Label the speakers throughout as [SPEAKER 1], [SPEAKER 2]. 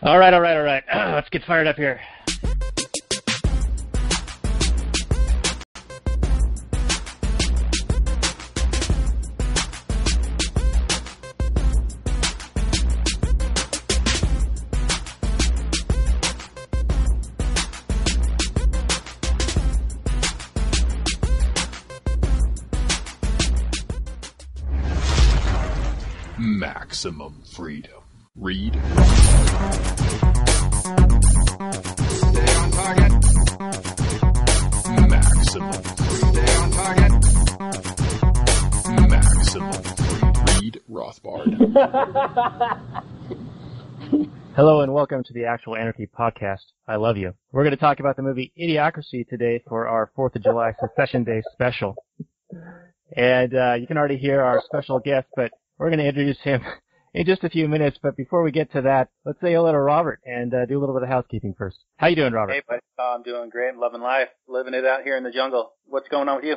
[SPEAKER 1] All right. Let's get fired up here.
[SPEAKER 2] Maximum freedom. Read.
[SPEAKER 3] Stay on target.
[SPEAKER 2] Maximum freedom.
[SPEAKER 3] Stay on target.
[SPEAKER 2] Maximum freedom. Read Rothbard.
[SPEAKER 1] Hello and welcome to the Actual Anarchy Podcast. I love you. We're going to talk about the movie Idiocracy today for our 4th of July Secession Day special. And you can already hear our special guest, but we're going to introduce him in just a few minutes. But before we get to that, let's say hello to Robert and do a little bit of housekeeping first. How you doing, Robert?
[SPEAKER 4] Hey, bud. I'm doing great. Loving life. Living it out here in the jungle. What's going on with you?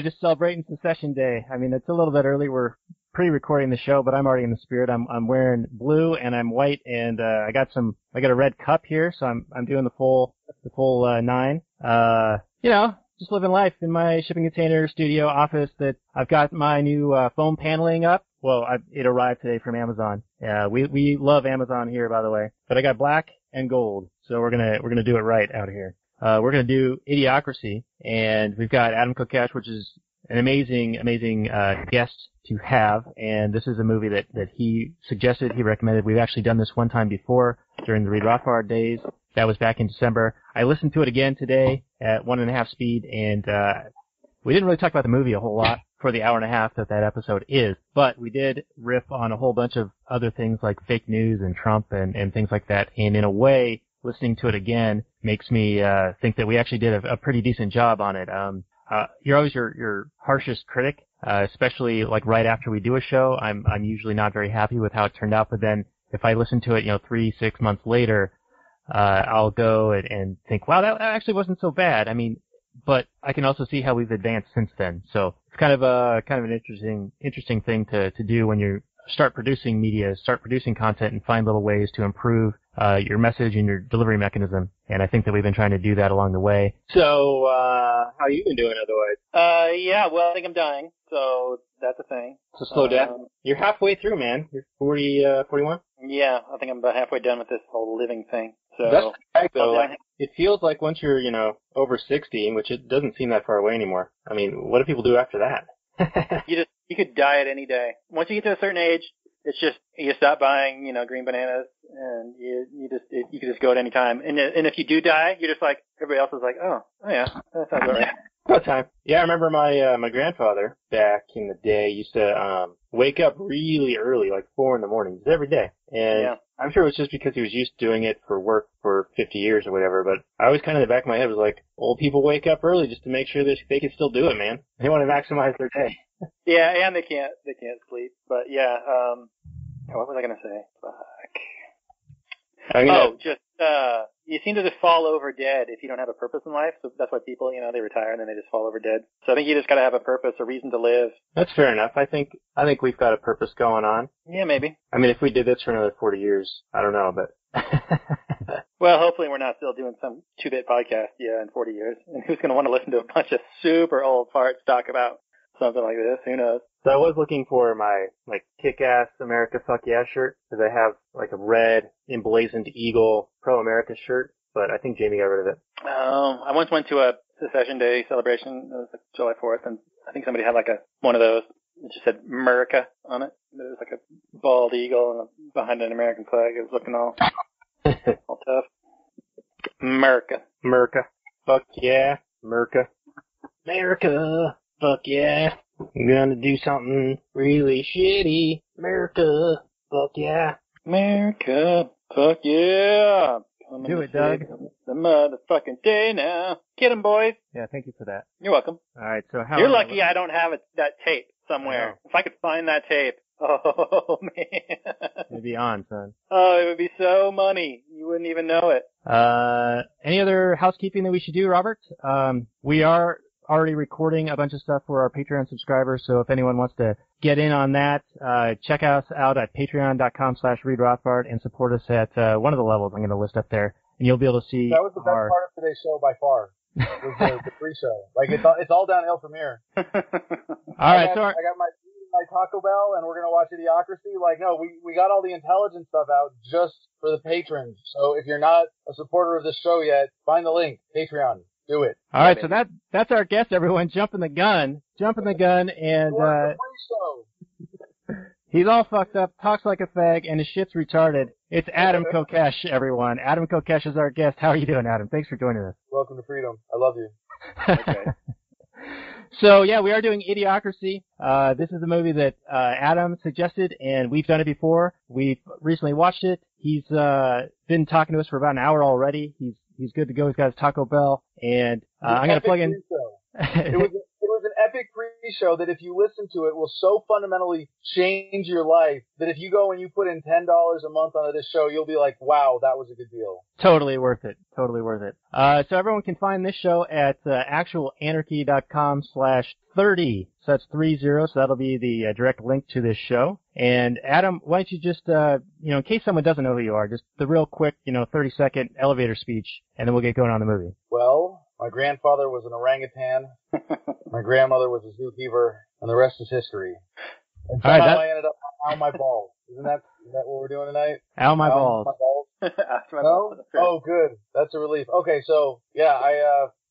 [SPEAKER 1] Just celebrating Secession Day. I mean, it's a little bit early. We're pre-recording the show, but I'm already in the spirit. I'm wearing blue and I'm white, and I got a red cup here, so I'm doing the full 9. Just living life in my shipping container studio office. That I've got my new foam paneling up. Well, it arrived today from Amazon. We love Amazon here, by the way. But I got black and gold, so we're gonna do it right out here. We're gonna do Idiocracy, and we've got Adam Kokesh, which is an amazing guest to have. And this is a movie that he suggested, he recommended. We've actually done this one time before during the Read Rothbard days. That was back in December. I listened to it again today at 1.5 speed, and we didn't really talk about the movie a whole lot for the hour and a half that episode is, but we did riff on a whole bunch of other things like fake news and Trump and things like that. And in a way, listening to it again makes me think that we actually did a pretty decent job on it. You're always your harshest critic, especially like right after we do a show. I'm usually not very happy with how it turned out, but then if I listen to it, 3-6 months later, I'll go and think, wow, that actually wasn't so bad. I mean, but I can also see how we've advanced since then. So it's kind of an interesting thing to do when you start producing media, start producing content, and find little ways to improve your message and your delivery mechanism. And I think that we've been trying to do that along the way. So how you been doing otherwise?
[SPEAKER 4] Yeah, well, I think I'm dying, so that's a thing.
[SPEAKER 1] So slow down. You're halfway through, man. You're 41?
[SPEAKER 4] Yeah, I think I'm about halfway done with this whole living thing. So
[SPEAKER 1] that's correct, though. It feels like once you're, over 60, which it doesn't seem that far away anymore. I mean, what do people do after that?
[SPEAKER 4] You could die at any day. Once you get to a certain age, it's just you stop buying, green bananas, and you can just go at any time. And if you do die, you're just like everybody else is like, oh yeah, that sounds all right.
[SPEAKER 1] What time? Yeah, I remember my grandfather back in the day used to wake up really early, like 4 a.m, every day. And yeah. I'm sure it was just because he was used to doing it for work for 50 years or whatever, but I always kind of in the back of my head was like, old people wake up early just to make sure that they can still do it, man. They want to maximize their day.
[SPEAKER 4] Yeah, and they can't sleep. But yeah, what was I gonna say? Fuck. You seem to just fall over dead if you don't have a purpose in life. So that's why people, they retire and then they just fall over dead. So I think you just gotta have a purpose, a reason to live.
[SPEAKER 1] That's fair enough. I think we've got a purpose going on.
[SPEAKER 4] Yeah, maybe.
[SPEAKER 1] I mean, if we did this for another 40 years, I don't know, but.
[SPEAKER 4] Well, hopefully we're not still doing some 2-bit podcast, in 40 years. And who's gonna want to listen to a bunch of super old farts talk about something like this? Who knows?
[SPEAKER 1] So I was looking for my, kick-ass America fuck yeah shirt, because I have, a red emblazoned eagle pro-America shirt, but I think Jamie got rid of it.
[SPEAKER 4] I once went to a Secession Day celebration. It was July 4th, and I think somebody had one of those. It just said America on it. It was like a bald eagle and behind an American flag. It was looking all tough. America.
[SPEAKER 1] Fuck yeah. America. Fuck yeah. I'm gonna do something really shitty. America. Fuck yeah.
[SPEAKER 4] America. Fuck yeah.
[SPEAKER 1] Do it, Doug.
[SPEAKER 4] The motherfucking day now. Get 'em, boys.
[SPEAKER 1] Yeah, thank you for that.
[SPEAKER 4] You're welcome.
[SPEAKER 1] All right, so how...
[SPEAKER 4] You're lucky I don't have that tape somewhere. If I could find that tape. Oh, man.
[SPEAKER 1] It'd be on, son.
[SPEAKER 4] Oh, it would be so money. You wouldn't even know it.
[SPEAKER 1] Any other housekeeping that we should do, Robert? We are already recording a bunch of stuff for our Patreon subscribers, so if anyone wants to get in on that, check us out at patreon.com/ReadRothbard and support us at one of the levels I'm going to list up there, and you'll be able to see
[SPEAKER 5] That was the best part of today's show by far. Was the pre-show. Like, it's all downhill from here.
[SPEAKER 1] All right,
[SPEAKER 5] I got my Taco Bell, and we're going to watch Idiocracy. Like, no, we got all the intelligence stuff out just for the patrons. So if you're not a supporter of this show yet, find the link. Patreon. Do it.
[SPEAKER 1] All right, so that's our guest, everyone. Jumping the gun, and he's all fucked up, talks like a fag, and his shit's retarded. It's Adam Kokesh, everyone. Adam Kokesh is our guest. How are you doing, Adam? Thanks for joining us.
[SPEAKER 5] Welcome to freedom. I love you.
[SPEAKER 4] Okay.
[SPEAKER 1] So, yeah, we are doing Idiocracy. This is a movie that Adam suggested, and we've done it before. We've recently watched it. He's been talking to us for about an hour already. He's good to go. He's got his Taco Bell, and I'm going to plug in.
[SPEAKER 5] It was an epic pre-show that if you listen to it will so fundamentally change your life that if you go and you put in $10 a month onto this show, you'll be like, wow, that was a good deal.
[SPEAKER 1] Totally worth it. Totally worth it. So everyone can find this show at actualanarchy.com/30. So that's 30. So that'll be the direct link to this show. And Adam, why don't you just, in case someone doesn't know who you are, just the real quick, 30-second elevator speech, and then we'll get going on the movie.
[SPEAKER 5] Well, my grandfather was an orangutan. My grandmother was a zookeeper, and the rest is history. And somehow I ended up on my balls. Isn't that what we're doing tonight?
[SPEAKER 1] Ow my balls.
[SPEAKER 5] No? Oh, good. That's a relief. Okay, so, yeah,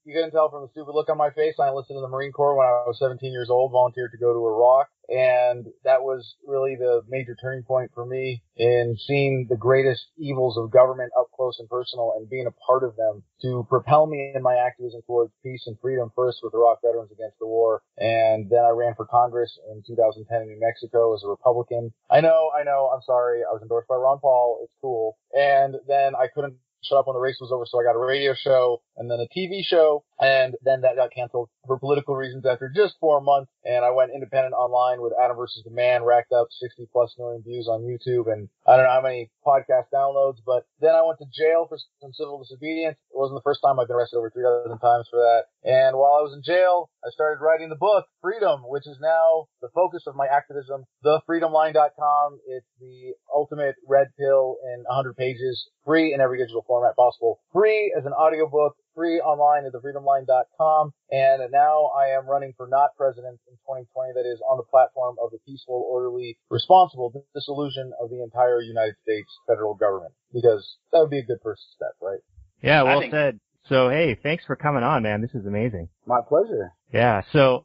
[SPEAKER 5] you can tell from the stupid look on my face, I enlisted in the Marine Corps when I was 17 years old, volunteered to go to Iraq, and that was really the major turning point for me in seeing the greatest evils of government up close and personal and being a part of them to propel me in my activism towards peace and freedom, first with Iraq Veterans Against the War, and then I ran for Congress in 2010 in New Mexico as a Republican. I know, I'm sorry, I was endorsed by Ron Paul, it's cool, and then I couldn't shut up when the race was over, so I got a radio show and then a TV show, and then that got canceled for political reasons after just 4 months, and I went independent online with Adam vs. the Man, racked up 60+ million views on YouTube, and I don't know how many podcast downloads, but then I went to jail for some civil disobedience. It wasn't the first time. I've been arrested over 3,000 times for that, and while I was in jail, I started writing the book, Freedom, which is now the focus of my activism, thefreedomline.com. It's the ultimate red pill in 100 pages, free in every digital format possible, free as an audiobook, free online at thefreedomline.com, and now I am running for not president in 2020, that is on the platform of the peaceful, orderly, responsible dissolution of the entire United States federal government, because that would be a good first step, right?
[SPEAKER 1] Yeah, well said. So, hey, thanks for coming on, man. This is amazing.
[SPEAKER 5] My pleasure.
[SPEAKER 1] Yeah, so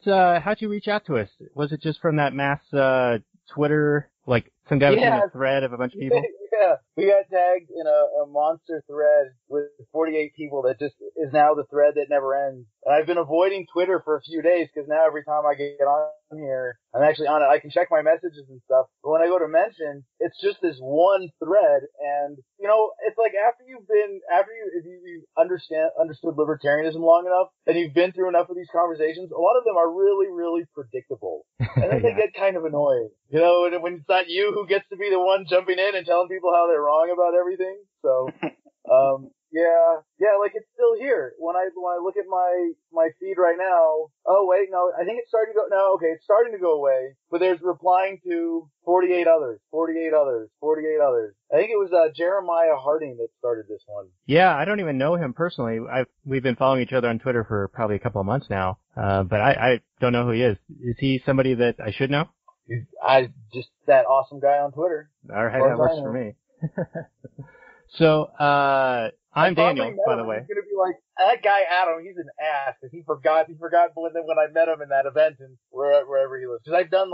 [SPEAKER 1] how'd you reach out to us? Was it just from that mass Twitter, like some guy was in a thread of a bunch of people?
[SPEAKER 5] Yeah, we got tagged in a monster thread with 48 people that just is now the thread that never ends. And I've been avoiding Twitter for a few days because now every time I get on here, I'm actually on it. I can check my messages and stuff. But when I go to mention, it's just this one thread. And, it's like if you've understood libertarianism long enough and you've been through enough of these conversations, a lot of them are really, really predictable. And then they get kind of annoying. And when it's not you who gets to be the one jumping in and telling people how they're wrong about everything. So, like it's still here. When I look at my feed right now, oh wait, no, I think it's starting to go, no, okay, it's starting to go away, but there's replying to 48 others. I think it was, Jeremiah Harding that started this one.
[SPEAKER 1] Yeah, I don't even know him personally. We've been following each other on Twitter for probably a couple of months now, but I don't know who he is. Is he somebody that I should know?
[SPEAKER 5] I just that awesome guy on Twitter.
[SPEAKER 1] All right, that works for me. So, I'm Daniel, by the way.
[SPEAKER 5] He's gonna be like, that guy Adam, he's an ass, because he forgot when I met him in that event and wherever he lives. Because I've done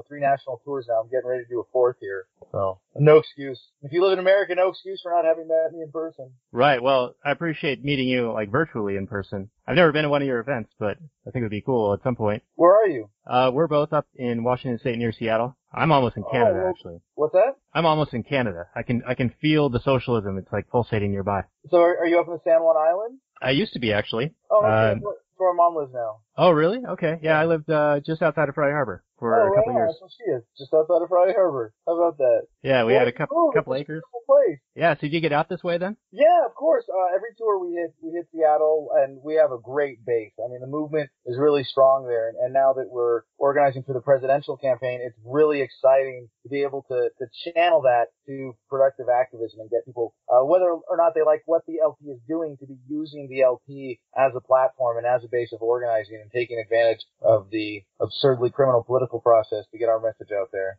[SPEAKER 5] 3 national tours now. I'm getting ready to do a 4th here. So, no excuse. If you live in America, no excuse for not having met me in person.
[SPEAKER 1] Right. Well, I appreciate meeting you, virtually in person. I've never been to one of your events, but I think it would be cool at some point.
[SPEAKER 5] Where are you?
[SPEAKER 1] We're both up in Washington State near Seattle. I'm almost in Canada, actually.
[SPEAKER 5] What's that?
[SPEAKER 1] I'm almost in Canada. I can feel the socialism. It's pulsating nearby.
[SPEAKER 5] So are you up in the San Juan Island?
[SPEAKER 1] I used to be, actually.
[SPEAKER 5] Oh, okay. That's where Mom lives now.
[SPEAKER 1] Oh, really? Okay. Yeah, I lived just outside of Friday Harbor. for a couple
[SPEAKER 5] yeah,
[SPEAKER 1] years.
[SPEAKER 5] that's what she is. Just outside of Raleigh Harbor. How about that?
[SPEAKER 1] Yeah, we had a couple
[SPEAKER 5] it's
[SPEAKER 1] acres.
[SPEAKER 5] A beautiful place.
[SPEAKER 1] Yeah, so did you get out this way then?
[SPEAKER 5] Yeah, of course. Every tour we hit Seattle, and we have a great base. I mean, the movement is really strong there, and now that we're organizing for the presidential campaign, it's really exciting to be able to channel that to productive activism and get people, whether or not they like what the LP is doing, to be using the LP as a platform and as a base of organizing and taking advantage of the absurdly criminal political process to get our message out there.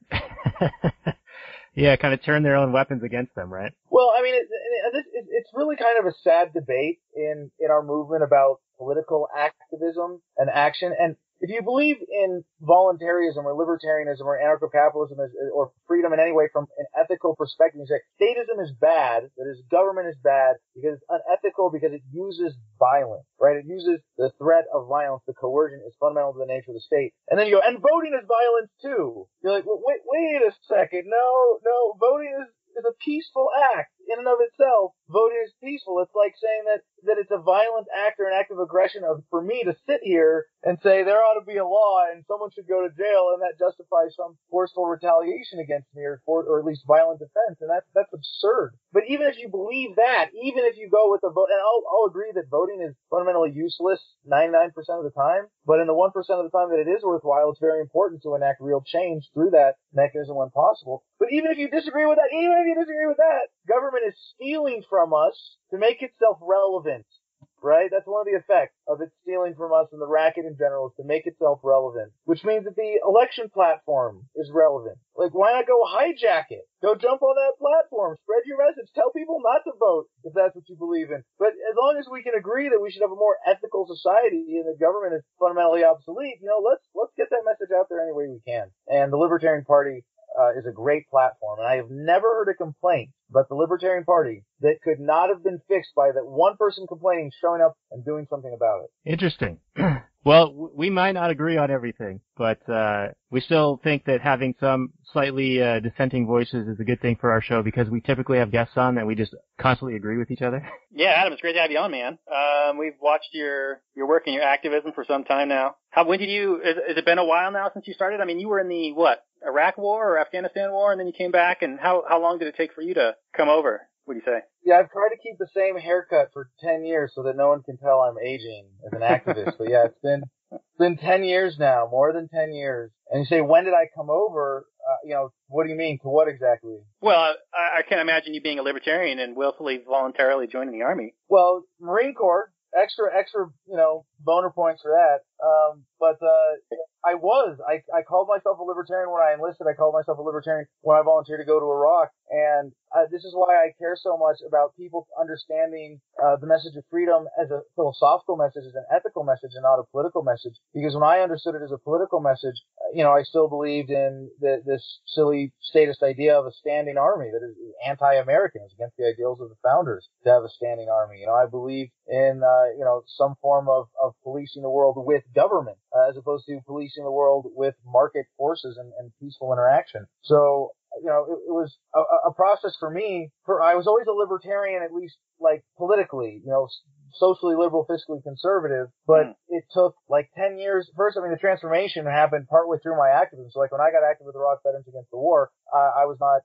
[SPEAKER 1] Yeah, kind of turn their own weapons against them, right?
[SPEAKER 5] Well, I mean, it's really kind of a sad debate in our movement about political activism and action. And if you believe in voluntarism or libertarianism or anarcho-capitalism or freedom in any way from an ethical perspective, you say statism is bad, that is, government is bad because it's unethical because it uses violence, right? It uses the threat of violence. The coercion is fundamental to the nature of the state. And then you go, and voting is violence too. You're like, well, wait a second. No, voting is a peaceful act in and of itself. Voting is peaceful. It's like saying that it's a violent act or an act of aggression for me to sit here and say there ought to be a law and someone should go to jail, and that justifies some forceful retaliation against me or at least violent defense. And that's absurd. But even if you believe that, even if you go with the vote, and I'll agree that voting is fundamentally useless 99% of the time, but in the 1% of the time that it is worthwhile, it's very important to enact real change through that mechanism when possible. But even if you disagree with that, government is stealing from us to make itself relevant, right? That's one of the effects of it stealing from us, and the racket in general is to make itself relevant, which means that the election platform is relevant. Like, why not go hijack it? Go jump on that platform, spread your message, tell people not to vote if that's what you believe in. But as long as we can agree that we should have a more ethical society and that government is fundamentally obsolete, let's get that message out there any way we can. And the Libertarian Party is a great platform, and I have never heard a complaint about the Libertarian Party that could not have been fixed by that one person complaining, showing up, and doing something about it.
[SPEAKER 1] Interesting. Well, we might not agree on everything, but we still think that having some slightly dissenting voices is a good thing for our show, because we typically have guests on that we just constantly agree with each other. Yeah,
[SPEAKER 4] Adam, it's great to have you on, man. We've watched your work and your activism for some time now. Has it been a while now since you started? I mean, you were in the, Iraq War or Afghanistan War, and then you came back, and how long did it take for you to come over? What do you say?
[SPEAKER 5] Yeah, I've tried to keep the same haircut for 10 years so that no one can tell I'm aging as an activist. But yeah, it's been 10 years now, more than 10 years. And you say, when did I come over? What do you mean? To what exactly?
[SPEAKER 4] Well, I can't imagine you being a libertarian and willfully, voluntarily joining the Army.
[SPEAKER 5] Well, Marine Corps, extra, boner points for that. But I called myself a libertarian when I enlisted. I called myself a libertarian when I volunteered to go to Iraq. And this is why I care so much about people understanding the message of freedom as a philosophical message, as an ethical message, and not a political message. Because when I understood it as a political message, I still believed in this silly statist idea of a standing army that is anti-American. It's against the ideals of the founders to have a standing army. I believe in some form of policing the world with government as opposed to policing the world with market forces and peaceful interaction. So it was a process for me. I was always a libertarian, at least politically, socially liberal, fiscally conservative, but it took 10 years. First, the transformation happened partway through my activism. So when I got active with the Iraq Veterans Against the War, I was not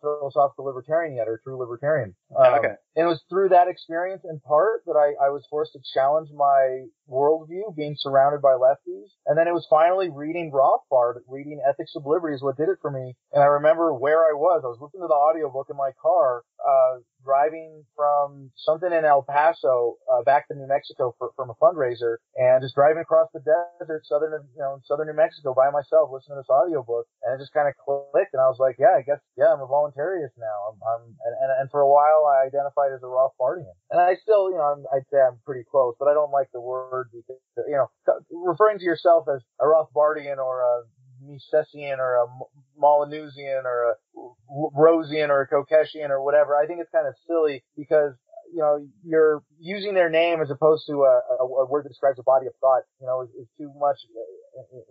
[SPEAKER 5] philosophical libertarian yet, or true libertarian.
[SPEAKER 4] Okay.
[SPEAKER 5] And it was through that experience, in part, that I was forced to challenge my worldview, being surrounded by lefties. And then it was finally reading Rothbard, reading Ethics of Liberty is what did it for me. And I remember where I was. I was listening to the audiobook in my car, driving from something in El Paso back to New Mexico from a fundraiser, and just driving across the desert, southern New Mexico by myself, listening to this audiobook, and it just kind of clicked, and I was like, I'm a voluntarist now. And for a while I identified as a Rothbardian, and I still, I'd say I'm pretty close, but I don't like the word because, referring to yourself as a Rothbardian or a Misesian or a Molinusian or a Rosian or a Kokeshian or whatever, I think it's kind of silly because, you're using their name as opposed to a word that describes a body of thought, is too much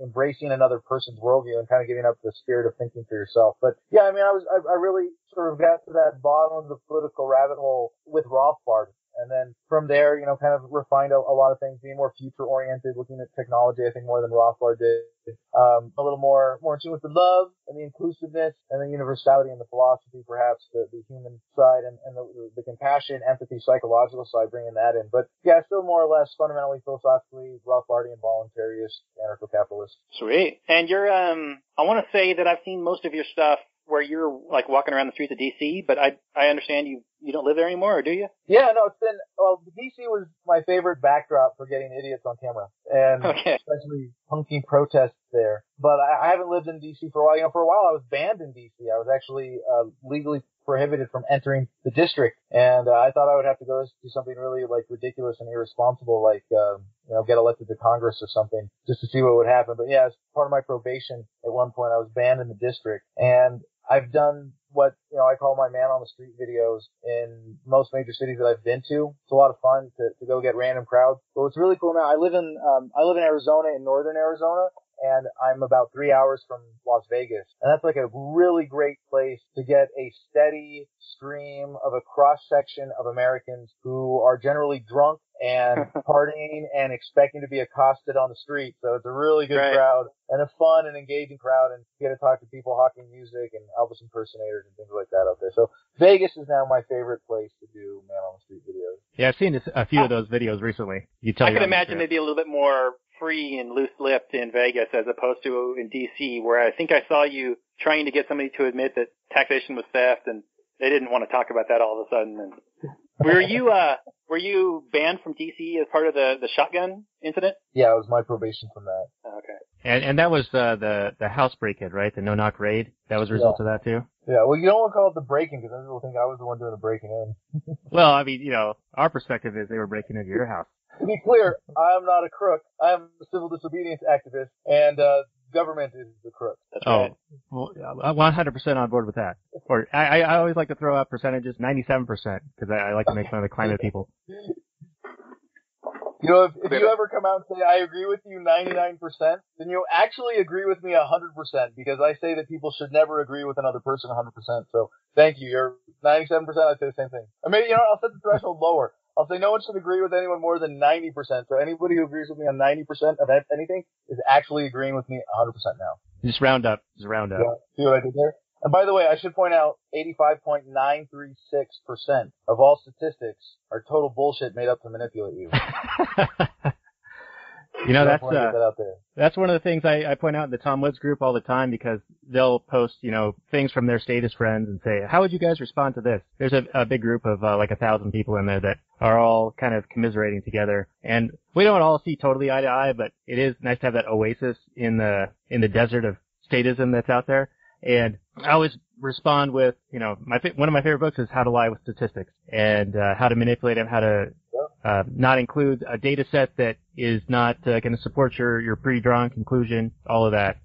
[SPEAKER 5] embracing another person's worldview and kind of giving up the spirit of thinking for yourself. But yeah, I really sort of got to that bottom of the political rabbit hole with Rothbard. And then from there, kind of refined a lot of things, being more future-oriented, looking at technology, I think, more than Rothbard did. A little more in tune with the love and the inclusiveness and the universality and the philosophy, perhaps, the human side and the compassion, empathy, psychological side, bringing that in. But yeah, still more or less fundamentally, philosophically, Rothbardian, voluntarist, anarcho-capitalist.
[SPEAKER 4] Sweet. And you're, I want to say that I've seen most of your stuff where you're like walking around the streets of DC, but I understand you don't live there anymore, or do you?
[SPEAKER 5] Yeah, no, DC was my favorite backdrop for getting idiots on camera, and especially punky protests there. But I haven't lived in DC for a while. For a while I was banned in DC. I was actually legally prohibited from entering the district, and I thought I would have to go do something really like ridiculous and irresponsible, like get elected to Congress or something, just to see what would happen. But yeah, as part of my probation, at one point I was banned in the district, and I've done what, I call my man on the street videos in most major cities that I've been to. It's a lot of fun to go get random crowds. But what's really cool now, I live in Arizona, in northern Arizona, and I'm about 3 hours from Las Vegas. And that's like a really great place to get a steady stream of a cross-section of Americans who are generally drunk and partying and expecting to be accosted on the street. So it's a really good crowd and a fun and engaging crowd, and you get to talk to people hawking music and Elvis impersonators and things like that out there. So Vegas is now my favorite place to do man on the street videos.
[SPEAKER 1] Yeah, I've seen a few of those videos recently. I
[SPEAKER 4] can imagine maybe a little bit more free and loose-lipped in Vegas as opposed to in D.C., where I think I saw you trying to get somebody to admit that taxation was theft, and they didn't want to talk about that all of a sudden. And were you banned from D.C. as part of the shotgun incident?
[SPEAKER 5] Yeah, it was my probation from that.
[SPEAKER 4] Okay.
[SPEAKER 1] And that was the house break-in, right? The no-knock raid? That was a result of that, too?
[SPEAKER 5] Yeah, well, you don't want to call it the break-in, because then people think I was the one doing the breaking in.
[SPEAKER 1] Well, I mean, our perspective is they were breaking into your house.
[SPEAKER 5] To be clear, I'm not a crook. I'm a civil disobedience activist, and government is the crook.
[SPEAKER 4] That's right.
[SPEAKER 1] Well, I'm 100% on board with that. Or I always like to throw out percentages, 97%, because I like to make fun of the climate people.
[SPEAKER 5] If you ever come out and say, I agree with you 99%, then you'll actually agree with me 100%, because I say that people should never agree with another person 100%. So thank you. You're 97%, I'd say the same thing. Or maybe, I'll set the threshold lower. I'll say no one should agree with anyone more than 90%. So anybody who agrees with me on 90% of anything is actually agreeing with me 100% now.
[SPEAKER 1] Just round up.
[SPEAKER 5] Yeah, see what I did there? And by the way, I should point out 85.936% of all statistics are total bullshit made up to manipulate you.
[SPEAKER 1] That's one of the things I point out in the Tom Woods group all the time, because they'll post, things from their status friends and say, how would you guys respond to this? There's a big group of like 1,000 people in there that are all kind of commiserating together. And we don't all see totally eye to eye, but it is nice to have that oasis in the desert of statism that's out there. And I always respond with, one of my favorite books is How to Lie with Statistics, and how to manipulate them, how to not include a data set that is not going to support your pre-drawn conclusion, all of that.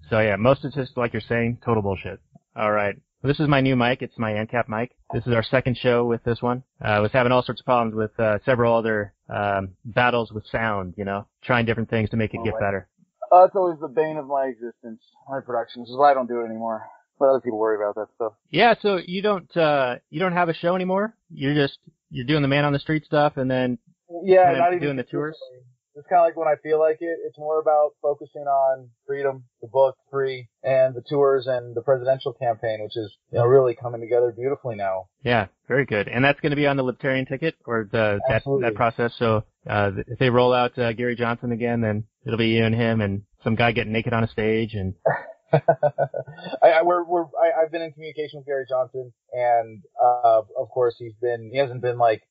[SPEAKER 1] So yeah, most statistics, like you're saying, total bullshit. All right. Well, this is my new mic. It's my ANCAP mic. This is our second show with this one. I was having all sorts of problems with several other battles with sound, trying different things to make it get better.
[SPEAKER 5] It's always the bane of my existence, my production. This is why I don't do it anymore. Let other people worry about that stuff.
[SPEAKER 1] Yeah, so you don't have a show anymore? You're doing the man on the street stuff, and then not even doing the tours?
[SPEAKER 5] It's kind of like when I feel like it. It's more about focusing on freedom, the book, Free, and the tours and the presidential campaign, which is, really coming together beautifully now.
[SPEAKER 1] Yeah, very good. And that's going to be on the Libertarian ticket, or that process. So, if they roll out Gary Johnson again, then it'll be you and him and some guy getting naked on a stage and...
[SPEAKER 5] I've been in communication with Gary Johnson, and of course he hasn't been like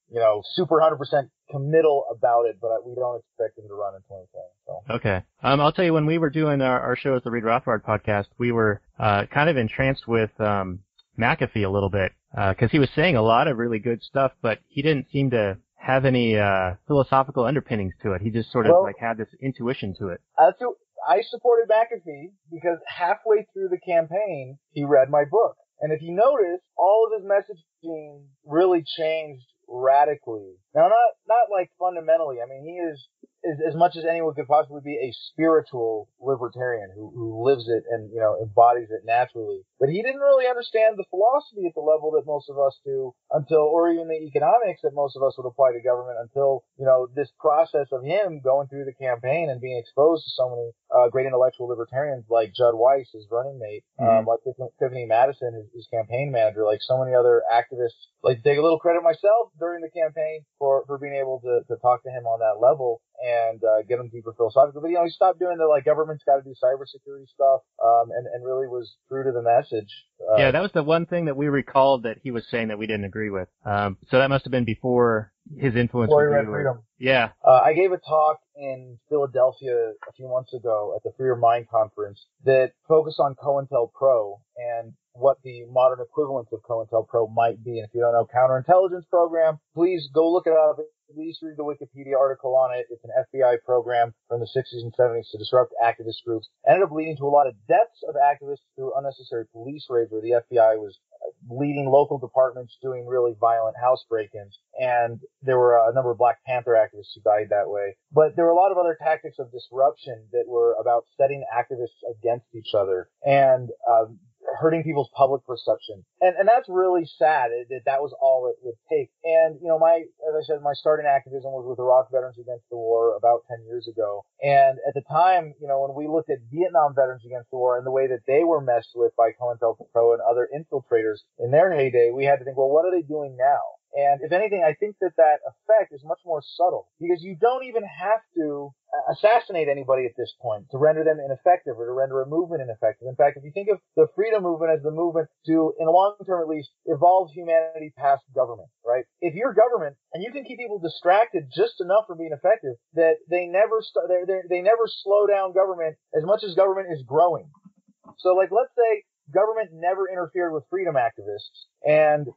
[SPEAKER 5] super 100% committal about it, but we don't expect him to run in 2020. So.
[SPEAKER 1] Okay, I'll tell you, when we were doing our show at the Rita Rothbard podcast, we were kind of entranced with McAfee a little bit because he was saying a lot of really good stuff, but he didn't seem to have any philosophical underpinnings to it. He just sort of had this intuition to it.
[SPEAKER 5] I supported McAfee because halfway through the campaign, he read my book. And if you notice, all of his messaging really changed radically. Now, not like fundamentally. I mean, he is as much as anyone could possibly be a spiritual libertarian who lives it and, embodies it naturally. But he didn't really understand the philosophy at the level that most of us do or even the economics that most of us would apply to government until, this process of him going through the campaign and being exposed to so many great intellectual libertarians like Judd Weiss, his running mate, like Tiffany Madison, his campaign manager, like so many other activists. Like to take a little credit myself during the campaign for being able to talk to him on that level and get him deeper philosophical. But he stopped doing the government's got to do cybersecurity stuff, and really was true to the message.
[SPEAKER 1] Yeah, that was the one thing that we recalled that he was saying that we didn't agree with. So that must have been before his influence.
[SPEAKER 5] Before he read Freedom.
[SPEAKER 1] Yeah.
[SPEAKER 5] I gave a talk in Philadelphia a few months ago at the Free Your Mind conference that focused on COINTELPRO and what the modern equivalent of COINTELPRO might be. And if you don't know counterintelligence program, please go look it up. At least read the Wikipedia article on it. It's an FBI program from the 60s and 70s to disrupt activist groups. Ended up leading to a lot of deaths of activists through unnecessary police raids where the FBI was leading local departments doing really violent house break-ins. And there were a number of Black Panther activists who died that way. But there were a lot of other tactics of disruption that were about setting activists against each other and hurting people's public perception. And that's really sad that was all it would take. And, as I said, my start in activism was with Iraq Veterans Against the War about 10 years ago. And at the time, when we looked at Vietnam Veterans Against the War and the way that they were messed with by COINTELPRO and other infiltrators in their heyday, we had to think, well, what are they doing now? And if anything, I think that effect is much more subtle because you don't even have to assassinate anybody at this point to render them ineffective or to render a movement ineffective. In fact, if you think of the freedom movement as the movement to, in the long term at least, evolve humanity past government, right? If you're government and you can keep people distracted just enough from being effective that they never slow down government as much as government is growing. So let's say government never interfered with freedom activists and,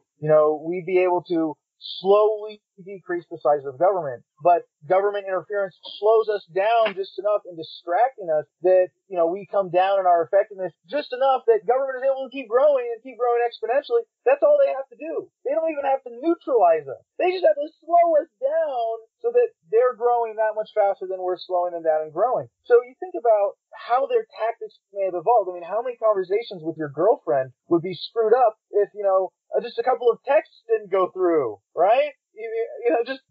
[SPEAKER 5] we'd be able to slowly decrease the size of government, but government interference slows us down just enough in distracting us that, we come down in our effectiveness just enough that government is able to keep growing exponentially. That's all they have to do. They don't even have to neutralize us. They just have to slow us down so that they're growing that much faster than we're slowing them down and growing. So you think about how their tactics may have evolved. I mean, how many conversations with your girlfriend would be screwed up if, just a couple of texts didn't go through, right?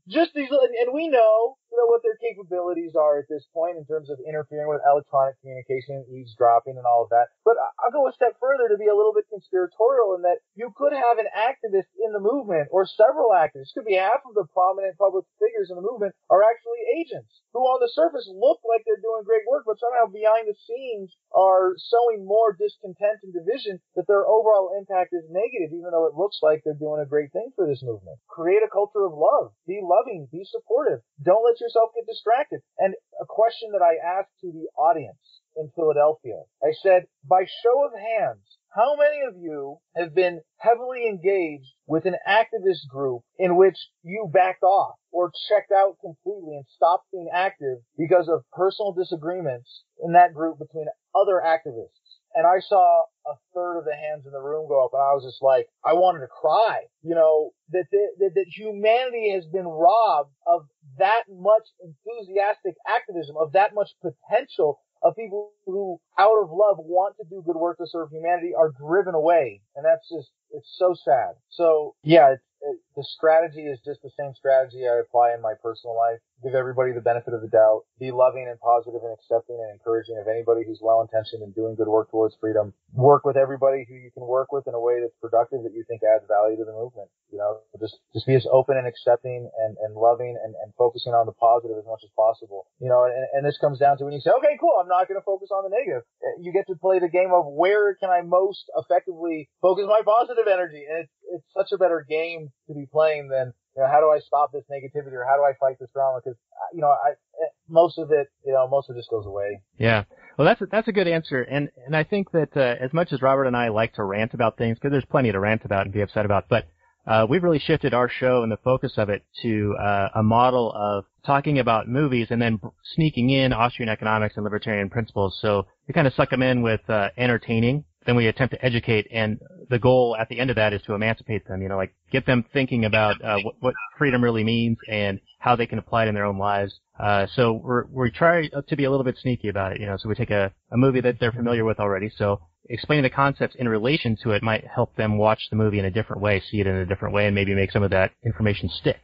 [SPEAKER 5] Just these, and we know, what their capabilities are at this point in terms of interfering with electronic communication, eavesdropping, and all of that. But I'll go a step further to be a little bit conspiratorial in that you could have an activist in the movement or several activists. Could be half of the prominent public figures in the movement are actually agents who on the surface look like they're doing great work, but somehow behind the scenes are sowing more discontent and division that their overall impact is negative, even though it looks like they're doing a great thing for this movement. Create a culture of love. Be loving. Be supportive. Don't let yourself get distracted. And a question that I asked to the audience in Philadelphia, I said, by show of hands, how many of you have been heavily engaged with an activist group in which you backed off or checked out completely and stopped being active because of personal disagreements in that group between other activists? And I saw a third of the hands in the room go up, and I was just like, I wanted to cry. That humanity has been robbed of that much enthusiastic activism, of that much potential, of people who, out of love, want to do good work to serve humanity, are driven away. And that's just, it's so sad. So, yeah, the strategy is just the same strategy I apply in my personal life. Give everybody the benefit of the doubt. Be loving and positive and accepting and encouraging of anybody who's well-intentioned and doing good work towards freedom. Work with everybody who you can work with in a way that's productive, that you think adds value to the movement. Just be as open and accepting and loving and focusing on the positive as much as possible. And this comes down to when you say, okay, cool, I'm not going to focus on the negative. You get to play the game of where can I most effectively focus my positive energy. And it's such a better game to be playing than, how do I stop this negativity or how do I fight this drama? Because, most of it just goes away.
[SPEAKER 1] Yeah. Well, that's a good answer. And I think that, as much as Robert and I like to rant about things, because there's plenty to rant about and be upset about, but, we've really shifted our show and the focus of it to, a model of talking about movies and then sneaking in Austrian economics and libertarian principles. So we kind of suck them in with, entertaining then we attempt to educate, and the goal at the end of that is to emancipate them, like get them thinking about what freedom really means and how they can apply it in their own lives. So we try to be a little bit sneaky about it, so we take a movie that they're familiar with already, so explaining the concepts in relation to it might help them watch the movie in a different way, see it in a different way, and maybe make some of that information stick.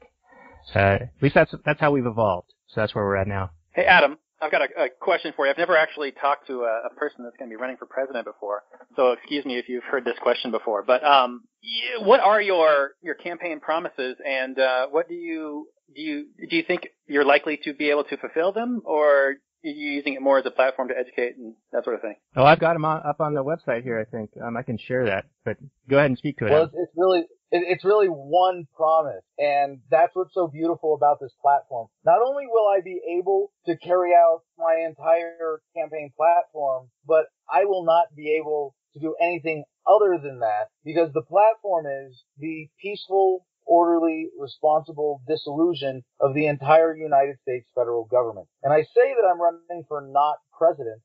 [SPEAKER 1] At least that's how we've evolved. So that's where we're at now.
[SPEAKER 4] Hey, Adam, I've got a question for you. I've never actually talked to a person that's going to be running for president before, so excuse me if you've heard this question before. But what are your campaign promises, and what do you think you're likely to be able to fulfill them, or are you using it more as a platform to educate and that sort of thing?
[SPEAKER 1] Oh, I've got them up on the website here, I think. I can share that, but go ahead and speak to it.
[SPEAKER 5] Well, it's really one promise, and that's what's so beautiful about this platform. Not only will I be able to carry out my entire campaign platform, but I will not be able to do anything other than that, because the platform is the peaceful, orderly, responsible dissolution of the entire United States federal government. And I say that I'm running for not president,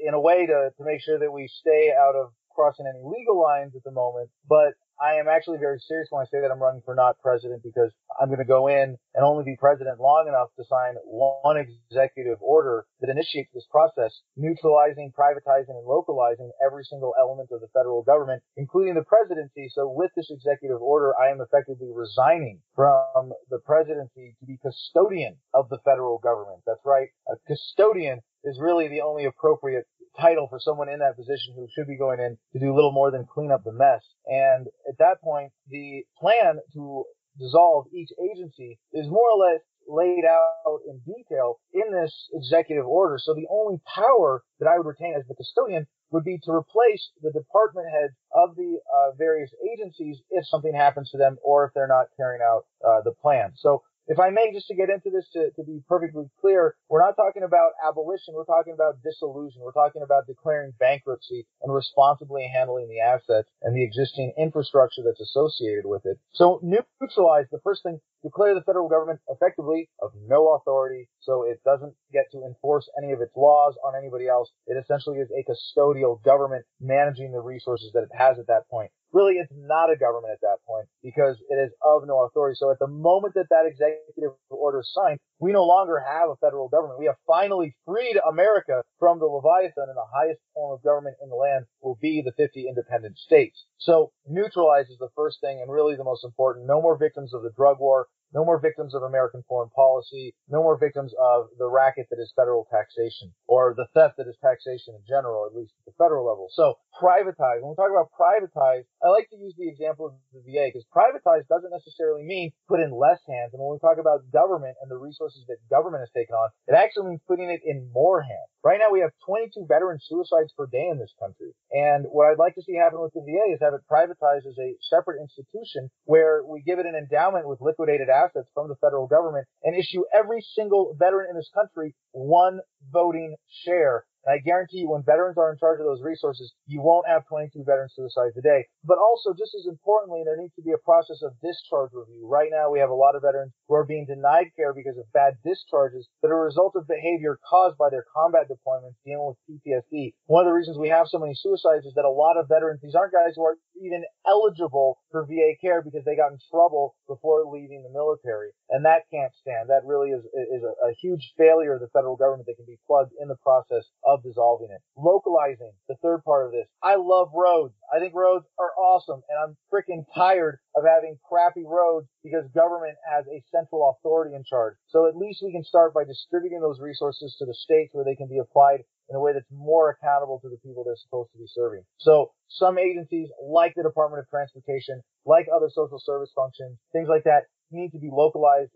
[SPEAKER 5] in a way to make sure that we stay out of crossing any legal lines at the moment, but I am actually very serious when I say that I'm running for not president, because I'm going to go in and only be president long enough to sign one executive order that initiates this process, neutralizing, privatizing, and localizing every single element of the federal government, including the presidency. So with this executive order, I am effectively resigning from the presidency to be custodian of the federal government. That's right. A custodian is really the only appropriate title for someone in that position who should be going in to do little more than clean up the mess. And at that point, the plan to dissolve each agency is more or less laid out in detail in this executive order. So the only power that I would retain as the custodian would be to replace the department heads of the various agencies if something happens to them or if they're not carrying out the plan. So if I may, just to get into this, to be perfectly clear, we're not talking about abolition. We're talking about dissolution. We're talking about declaring bankruptcy and responsibly handling the assets and the existing infrastructure that's associated with it. So neutralize, the first thing, declare the federal government effectively of no authority, so it doesn't get to enforce any of its laws on anybody else. It essentially is a custodial government managing the resources that it has at that point. Really, it's not a government at that point because it is of no authority. So at the moment that executive order is signed, we no longer have a federal government. We have finally freed America from the Leviathan, and the highest form of government in the land will be the 50 independent states. So neutralize is the first thing and really the most important. No more victims of the drug war. No more victims of American foreign policy. No more victims of the racket that is federal taxation, or the theft that is taxation in general, at least at the federal level. So privatize. When we talk about privatize, I like to use the example of the VA, because privatize doesn't necessarily mean put in less hands. And when we talk about government and the resources that government has taken on, it actually means putting it in more hands. Right now we have 22 veteran suicides per day in this country. And what I'd like to see happen with the VA is have it privatized as a separate institution where we give it an endowment with liquidated assets from the federal government and issue every single veteran in this country one voting share. And I guarantee you, when veterans are in charge of those resources, you won't have 22 veteran suicides a day. But also, just as importantly, there needs to be a process of discharge review. Right now, we have a lot of veterans who are being denied care because of bad discharges that are a result of behavior caused by their combat deployments dealing with PTSD. One of the reasons we have so many suicides is that a lot of veterans, these aren't guys who are even eligible for VA care because they got in trouble before leaving the military. And that can't stand. That really is a huge failure of the federal government that can be plugged in the process of dissolving it. Localizing, the third part of this. I love roads. I think roads are awesome, and I'm freaking tired of having crappy roads because government has a central authority in charge. So at least we can start by distributing those resources to the states where they can be applied in a way that's more accountable to the people they're supposed to be serving. So some agencies, like the Department of Transportation, like other social service functions, things like that, need to be localized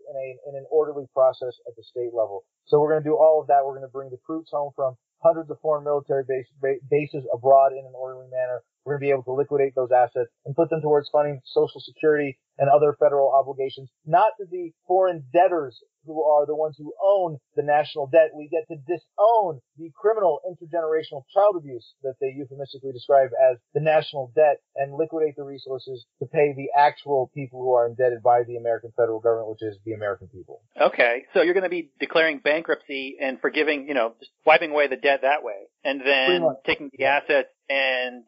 [SPEAKER 5] in an orderly process at the state level. So we're going to do all of that. We're going to bring the troops home from hundreds of foreign military bases abroad in an orderly manner. We're going to be able to liquidate those assets and put them towards funding Social Security and other federal obligations, not to the foreign debtors who are the ones who own the national debt. We get to disown the criminal intergenerational child abuse that they euphemistically describe as the national debt and liquidate the resources to pay the actual people who are indebted by the American federal government, which is the American people.
[SPEAKER 4] Okay, so you're going to be declaring bankruptcy and forgiving, just wiping away the debt that way, and then taking the assets and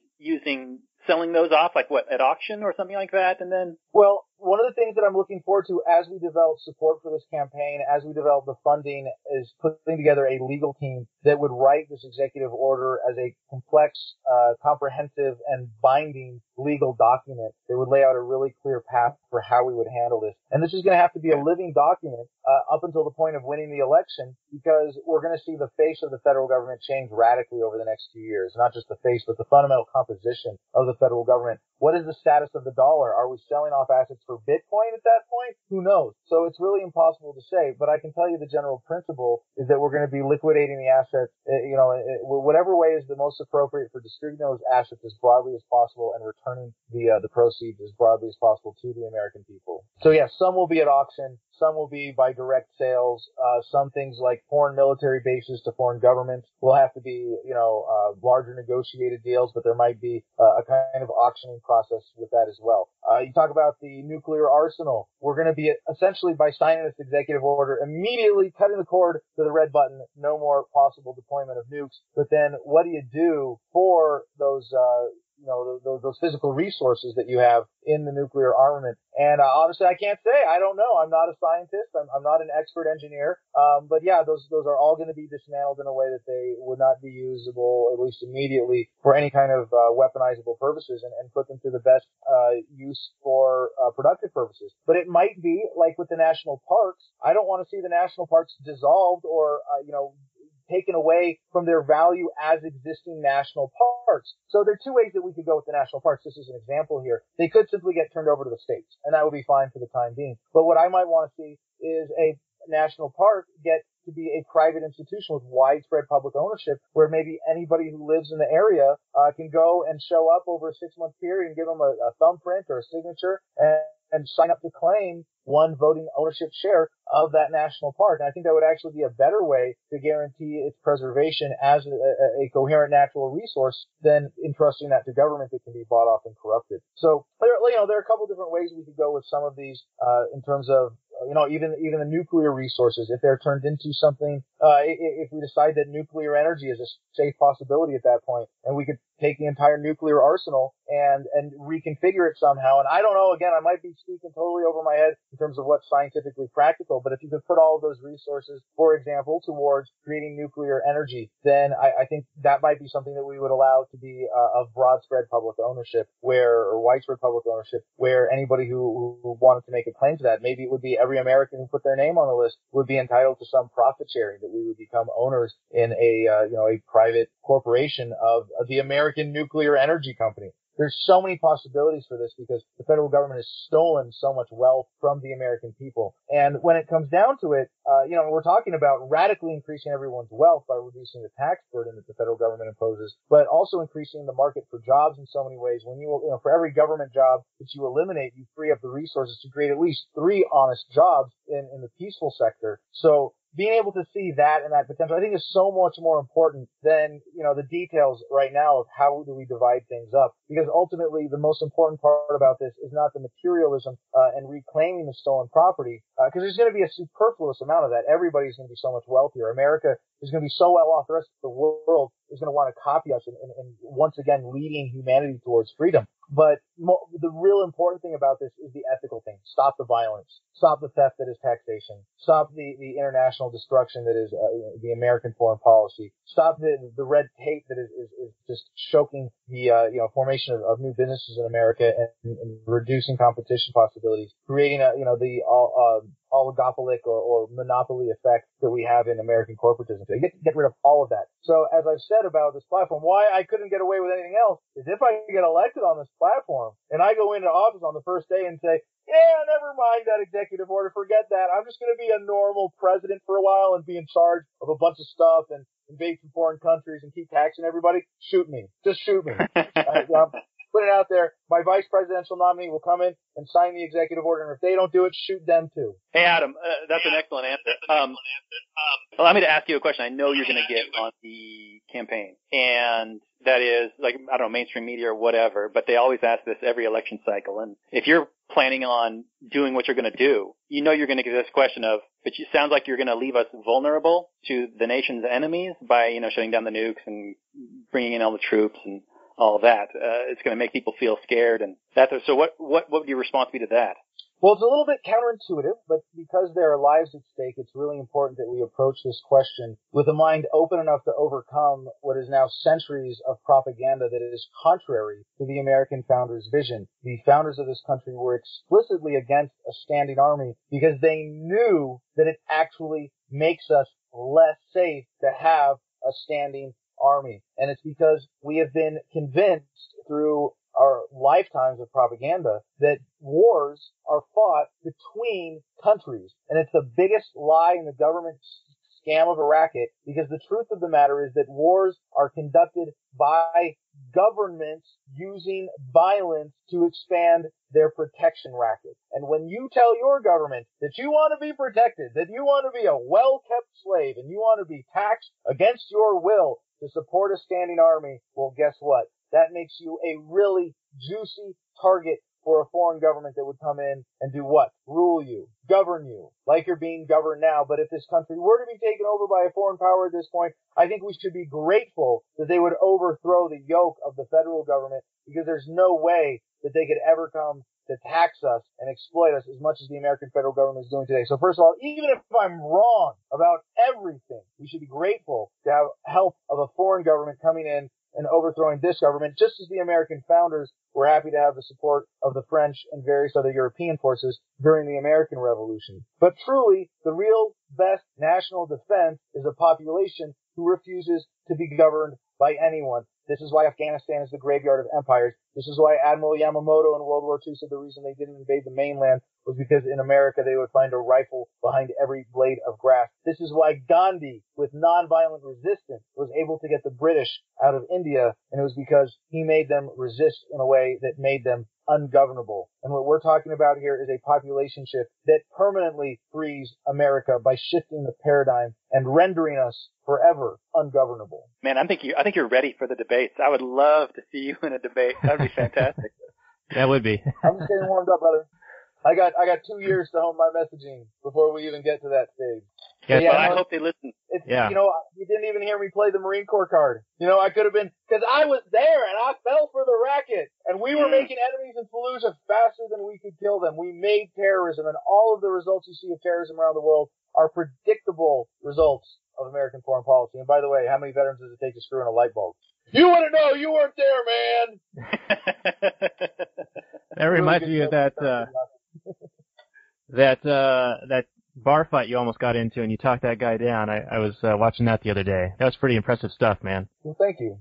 [SPEAKER 4] selling those off, like what, at auction or something like that, and then?
[SPEAKER 5] Well, one of the things that I'm looking forward to as we develop support for this campaign, as we develop the funding, is putting together a legal team that would write this executive order as a complex, comprehensive, and binding legal document that would lay out a really clear path for how we would handle this. And this is going to have to be a living document up until the point of winning the election, because we're going to see the face of the federal government change radically over the next few years. Not just the face, but the fundamental composition of the federal government. What is the status of the dollar? Are we selling off assets for Bitcoin at that point? Who knows? So it's really impossible to say, but I can tell you the general principle is that we're going to be liquidating the assets, whatever way is the most appropriate for distributing those assets as broadly as possible and returning the proceeds as broadly as possible to the American people. So yes, some will be at auction. Some will be by direct sales. Some things like foreign military bases to foreign governments will have to be, larger negotiated deals, but there might be a kind of auctioning process with that as well. You talk about the nuclear arsenal. We're going to be essentially, by signing this executive order, immediately cutting the cord to the red button. No more possible deployment of nukes. But then what do you do for those physical resources that you have in the nuclear armament? And honestly, I can't say. I don't know. I'm not a scientist. I'm not an expert engineer. But yeah, those are all going to be dismantled in a way that they would not be usable, at least immediately, for any kind of weaponizable purposes, and put them to the best use for productive purposes. But it might be like with the national parks. I don't want to see the national parks dissolved or taken away from their value as existing national parks. So there are two ways that we could go with the national parks. This is an example here. They could simply get turned over to the states, and that would be fine for the time being. But what I might want to see is a national park get to be a private institution with widespread public ownership, where maybe anybody who lives in the area can go and show up over a 6-month period and give them a thumbprint or a signature and sign up to claim one voting ownership share of that national park. And I think that would actually be a better way to guarantee its preservation as a coherent natural resource than entrusting that to government that can be bought off and corrupted. So there are a couple different ways we could go with some of these in terms of even the nuclear resources, if they're turned into something, if we decide that nuclear energy is a safe possibility at that point, and we could take the entire nuclear arsenal and reconfigure it somehow. And I don't know, again, I might be speaking totally over my head in terms of what's scientifically practical, but if you could put all of those resources, for example, towards creating nuclear energy, then I think that might be something that we would allow to be of broad spread public ownership, or widespread public ownership, where anybody who wanted to make a claim to that, maybe it would be every American who put their name on the list would be entitled to some profit sharing, that we would become owners in a private corporation of the American Nuclear Energy Company. There's so many possibilities for this because the federal government has stolen so much wealth from the American people. And when it comes down to it, we're talking about radically increasing everyone's wealth by reducing the tax burden that the federal government imposes, but also increasing the market for jobs in so many ways. When for every government job that you eliminate, you free up the resources to create at least 3 honest jobs in the peaceful sector. So being able to see that and that potential, I think, is so much more important than, the details right now of how do we divide things up. Because ultimately, the most important part about this is not the materialism and reclaiming the stolen property, because there's going to be a superfluous amount of that. Everybody's going to be so much wealthier. America is going to be so well off. The rest of the world is going to want to copy us and once again leading humanity towards freedom. But the real important thing about this is the ethical thing. Stop the violence. Stop the theft that is taxation. Stop the international destruction that is the American foreign policy. Stop the red tape that is just choking the formation of new businesses in America and reducing competition possibilities, creating the oligopolic or monopoly effect that we have in American corporatism. So you get rid of all of that. So as I've said about this platform, why I couldn't get away with anything else is if I get elected on this platform and I go into office on the first day and say, yeah, never mind that executive order, forget that. I'm just going to be a normal president for a while and be in charge of a bunch of stuff and invade some foreign countries and keep taxing everybody. Shoot me. Just shoot me. Put it out there. My vice presidential nominee will come in and sign the executive order, and if they don't do it, shoot them too.
[SPEAKER 4] Hey, Adam, that's an excellent answer. Allow me to ask you a question I know you're going to get on the campaign, and that is, mainstream media or whatever, but they always ask this every election cycle. And if you're planning on doing what you're going to do, you're going to get this question of, but it sounds like you're going to leave us vulnerable to the nation's enemies by, shutting down the nukes and bringing in all the troops and all that. It's going to make people feel scared, and that's so. What would your response be to that?
[SPEAKER 5] Well, it's a little bit counterintuitive, but because there are lives at stake, it's really important that we approach this question with a mind open enough to overcome what is now centuries of propaganda that is contrary to the American founders' vision. The founders of this country were explicitly against a standing army because they knew that it actually makes us less safe to have a standing army. And it's because we have been convinced through our lifetimes of propaganda that wars are fought between countries. And it's the biggest lie in the government scam of a racket, because the truth of the matter is that wars are conducted by governments using violence to expand their protection racket. And when you tell your government that you want to be protected, that you want to be a well-kept slave, and you want to be taxed against your will to support a standing army, well, guess what? That makes you a really juicy target for a foreign government that would come in and do what? Rule you, govern you, like you're being governed now. But if this country were to be taken over by a foreign power at this point, I think we should be grateful that they would overthrow the yoke of the federal government, because there's no way that they could ever come to tax us and exploit us as much as the American federal government is doing today. So first of all, even if I'm wrong about everything, we should be grateful to have help of a foreign government coming in and overthrowing this government, just as the American founders were happy to have the support of the French and various other European forces during the American Revolution. But truly, the real best national defense is a population who refuses to be governed by anyone. This is why Afghanistan is the graveyard of empires. This is why Admiral Yamamoto in World War II said the reason they didn't invade the mainland was because in America they would find a rifle behind every blade of grass. This is why Gandhi, with nonviolent resistance, was able to get the British out of India, and it was because he made them resist in a way that made them ungovernable. And what we're talking about here is a population shift that permanently frees America by shifting the paradigm and rendering us forever ungovernable.
[SPEAKER 4] Man, I think you're ready for the debates. I would love to see you in a debate. That would be fantastic.
[SPEAKER 1] That would be.
[SPEAKER 5] I'm just getting warmed up, brother. I got 2 years to hone my messaging before we even get to that stage.
[SPEAKER 4] Yes, yeah, I hope they listen.
[SPEAKER 5] Yeah. You know, you didn't even hear me play the Marine Corps card. You know, I could have been, because I was there and I fell for the racket. And we were making enemies in Fallujah faster than we could kill them. We made terrorism, and all of the results you see of terrorism around the world are predictable results of American foreign policy. And by the way, how many veterans does it take to screw in a light bulb? You want to know? You weren't there, man.
[SPEAKER 1] That reminds me of that bar fight you almost got into, and you talked that guy down. I was watching that the other day. That was pretty impressive stuff, man.
[SPEAKER 5] Well, thank you.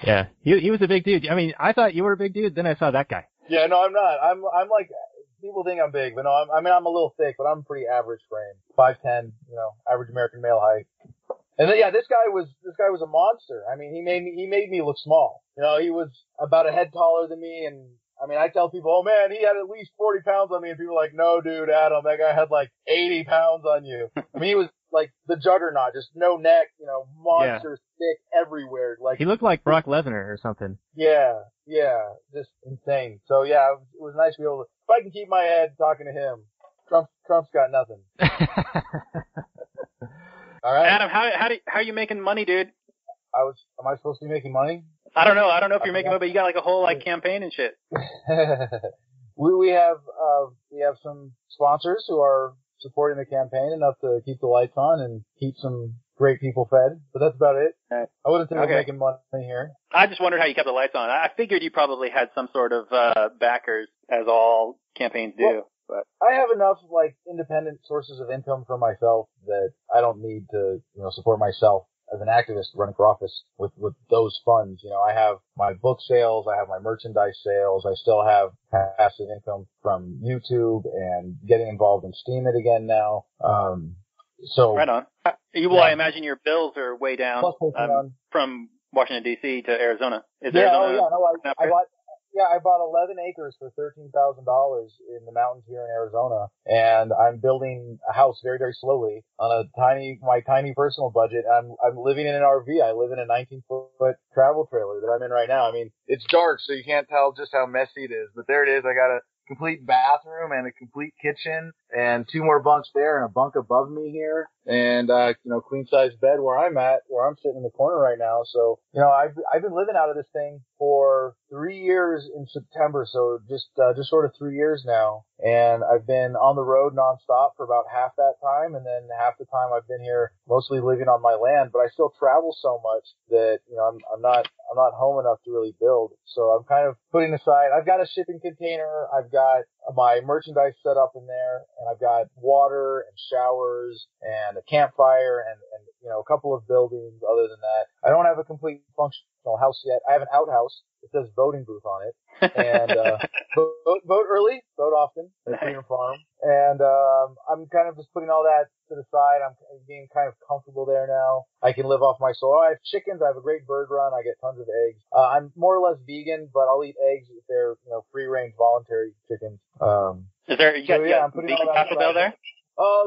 [SPEAKER 1] Yeah, he was a big dude. I mean, I thought you were a big dude, then I saw that guy.
[SPEAKER 5] Yeah, no, I'm not. I'm like, people think I'm big, but no, I'm a little thick, but I'm pretty average frame. 5'10", average American male height. And then, yeah, this guy was a monster. I mean, he made me look small. You know, he was about a head taller than me, and I mean, I tell people, oh man, he had at least 40 pounds on me, and people are like, no, dude, Adam, that guy had like 80 pounds on you. I mean, he was like the juggernaut, just no neck, monster, thick everywhere. Like,
[SPEAKER 1] he looked like Brock Lesnar or something.
[SPEAKER 5] Yeah, just insane. So yeah, it was nice to be able to, if I can keep my head talking to him, Trump's got nothing. All right.
[SPEAKER 4] Adam, how are you making money, dude?
[SPEAKER 5] Am I supposed to be making money?
[SPEAKER 4] I don't know if you're making money, but you got like a whole like campaign and shit.
[SPEAKER 5] we have some sponsors who are supporting the campaign enough to keep the lights on and keep some great people fed, but that's about it.
[SPEAKER 4] Okay.
[SPEAKER 5] I wouldn't say we're making money here.
[SPEAKER 4] I just wondered how you kept the lights on. I figured you probably had some sort of backers, as all campaigns do.
[SPEAKER 5] Well,
[SPEAKER 4] but
[SPEAKER 5] I have enough like independent sources of income for myself that I don't need to support myself as an activist running for office with those funds. I have my book sales, I have my merchandise sales, I still have passive income from YouTube and getting involved in Steam It again now. So
[SPEAKER 4] right on. I imagine your bills are way down from Washington D.C. to Arizona. Is Arizona?
[SPEAKER 5] I bought 11 acres for $13,000 in the mountains here in Arizona, and I'm building a house very, very slowly on my tiny personal budget. I'm living in an RV. I live in a 19-foot travel trailer that I'm in right now. I mean, it's dark, so you can't tell just how messy it is, but there it is. I got a complete bathroom and a complete kitchen and 2 more bunks there and a bunk above me here. And, queen size bed where I'm sitting in the corner right now. So, I've been living out of this thing for 3 years in September. So just sort of 3 years now. And I've been on the road nonstop for about half that time. And then half the time I've been here mostly living on my land, but I still travel so much that, I'm not home enough to really build. So I'm kind of putting aside, I've got a shipping container. I've got my merchandise set up in there, and I've got water and showers and a campfire and a couple of buildings. Other than that, I don't have a complete functional house yet. I have an outhouse. It says voting booth on it. And vote early, vote often, Freedom Farm. And I'm kind of just putting all that to the side. I'm being kind of comfortable there now. I can live off my soil. I have chickens. I have a great bird run. I get tons of eggs. I'm more or less vegan, but I'll eat eggs if they're free-range voluntary chickens.
[SPEAKER 4] Is there you got vegan Taco Bell there?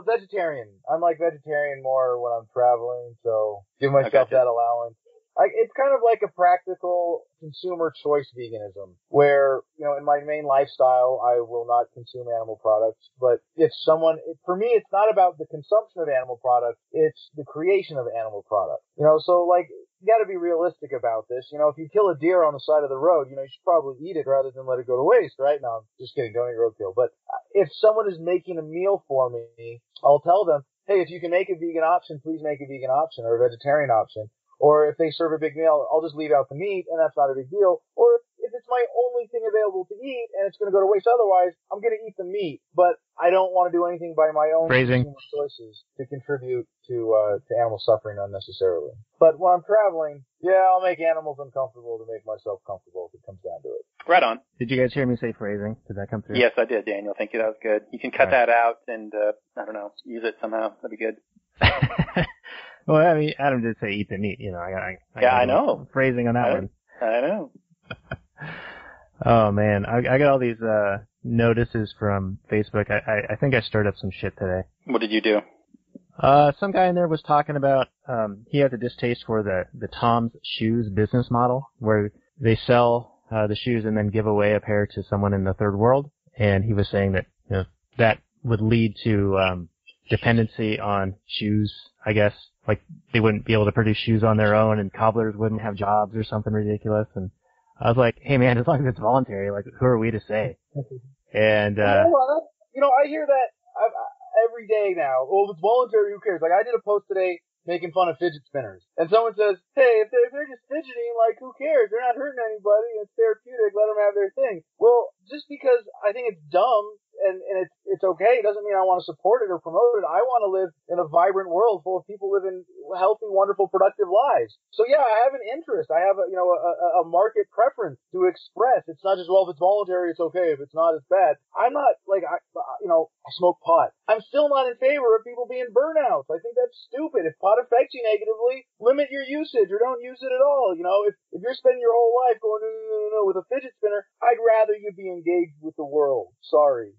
[SPEAKER 5] Vegetarian. I'm like vegetarian more when I'm traveling, so give myself that allowance. It's kind of like a practical consumer choice veganism where, in my main lifestyle, I will not consume animal products. But for me, it's not about the consumption of animal products. It's the creation of animal products. So you got to be realistic about this. If you kill a deer on the side of the road, you should probably eat it rather than let it go to waste, right? No, I'm just kidding. Don't eat roadkill. But if someone is making a meal for me, I'll tell them, hey, if you can make a vegan option, please make a vegan option or a vegetarian option. Or if they serve a big meal, I'll just leave out the meat, and that's not a big deal. Or if it's my only thing available to eat, and it's going to go to waste otherwise, I'm going to eat the meat. But I don't want to do anything by my own consumer choices to contribute to animal suffering unnecessarily. But when I'm traveling, I'll make animals uncomfortable to make myself comfortable if it comes down to it.
[SPEAKER 4] Right on.
[SPEAKER 1] Did you guys hear me say phrasing? Did that come through?
[SPEAKER 4] Yes, I did, Daniel. Thank you. That was good. You can cut that out and, use it somehow. That'd be good.
[SPEAKER 1] Well, I mean, Adam did say eat the meat, I
[SPEAKER 4] know.
[SPEAKER 1] Phrasing on that one.
[SPEAKER 4] I know.
[SPEAKER 1] Oh man, I got all these, notices from Facebook. I think I stirred up some shit today.
[SPEAKER 4] What did you do?
[SPEAKER 1] Some guy in there was talking about, he has a distaste for the Tom's Shoes business model, where they sell, the shoes and then give away a pair to someone in the third world. And he was saying that, that would lead to, dependency on shoes, I guess. Like, they wouldn't be able to produce shoes on their own, and cobblers wouldn't have jobs or something ridiculous. And I was like, hey man, as long as it's voluntary, who are we to say? And,
[SPEAKER 5] I hear that every day now. Well, if it's voluntary, who cares? I did a post today making fun of fidget spinners. And someone says, hey, if they're just fidgeting, who cares? They're not hurting anybody. It's therapeutic. Let them have their thing. Well, just because I think it's dumb and it's okay doesn't mean I want to support it or promote it. I want to live in a vibrant world full of people living healthy, wonderful, productive lives. So I have an interest. I have a market preference to express. It's not just, if it's voluntary, it's okay. If it's not, it's bad. I'm not I smoke pot. I'm still not in favor of people being burnouts. I think that's stupid. If pot affects you negatively, limit your usage or don't use it at all. If you're spending your whole life going, no, with a fidget spinner, I'd rather you be engaged with the world. Sorry.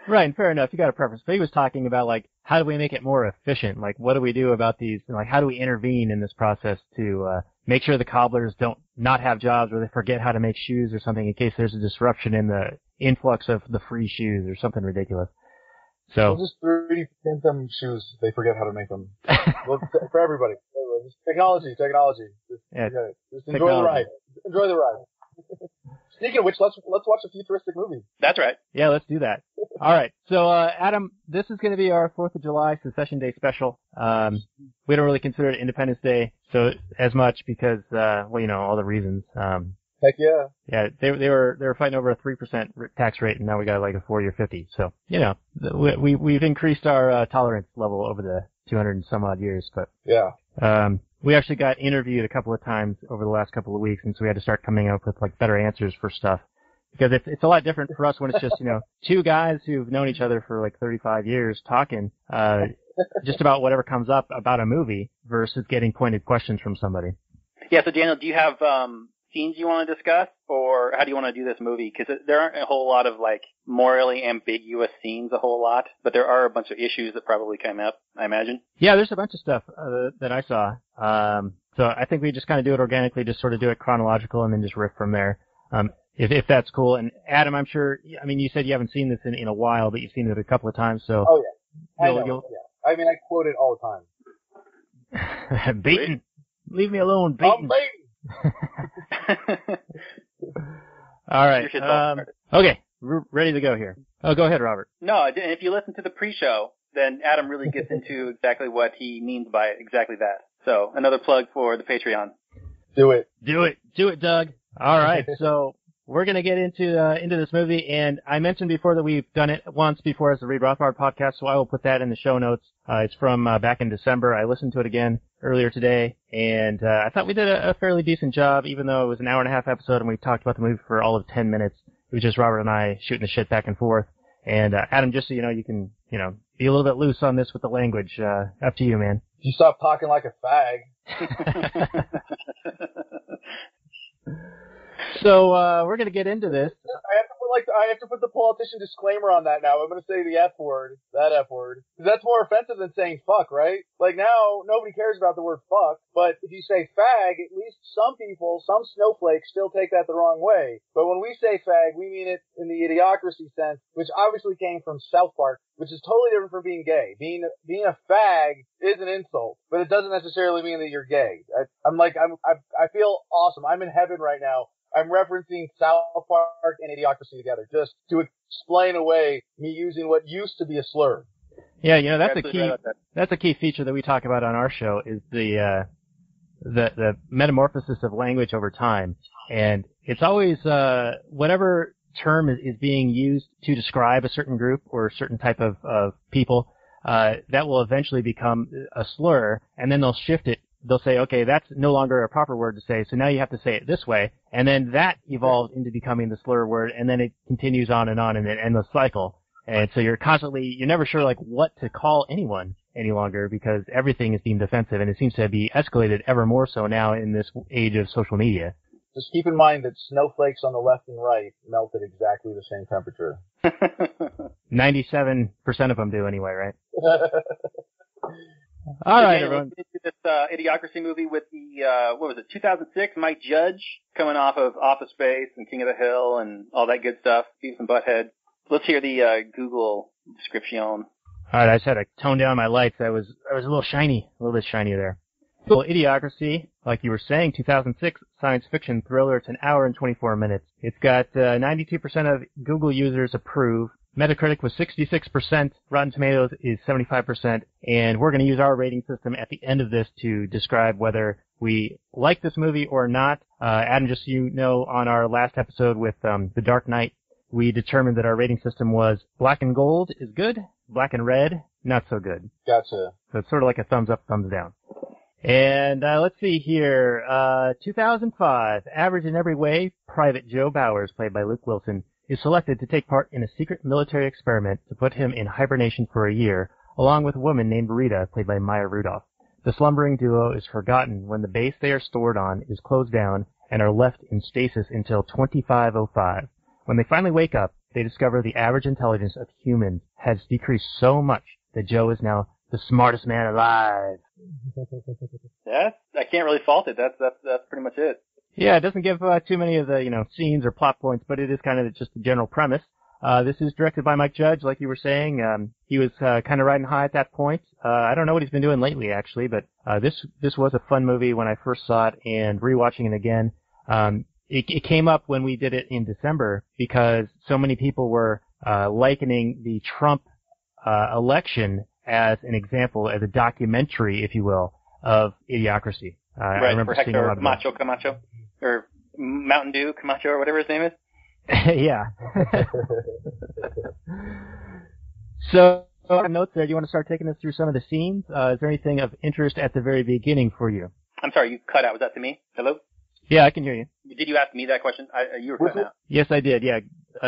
[SPEAKER 1] Right, fair enough. You got a preference. But he was talking about, how do we make it more efficient? What do we do about these, how do we intervene in this process to, make sure the cobblers don't not have jobs or they forget how to make shoes or something in case there's a disruption in the influx of the free shoes or something ridiculous. So.
[SPEAKER 5] We'll just 3D print them shoes if they forget how to make them. Well, for everybody. Just technology. Just enjoy the ride. Enjoy the ride. Speaking of which, let's watch a futuristic movie.
[SPEAKER 4] That's right.
[SPEAKER 1] Yeah, let's do that. All right. So, Adam, this is going to be our 4th of July Secession Day special. We don't really consider it Independence Day so as much because, all the reasons.
[SPEAKER 5] Heck yeah.
[SPEAKER 1] Yeah, they were fighting over a 3% tax rate, and now we got a 40 or 50. So, we've increased our tolerance level over the 200 and some odd years, but.
[SPEAKER 5] Yeah.
[SPEAKER 1] We actually got interviewed a couple of times over the last couple of weeks, and so we had to start coming up with better answers for stuff. Because it's a lot different for us when it's just, two guys who've known each other for 35 years talking, just about whatever comes up about a movie versus getting pointed questions from somebody.
[SPEAKER 4] Yeah, so Daniel, do you have, scenes you want to discuss, or how do you want to do this movie? Because there aren't a whole lot of morally ambiguous scenes, a whole lot, but there are a bunch of issues that probably come up, I imagine.
[SPEAKER 1] Yeah, there's a bunch of stuff that I saw. So I think we just kind of do it organically, just sort of do it chronological, and then just riff from there. if that's cool. And Adam, I'm sure, I mean, you said you haven't seen this in a while, but you've seen it a couple of times, so.
[SPEAKER 5] Oh, yeah. I know. Yeah. I mean, I quote it all the time.
[SPEAKER 1] Beaten. Leave me alone, Beaten.
[SPEAKER 5] I'm beaten.
[SPEAKER 1] All right. Okay. We're ready to go here. Oh, go ahead, Robert.
[SPEAKER 4] No, and if you listen to the pre-show, then Adam really gets into exactly what he means by exactly that. So, another plug for the Patreon.
[SPEAKER 5] Do it.
[SPEAKER 1] Do it, Doug. All right. So, we're going to get into this movie, and I mentioned before that we've done it once before as the Read Rothbard podcast, so I will put that in the show notes. It's from back in December. I listened to it again earlier today, and I thought we did a fairly decent job, even though it was an hour-and-a-half episode and we talked about the movie for all of 10 minutes. It was just Robert and I shooting the shit back and forth. And Adam, just so you know, you can, be a little bit loose on this with the language. Up to you, man.
[SPEAKER 5] You stop talking like a fag.
[SPEAKER 1] So we're gonna get into this.
[SPEAKER 5] I have to put the politician disclaimer on that now. I'm gonna say the F word, that F word, because that's more offensive than saying fuck, right? Like now, nobody cares about the word fuck, but if you say fag, at least some people, some snowflakes, still take that the wrong way. But when we say fag, we mean it in the Idiocracy sense, which obviously came from South Park, which is totally different from being gay. Being a fag is an insult, but it doesn't necessarily mean that you're gay. I feel awesome. I'm in heaven right now. I'm referencing South Park and Idiocracy together, just to explain away me using what used to be a slur.
[SPEAKER 1] Yeah, that's a key feature that we talk about on our show is the metamorphosis of language over time. And it's always, whatever term is being used to describe a certain group or a certain type of people, that will eventually become a slur, and then they'll shift it. They'll say, okay, that's no longer a proper word to say, so now you have to say it this way. And then that evolves into becoming the slur word, and then it continues on in an endless cycle. And so you're never sure, like, what to call anyone any longer because everything is deemed offensive, and it seems to be escalated ever more so now in this age of social media.
[SPEAKER 5] Just keep in mind that snowflakes on the left and right melt at exactly the same temperature.
[SPEAKER 1] 97% of them do anyway, right? All right, everyone.
[SPEAKER 4] Let's get into this Idiocracy movie with the, 2006, Mike Judge, coming off of Office Space and King of the Hill and all that good stuff, Beavis and Butt-Head. Let's hear the Google description. All
[SPEAKER 1] right, I just had to tone down my lights. I was a little bit shiny there. Well, Idiocracy, like you were saying, 2006 science fiction thriller. It's an hour and 24 minutes. It's got 92% of Google users approve. Metacritic was 66%, Rotten Tomatoes is 75%, and we're going to use our rating system at the end of this to describe whether we like this movie or not. Adam, just so you know, on our last episode with The Dark Knight, we determined that our rating system was black and gold is good, black and red, not so good.
[SPEAKER 5] Gotcha.
[SPEAKER 1] So it's sort of like a thumbs up, thumbs down. And let's see here, 2005, average in every way, Private Joe Bowers, played by Luke Wilson, is selected to take part in a secret military experiment to put him in hibernation for a year, along with a woman named Rita, played by Maya Rudolph. The slumbering duo is forgotten when the base they are stored on is closed down and are left in stasis until 2505. When they finally wake up, they discover the average intelligence of humans has decreased so much that Joe is now the smartest man alive.
[SPEAKER 4] Yeah, I can't really fault it. That's pretty much it.
[SPEAKER 1] Yeah, it doesn't give too many of the, scenes or plot points, but it is kind of just the general premise. This is directed by Mike Judge, like you were saying. He was kind of riding high at that point. I don't know what he's been doing lately, actually, but this was a fun movie when I first saw it, and rewatching it again. It came up when we did it in December because so many people were likening the Trump election as an example, as a documentary, if you will, of Idiocracy.
[SPEAKER 4] Right, I remember for Hector Camacho. Or Mountain Dew Camacho, or whatever his name is?
[SPEAKER 1] Yeah. So, notes there. Do you want to start taking us through some of the scenes? Is there anything of interest at the very beginning for you?
[SPEAKER 4] I'm sorry, you cut out. Was that to me? Hello?
[SPEAKER 1] Yeah, I can hear you.
[SPEAKER 4] Did you ask me that question? You were cutting out.
[SPEAKER 1] Yes, I did, yeah.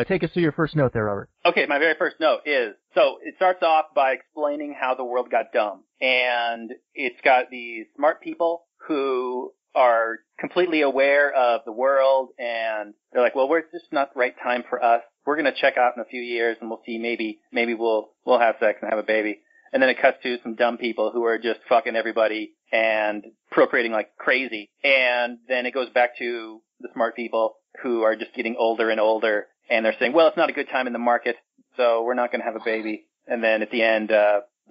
[SPEAKER 1] Take us through your first note there, Robert.
[SPEAKER 4] Okay, my very first note is, so it starts off by explaining how the world got dumb. And it's got these smart people who are completely aware of the world, and they're like, well, it's just not the right time for us. We're going to check out in a few years, and we'll see, maybe we'll have sex and have a baby. And then it cuts to some dumb people who are just fucking everybody and procreating like crazy. And then it goes back to the smart people who are just getting older and older, and they're saying, well, it's not a good time in the market, so we're not going to have a baby. And then at the end,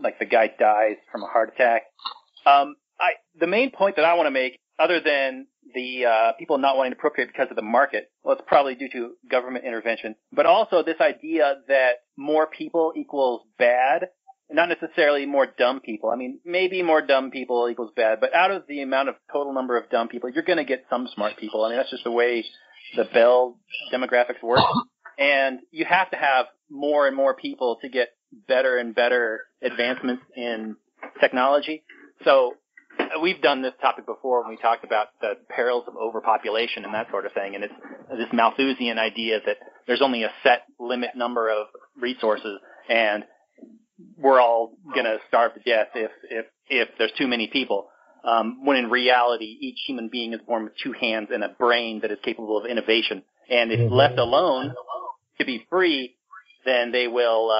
[SPEAKER 4] like the guy dies from a heart attack. The main point that I want to make, other than the people not wanting to procreate because of the market, well, it's probably due to government intervention, but also this idea that more people equals bad, not necessarily more dumb people. I mean, maybe more dumb people equals bad, but out of the amount of total number of dumb people, you're going to get some smart people. I mean, that's just the way the Bell demographics work. And you have to have more and more people to get better and better advancements in technology. So we've done this topic before when we talked about the perils of overpopulation and that sort of thing. And it's this Malthusian idea that there's only a set limit number of resources, and we're all going to starve to death if there's too many people. When in reality, each human being is born with two hands and a brain that is capable of innovation. And if left alone to be free, then they will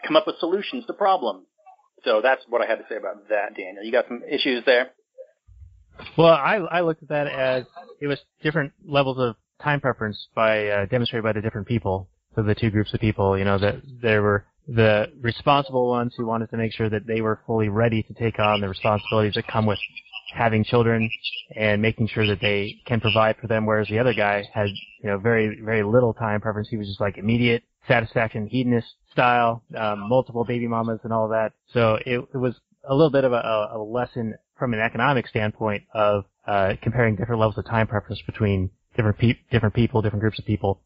[SPEAKER 4] come up with solutions to problems. So that's what I had to say about that, Daniel. You got some issues there?
[SPEAKER 1] Well, I looked at that as it was different levels of time preference demonstrated by the different people. So the two groups of people, that there were the responsible ones who wanted to make sure that they were fully ready to take on the responsibilities that come with having children and making sure that they can provide for them, whereas the other guy had, very, very little time preference. He was just like immediate satisfaction, hedonist style, multiple baby mamas and all that. So it was a little bit of a lesson from an economic standpoint of comparing different levels of time preference between different people, different groups of people.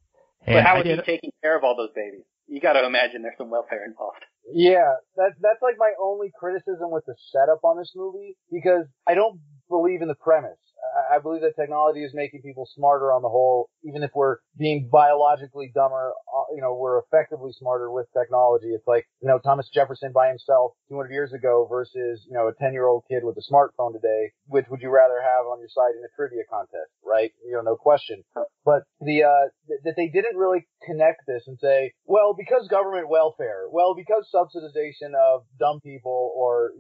[SPEAKER 1] And
[SPEAKER 4] but how is he taking care of all those babies? You got to imagine there's some welfare involved.
[SPEAKER 5] Yeah, that's like my only criticism with the setup on this movie, because I don't believe in the premise. I believe that technology is making people smarter on the whole. Even if we're being biologically dumber, we're effectively smarter with technology. It's like, Thomas Jefferson by himself 200 years ago versus, a 10-year-old kid with a smartphone today. Which would you rather have on your side in a trivia contest, right? No question. But that they didn't really connect this and say, well, because government welfare, because subsidization of dumb people or,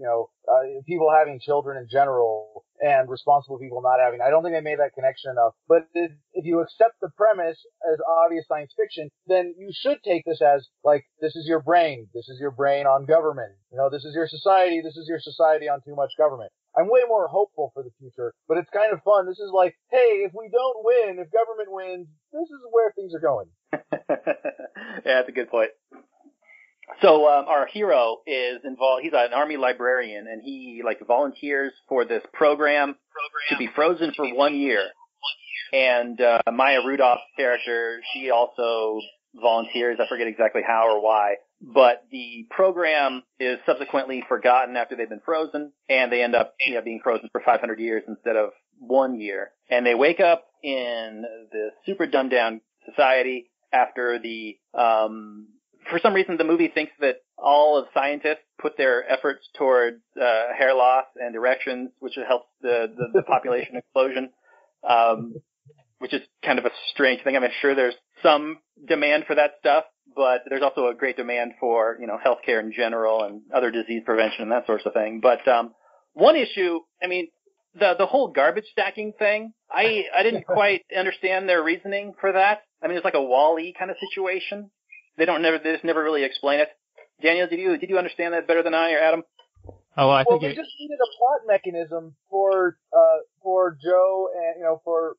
[SPEAKER 5] people having children in general and responsible people not having. I don't think they made that connection enough. But if you accept the premise as obvious science fiction, then you should take this as, like, this is your brain. This is your brain on government. This is your society. This is your society on too much government. I'm way more hopeful for the future, but it's kind of fun. This is like, hey, if we don't win, if government wins, this is where things are going.
[SPEAKER 4] Yeah, that's a good point. So our hero is involved. He's an army librarian, and he volunteers for this program to be frozen for 1 year. And Maya Rudolph's character, she also volunteers. I forget exactly how or why, but the program is subsequently forgotten after they've been frozen, and they end up being frozen for 500 years instead of 1 year. And they wake up in the super dumbed down society after the for some reason, the movie thinks that all of scientists put their efforts towards hair loss and erections, which helps the population explosion, which is kind of a strange thing. I'm sure there's some demand for that stuff, but there's also a great demand for, healthcare in general and other disease prevention and that sort of thing. But one issue, the whole garbage stacking thing, I didn't quite understand their reasoning for that. It's like a Wall-E kind of situation. They just never really explain it. Daniel, did you understand that better than I or Adam?
[SPEAKER 1] Oh, well, I think
[SPEAKER 5] they just needed a plot mechanism for Joe and for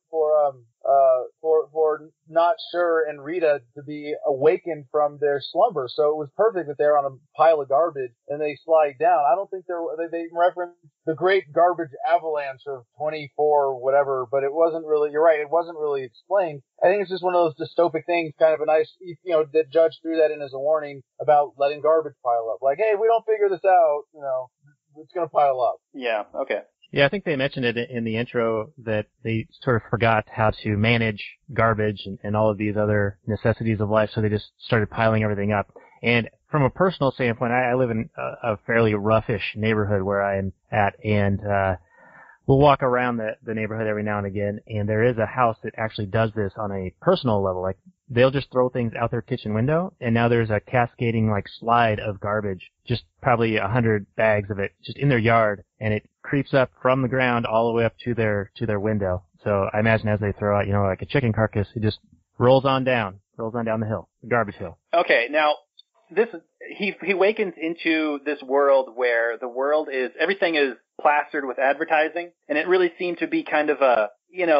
[SPEAKER 5] Not Sure and Rita to be awakened from their slumber. So it was perfect that they're on a pile of garbage and they slide down. I don't think they referenced the great garbage avalanche of 24 whatever, but it wasn't really. You're right, it wasn't really explained. I think it's just one of those dystopic things, kind of a nice, that Judge threw that in as a warning about letting garbage pile up. Like, hey, if we don't figure this out, it's going to pile up.
[SPEAKER 4] Yeah, okay.
[SPEAKER 1] Yeah, I think they mentioned it in the intro that they sort of forgot how to manage garbage and all of these other necessities of life, so they just started piling everything up. And from a personal standpoint, I live in a fairly roughish neighborhood where I'm at, and we'll walk around the neighborhood every now and again, and there is a house that actually does this on a personal level. Like, they'll just throw things out their kitchen window, and now there's a cascading slide of garbage, just probably 100 bags of it, just in their yard, and it creeps up from the ground all the way up to their window. So I imagine as they throw out, like a chicken carcass, it just rolls on down the hill, the garbage hill.
[SPEAKER 4] Okay, now he wakens into this world where the world everything is plastered with advertising, and it really seemed to be kind of a,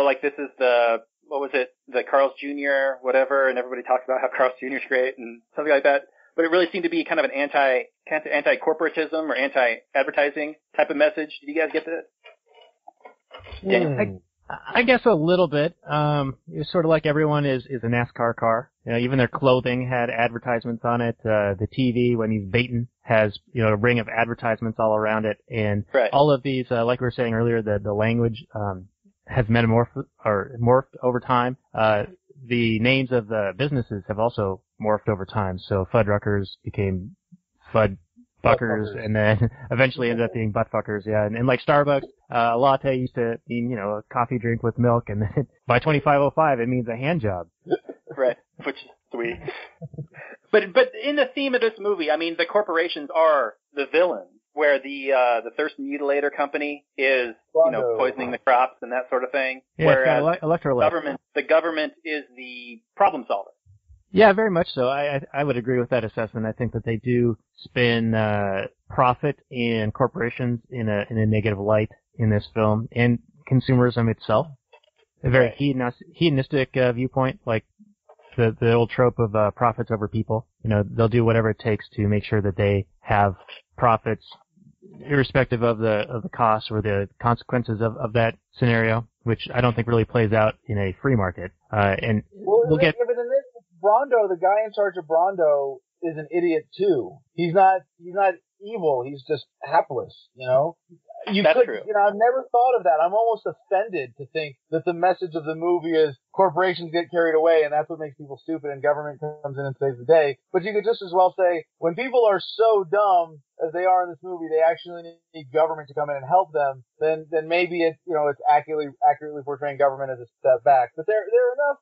[SPEAKER 4] like this is the Carl's Jr. whatever, and everybody talks about how Carl's Jr. is great and something like that. But it really seemed to be kind of an anti-corporatism or anti-advertising type of message. Did you guys get that?
[SPEAKER 1] Yeah, I guess a little bit. It's sort of like everyone is a NASCAR car. Even their clothing had advertisements on it. The TV, when he's baiting, has, a ring of advertisements all around it. And all of these, like we were saying earlier, the language, has metamorphed or morphed over time. The names of the businesses have also morphed over time. So Fuddruckers became Fuddbuckers, and then eventually ended up being Buttfuckers. Yeah, and like Starbucks, a latte used to mean, a coffee drink with milk, and then by 2505 it means a hand job.
[SPEAKER 4] Right, which is sweet. But in the theme of this movie, I mean, the corporations are the villains, where the Thirst Mutilator company is, poisoning the crops and that sort of thing.
[SPEAKER 1] Yeah,
[SPEAKER 4] whereas
[SPEAKER 1] electrolyte.
[SPEAKER 4] the government is the problem solver.
[SPEAKER 1] Yeah, very much so. I would agree with that assessment. I think that they do spin profit and corporations in a negative light in this film, and consumerism itself. A very hedonistic viewpoint, like the old trope of profits over people. They'll do whatever it takes to make sure that they have profits, irrespective of the costs or the consequences of that scenario, which I don't think really plays out in a free market. And we'll get.
[SPEAKER 5] But in this, Brondo, the guy in charge of Brondo, is an idiot too. He's not evil. He's just hapless.
[SPEAKER 4] That's true.
[SPEAKER 5] I've never thought of that. I'm almost offended to think that the message of the movie is corporations get carried away and that's what makes people stupid and government comes in and saves the day. But you could just as well say when people are so dumb as they are in this movie, they actually need government to come in and help them. Then maybe it's accurately portraying government as a step back. But there are enough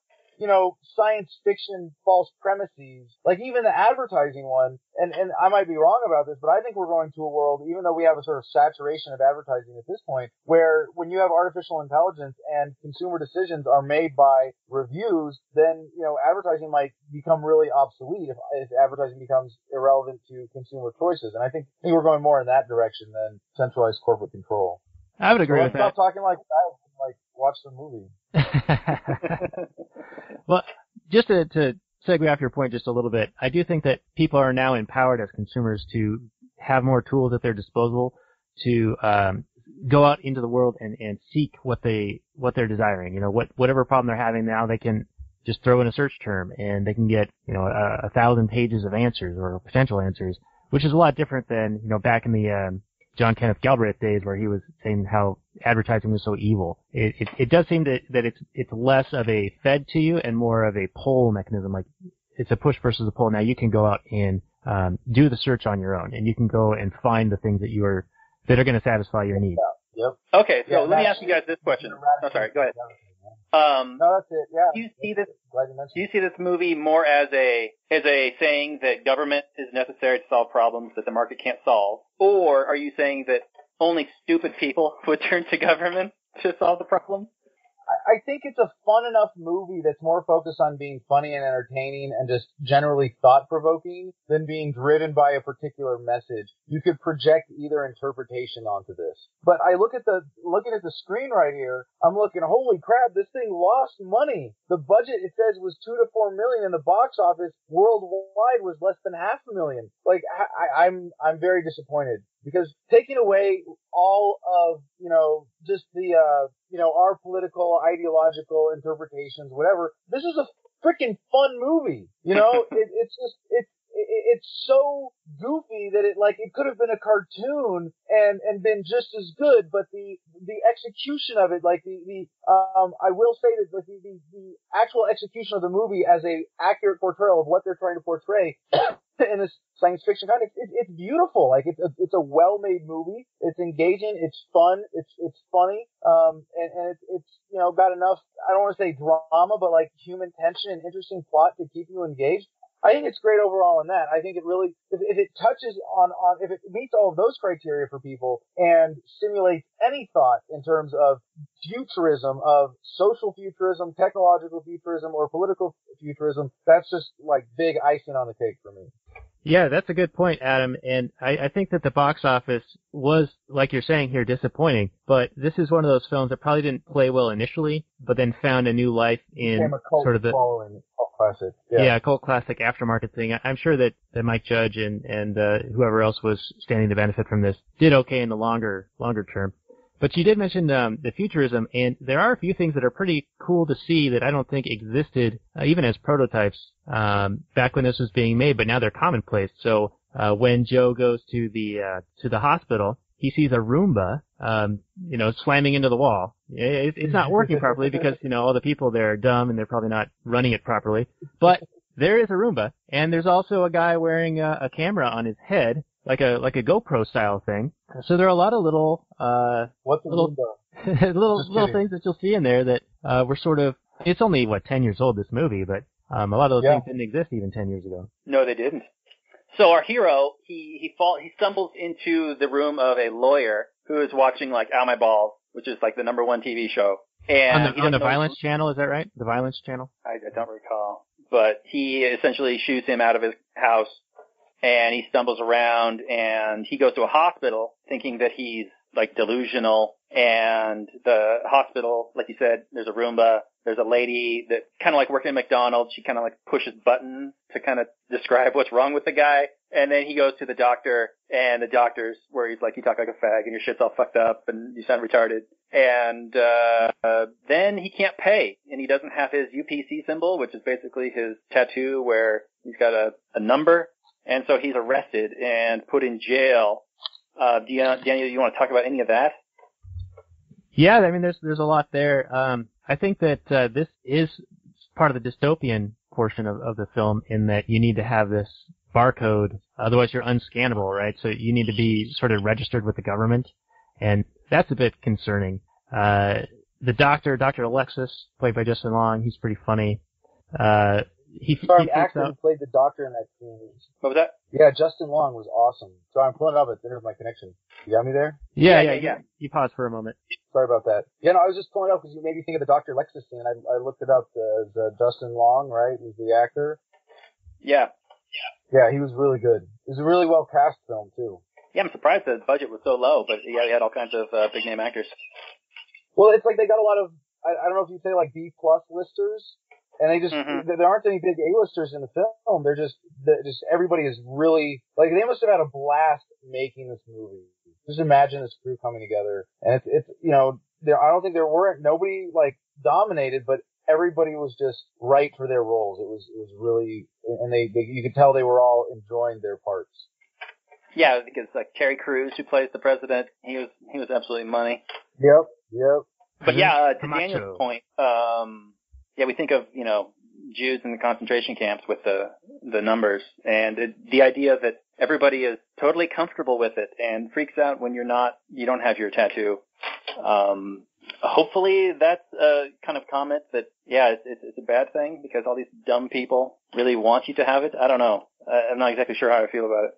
[SPEAKER 5] science fiction false premises, like even the advertising one, and I might be wrong about this, but I think we're going to a world, even though we have a sort of saturation of advertising at this point, where when you have artificial intelligence and consumer decisions are made by reviews, then, advertising might become really obsolete if advertising becomes irrelevant to consumer choices. And I think we're going more in that direction than centralized corporate control.
[SPEAKER 1] I would agree with that.
[SPEAKER 5] Stop talking like that. Watch the movie.
[SPEAKER 1] Well, just to segue off your point just a little bit, I do think that people are now empowered as consumers to have more tools at their disposal to go out into the world and seek what they're desiring. Whatever problem they're having now, they can just throw in a search term and they can get 1,000 pages of answers or potential answers, which is a lot different than back in the John Kenneth Galbraith days where he was saying how advertising was so evil. It does seem that it's less of a fed to you and more of a pull mechanism. Like it's a push versus a pull. Now you can go out and do the search on your own, and you can go and find the things that are going to satisfy your needs.
[SPEAKER 5] Yep.
[SPEAKER 4] Okay, so let me ask you guys this question. Oh, sorry, go ahead.
[SPEAKER 5] No, that's it. Yeah.
[SPEAKER 4] Do you see this movie more as a saying that government is necessary to solve problems that the market can't solve, or are you saying that only stupid people would turn to government to solve the problem?
[SPEAKER 5] I think it's a fun enough movie that's more focused on being funny and entertaining and just generally thought-provoking than being driven by a particular message. You could project either interpretation onto this. But I looking at the screen right here, I'm looking, holy crap, this thing lost money. The budget, it says, was $2 to $4 million, and the box office worldwide was less than $500,000. Like, I'm very disappointed. Because taking away all of, just the, our political, ideological interpretations, whatever, this is a freaking fun movie. It's so goofy that it could have been a cartoon and been just as good, but the execution of it, I will say that the actual execution of the movie as a accurate portrayal of what they're trying to portray in this science fiction context, it's beautiful. Like it's a well-made movie. It's engaging. It's fun. It's funny. And it's got enough, I don't want to say drama, but like human tension and interesting plot to keep you engaged. I think it's great overall in that. I think it really, if it touches if it meets all of those criteria for people and stimulates any thought in terms of futurism of social futurism, technological futurism, or political futurism, that's just like big icing on the cake for me.
[SPEAKER 1] Yeah, that's a good point, Adam. And I think that the box office was, like you're saying here, disappointing. But this is one of those films that probably didn't play well initially, but then found a new life in sort of the
[SPEAKER 5] cult classic.
[SPEAKER 1] Yeah, cult classic aftermarket thing. I'm sure that Mike Judge and whoever else was standing to benefit from this did okay in the longer term. But you did mention the futurism, and there are a few things that are pretty cool to see that I don't think existed even as prototypes back when this was being made, but now they're commonplace. So when Joe goes to the hospital, he sees a Roomba, slamming into the wall. It's not working properly because all the people there are dumb and they're probably not running it properly. But there is a Roomba, and there's also a guy wearing a camera on his head, like a GoPro style thing. So there are a lot of little little things that you'll see in there that were sort of. It's only 10 years old, this movie, but a lot of those things didn't exist even 10 years ago.
[SPEAKER 4] No, they didn't. So our hero, he stumbles into the room of a lawyer who is watching like Ow My Balls, which is like the #1 TV show. And
[SPEAKER 1] on the Violence Channel, is that right? The Violence Channel?
[SPEAKER 4] I don't recall. But he essentially shoots him out of his house, and he stumbles around, and he goes to a hospital thinking that he's like delusional. And the hospital, like you said, there's a Roomba. There's a lady that kind of like working at McDonald's. She kind of like pushes buttons to kind of describe what's wrong with the guy. And then he goes to the doctor, and the doctor's where he's like, you talk like a fag and your shit's all fucked up and you sound retarded. And then he can't pay, and he doesn't have his UPC symbol, which is basically his tattoo where he's got a number. And so he's arrested and put in jail. Daniel, you want to talk about any of that?
[SPEAKER 1] Yeah, I mean, there's a lot there. I think that this is part of the dystopian portion of the film in that you need to have this barcode, otherwise you're unscannable, right? So you need to be sort of registered with the government, and that's a bit concerning. The doctor, Dr. Alexis, played by Justin Long, he's pretty funny. He
[SPEAKER 5] actor who played the doctor in that scene.
[SPEAKER 4] What was that?
[SPEAKER 5] Yeah, Justin Long was awesome. Sorry, I'm pulling it up. There's my connection. You got me there?
[SPEAKER 1] Yeah. You paused for a moment.
[SPEAKER 5] Sorry about that. Yeah, no, I was just pulling it up because you made me think of the Dr. Alexis scene. I looked it up. Justin Long, right? He's the actor.
[SPEAKER 4] Yeah.
[SPEAKER 5] Yeah, he was really good. It was a really well cast film too.
[SPEAKER 4] Yeah, I'm surprised the budget was so low, but yeah, he had all kinds of big name actors.
[SPEAKER 5] Well, it's like they got a lot of, I don't know if you'd say like B+ listers. And they just, there aren't any big A-listers in the film. They're just everybody is really, like, they must have had a blast making this movie. Just imagine this crew coming together. And it's I don't think nobody, like, dominated, but everybody was just right for their roles. It was really, and you could tell they were all enjoying their parts.
[SPEAKER 4] Yeah, because, like, Terry Crews, who plays the president, he was absolutely money.
[SPEAKER 5] Yep.
[SPEAKER 4] But yeah, to Daniel's point, yeah, we think of, Jews in the concentration camps with the numbers, and the idea that everybody is totally comfortable with it and freaks out when you don't have your tattoo. Hopefully that's a kind of comment that, yeah, it's a bad thing because all these dumb people really want you to have it. I don't know. I'm not exactly sure how I feel about it.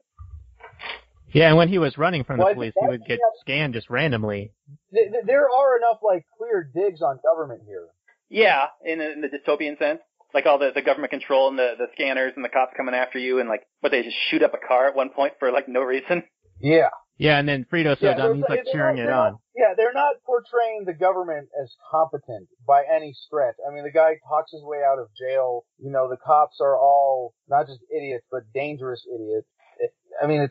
[SPEAKER 1] Yeah, and when he was running from the police, he would get scanned just randomly.
[SPEAKER 5] There are enough, like, clear digs on government here.
[SPEAKER 4] Yeah, in the dystopian sense. Like all the government control and the scanners and the cops coming after you and like, they just shoot up a car at one point for like no reason.
[SPEAKER 5] Yeah.
[SPEAKER 1] Yeah, and then Frito's so dumb, he's like cheering it on.
[SPEAKER 5] Yeah, they're not portraying the government as competent by any stretch. I mean, the guy talks his way out of jail. The cops are all not just idiots, but dangerous idiots. I wouldn't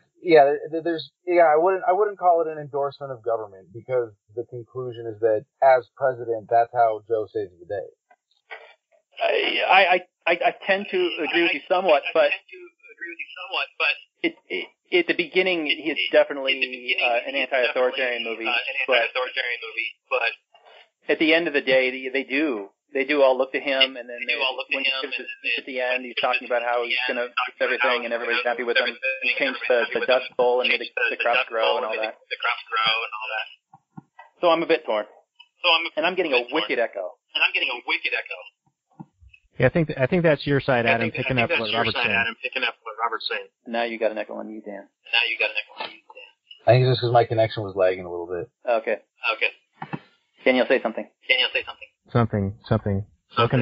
[SPEAKER 5] call it an endorsement of government because the conclusion is that as president, that's how Joe saves the day.
[SPEAKER 4] I tend to agree with you somewhat, but at the beginning, it's definitely an anti-authoritarian movie. But at the end of the day, they do all look to him, and then when he gives his speech at the end, he's talking about how he's going to fix everything, and everybody's happy with him. He changed the Dust Bowl and made the crops grow and all that. So I'm a bit torn. And I'm getting a wicked echo.
[SPEAKER 1] Yeah, I think that's your side, Adam, picking up what Robert's saying.
[SPEAKER 4] Now you got an echo on you, Dan.
[SPEAKER 5] I think it's just because my connection was lagging a little bit.
[SPEAKER 4] Okay. Daniel, say something.
[SPEAKER 1] Something.
[SPEAKER 2] Looking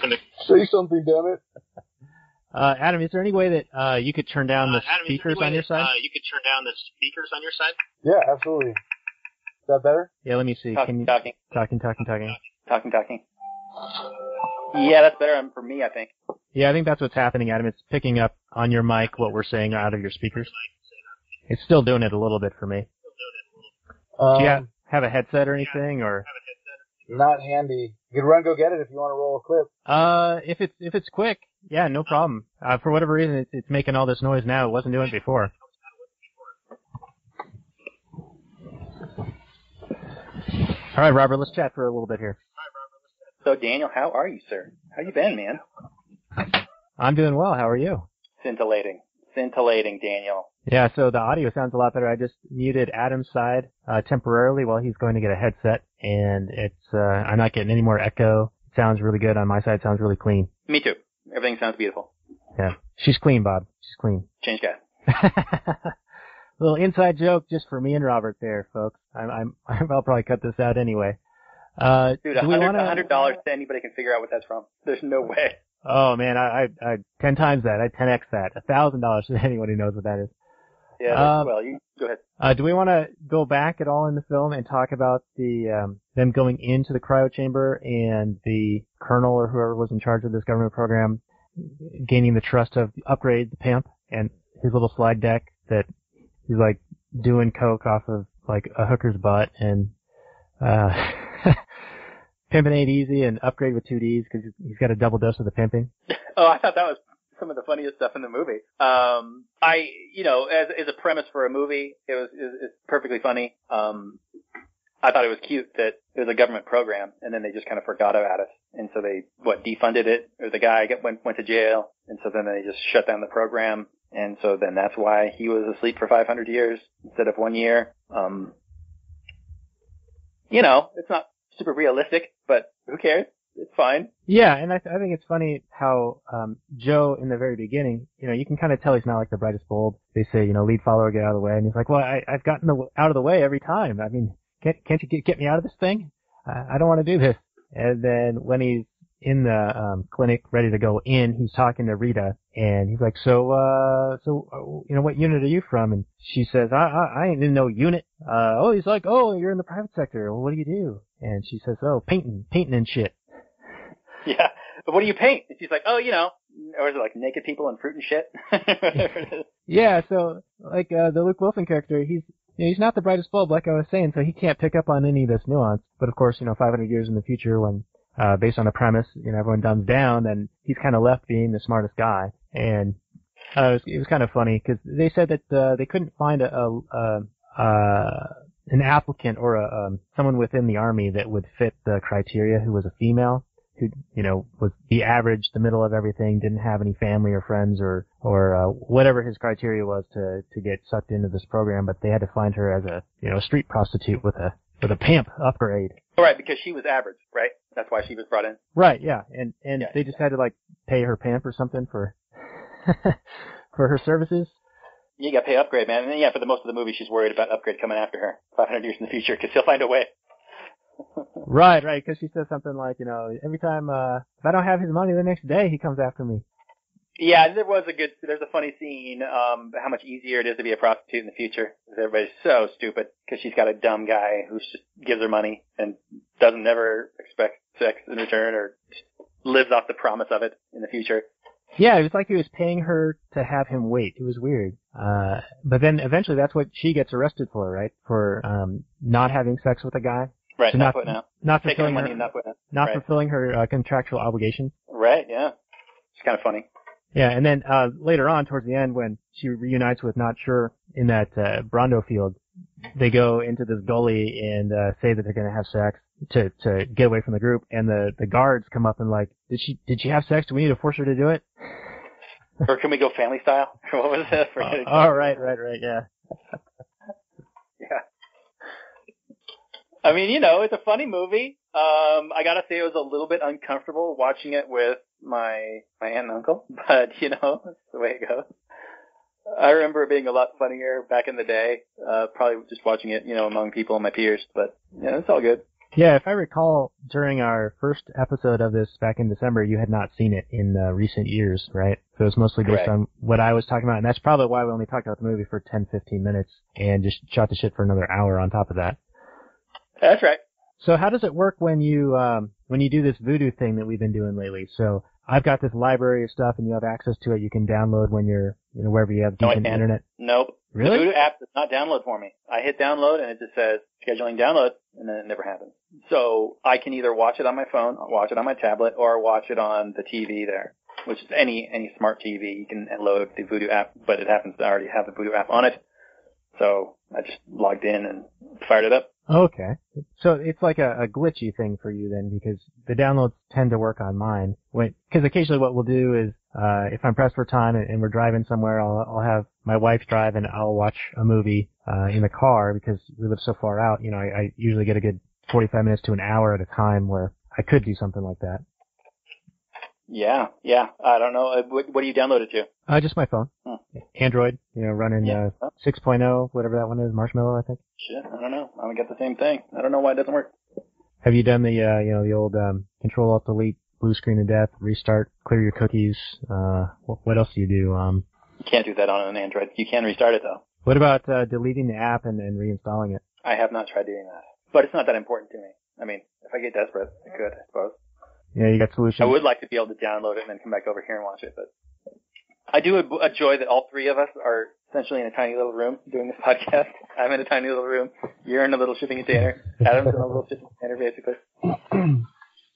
[SPEAKER 2] to
[SPEAKER 5] Say something, damn it.
[SPEAKER 1] Adam, is there any way that you could turn down the speakers on your side?
[SPEAKER 5] Yeah, absolutely. Is that better?
[SPEAKER 1] Yeah, let me see.
[SPEAKER 4] Talking.
[SPEAKER 1] Talking.
[SPEAKER 4] Yeah, that's better for me, I think.
[SPEAKER 1] Yeah, I think that's what's happening, Adam. It's picking up on your mic what we're saying out of your speakers. It's still doing it a little bit for me. Do you have a headset or anything, or?
[SPEAKER 5] Not handy. You could run, go get it if you want to roll a clip.
[SPEAKER 1] If it's quick, yeah, no problem. For whatever reason, it's making all this noise now. It wasn't doing it before. All right, Robert, let's chat for a little bit here.
[SPEAKER 4] So, Daniel, how are you, sir? How you been, man?
[SPEAKER 1] I'm doing well. How are you?
[SPEAKER 4] Scintillating, Daniel.
[SPEAKER 1] Yeah, so the audio sounds a lot better. I just muted Adam's side temporarily while he's going to get a headset, and it's I'm not getting any more echo. It sounds really good on my side. Sounds really clean.
[SPEAKER 4] Me too. Everything sounds beautiful.
[SPEAKER 1] Yeah, she's clean, Bob. She's clean.
[SPEAKER 4] Change guy.
[SPEAKER 1] Little inside joke just for me and Robert there, folks. I'll probably cut this out anyway.
[SPEAKER 4] Dude, $100 to anybody can figure out what that's from. There's no way.
[SPEAKER 1] Oh man, I 10 times that. I 10x that. $1,000 to anyone who knows what that is.
[SPEAKER 4] Yeah. Well, you go ahead.
[SPEAKER 1] Do we want to go back at all in the film and talk about the them going into the cryo chamber and the colonel or whoever was in charge of this government program gaining the trust of Upgrade, the pimp, and his little slide deck that he's like doing coke off of like a hooker's butt and pimping ain't easy and Upgrade with 2 Ds because he's got a double dose of the pimping.
[SPEAKER 4] Oh, I thought that was some of the funniest stuff in the movie. As a premise for a movie, it's perfectly funny. I thought it was cute that it was a government program, and then they just kind of forgot about it, and so they defunded it, or the guy went to jail, and so then they just shut down the program, and so then that's why he was asleep for 500 years instead of 1 year. It's not super realistic, but who cares? It's fine.
[SPEAKER 1] Yeah, and I think it's funny how Joe, in the very beginning, you can kind of tell he's not like the brightest bulb. They say, lead follower, get out of the way, and he's like, well, I've gotten out of the way every time. I mean, can't you get me out of this thing? I don't want to do this. And then when he's in the clinic, ready to go in, he's talking to Rita, and he's like, so what unit are you from? And she says, I ain't in no unit. He's like, you're in the private sector. Well, what do you do? And she says, painting and shit.
[SPEAKER 4] Yeah, but what do you paint? And she's like, or is it like naked people and fruit and shit?
[SPEAKER 1] Yeah, so like the Luke Wilson character, he's not the brightest bulb, like I was saying, so he can't pick up on any of this nuance. But of course, 500 years in the future, when based on a premise, everyone dumbs down, then he's kind of left being the smartest guy. And it was kind of funny because they said that they couldn't find an applicant or someone within the army that would fit the criteria who was a female, who was the average, the middle of everything, didn't have any family or friends or whatever his criteria was to get sucked into this program. But they had to find her as a street prostitute with a pimp Upgrade.
[SPEAKER 4] Right, because she was average, right? That's why she was brought in.
[SPEAKER 1] Right, yeah, and yeah. They just had to pay her pimp or something for for her services.
[SPEAKER 4] You got to pay Upgrade, man. And then, yeah, for the most of the movie, she's worried about Upgrade coming after her 500 years in the future because he'll find a way.
[SPEAKER 1] Right, because she says something like, every time, if I don't have his money the next day, he comes after me.
[SPEAKER 4] Yeah, there's a funny scene, how much easier it is to be a prostitute in the future. Everybody's so stupid because she's got a dumb guy who just gives her money and doesn't ever expect sex in return or lives off the promise of it in the future.
[SPEAKER 1] Yeah, it was like he was paying her to have him wait. It was weird. But then eventually that's what she gets arrested for, right? For, not having sex with a guy.
[SPEAKER 4] Right,
[SPEAKER 1] so not fulfilling
[SPEAKER 4] money,
[SPEAKER 1] not fulfilling her contractual obligations.
[SPEAKER 4] Right, yeah. It's kind of funny.
[SPEAKER 1] Yeah, and then later on, towards the end, when she reunites with Not Sure in that Brondo field, they go into this gully and say that they're going to have sex to get away from the group, and the guards come up and like, did she have sex? Do we need to force her to do it?
[SPEAKER 4] Or can we go family style? What was it?
[SPEAKER 1] Right, yeah.
[SPEAKER 4] Yeah. I mean, it's a funny movie. I gotta say it was a little bit uncomfortable watching it with my aunt and uncle, but it's the way it goes. I remember it being a lot funnier back in the day. Probably just watching it, among people and my peers. But yeah, it's all good.
[SPEAKER 1] Yeah, if I recall, during our first episode of this back in December, you had not seen it in recent years, right? So it was mostly based on what I was talking about, and that's probably why we only talked about the movie for 10, 15 minutes and just shot the shit for another hour on top of that.
[SPEAKER 4] That's right.
[SPEAKER 1] So how does it work when you do this voodoo thing that we've been doing lately? So I've got this library of stuff, and you have access to it. You can download when you're, wherever you have decent internet.
[SPEAKER 4] Nope.
[SPEAKER 1] Really?
[SPEAKER 4] The voodoo app does not download for me. I hit download, and it just says scheduling download, and then it never happens. So I can either watch it on my phone, watch it on my tablet, or watch it on the TV there, which is any smart TV. You can load the voodoo app, but it happens to already have the voodoo app on it. So I just logged in and fired it up.
[SPEAKER 1] Okay. So it's like a glitchy thing for you then, because the downloads tend to work on mine. Because occasionally what we'll do is, if I'm pressed for time and we're driving somewhere, I'll have my wife drive and I'll watch a movie, in the car because we live so far out. I usually get a good 45 minutes to an hour at a time where I could do something like that.
[SPEAKER 4] Yeah. I don't know. What do you download it to?
[SPEAKER 1] Just my phone. Android, running 6.0, whatever that one is, Marshmallow, I think.
[SPEAKER 4] Shit, I don't know. I haven't got the same thing. I don't know why it doesn't work.
[SPEAKER 1] Have you done the old Control-Alt-Delete, blue screen of death, restart, clear your cookies? What else do you do?
[SPEAKER 4] You can't do that on an Android. You can restart it, though.
[SPEAKER 1] What about deleting the app and reinstalling it?
[SPEAKER 4] I have not tried doing that. But it's not that important to me. I mean, if I get desperate, I could, I suppose.
[SPEAKER 1] Yeah, you got solutions.
[SPEAKER 4] I would like to be able to download it and then come back over here and watch it, but I do enjoy that all three of us are essentially in a tiny little room doing this podcast. I'm in a tiny little room. You're in a little shipping container. Adam's in a little shipping container, basically.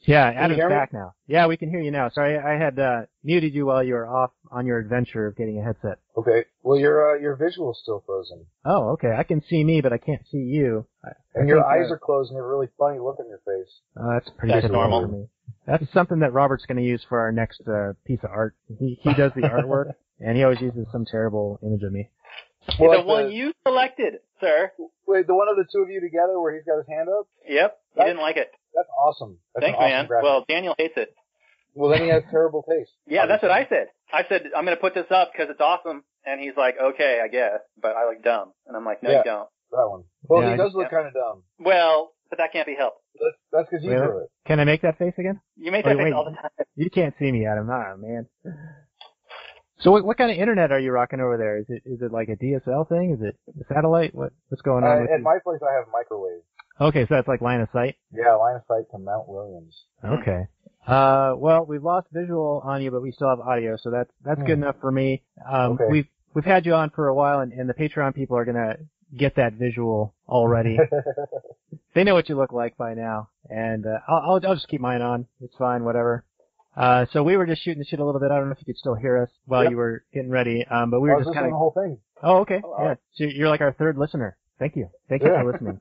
[SPEAKER 1] Yeah, Adam's back now. Yeah, we can hear you now. Sorry, I had muted you while you were off on your adventure of getting a headset.
[SPEAKER 5] Okay. Well, your visual's still frozen.
[SPEAKER 1] Oh, okay. I can see me, but I can't see you.
[SPEAKER 5] And your eyes are closed, and you have a really funny look on your face.
[SPEAKER 1] Oh, that's pretty normal for me. That's something that Robert's going to use for our next piece of art. He does the artwork, and he always uses some terrible image of me.
[SPEAKER 4] Well, the one you selected, sir.
[SPEAKER 5] Wait, the one of the two of you together where he's got his hand up?
[SPEAKER 4] Yep. He didn't like it.
[SPEAKER 5] That's awesome.
[SPEAKER 4] Thanks, man. Graphic. Well, Daniel hates it.
[SPEAKER 5] Well, then he has terrible taste.
[SPEAKER 4] Yeah, that's what I said. I said, I'm going to put this up because it's awesome. And he's like, okay, I guess. But I look dumb. And I'm like, no, you don't.
[SPEAKER 5] That one. Well, he does look kind of dumb.
[SPEAKER 4] Well, but that can't be helped.
[SPEAKER 5] That's because you drew it.
[SPEAKER 1] Can I make that face again?
[SPEAKER 4] You make that face all the time.
[SPEAKER 1] You can't see me, Adam. Ah, man. So what kind of internet are you rocking over there? Is it like a DSL thing? Is it a satellite? What's going on with
[SPEAKER 5] At my place, I have microwave.
[SPEAKER 1] Okay, so that's like line of sight?
[SPEAKER 5] Yeah, line of sight to Mount Williams.
[SPEAKER 1] Okay. Well, we've lost visual on you, but we still have audio, so that's good enough for me.
[SPEAKER 5] Okay.
[SPEAKER 1] We've had you on for a while, and the Patreon people are gonna get that visual already. They know what you look like by now, and I'll just keep mine on. It's fine, whatever. So we were just shooting the shit a little bit. I don't know if you could still hear us while you were getting ready, but we were just kind of
[SPEAKER 5] the whole thing.
[SPEAKER 1] Oh, okay. Yeah. So you're like our third listener. Thank you. Thank you for listening.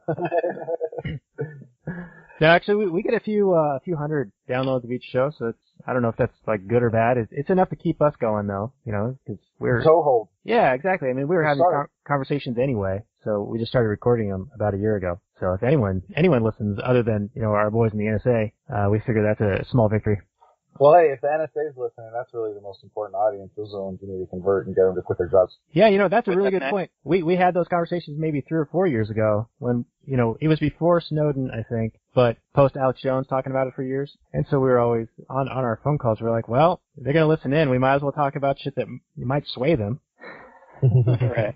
[SPEAKER 1] Now, actually, we get a few hundred downloads of each show, so I don't know if that's like good or bad. It's enough to keep us going, though, because we're
[SPEAKER 5] toehold.
[SPEAKER 1] Yeah, exactly. I mean, we were having conversations anyway, so we just started recording them about a year ago. So if anyone listens other than our boys in the NSA, we figure that's a small victory.
[SPEAKER 5] Well, hey, if the NSA is listening, that's really the most important audience. Those are the ones you need to convert and get them to quit their jobs.
[SPEAKER 1] Yeah, that's a really good point. We had those conversations maybe 3 or 4 years ago when, it was before Snowden, I think, but post Alex Jones talking about it for years. And so we were always on our phone calls. We were like, well, they're going to listen in. We might as well talk about shit that might sway them.
[SPEAKER 4] Right.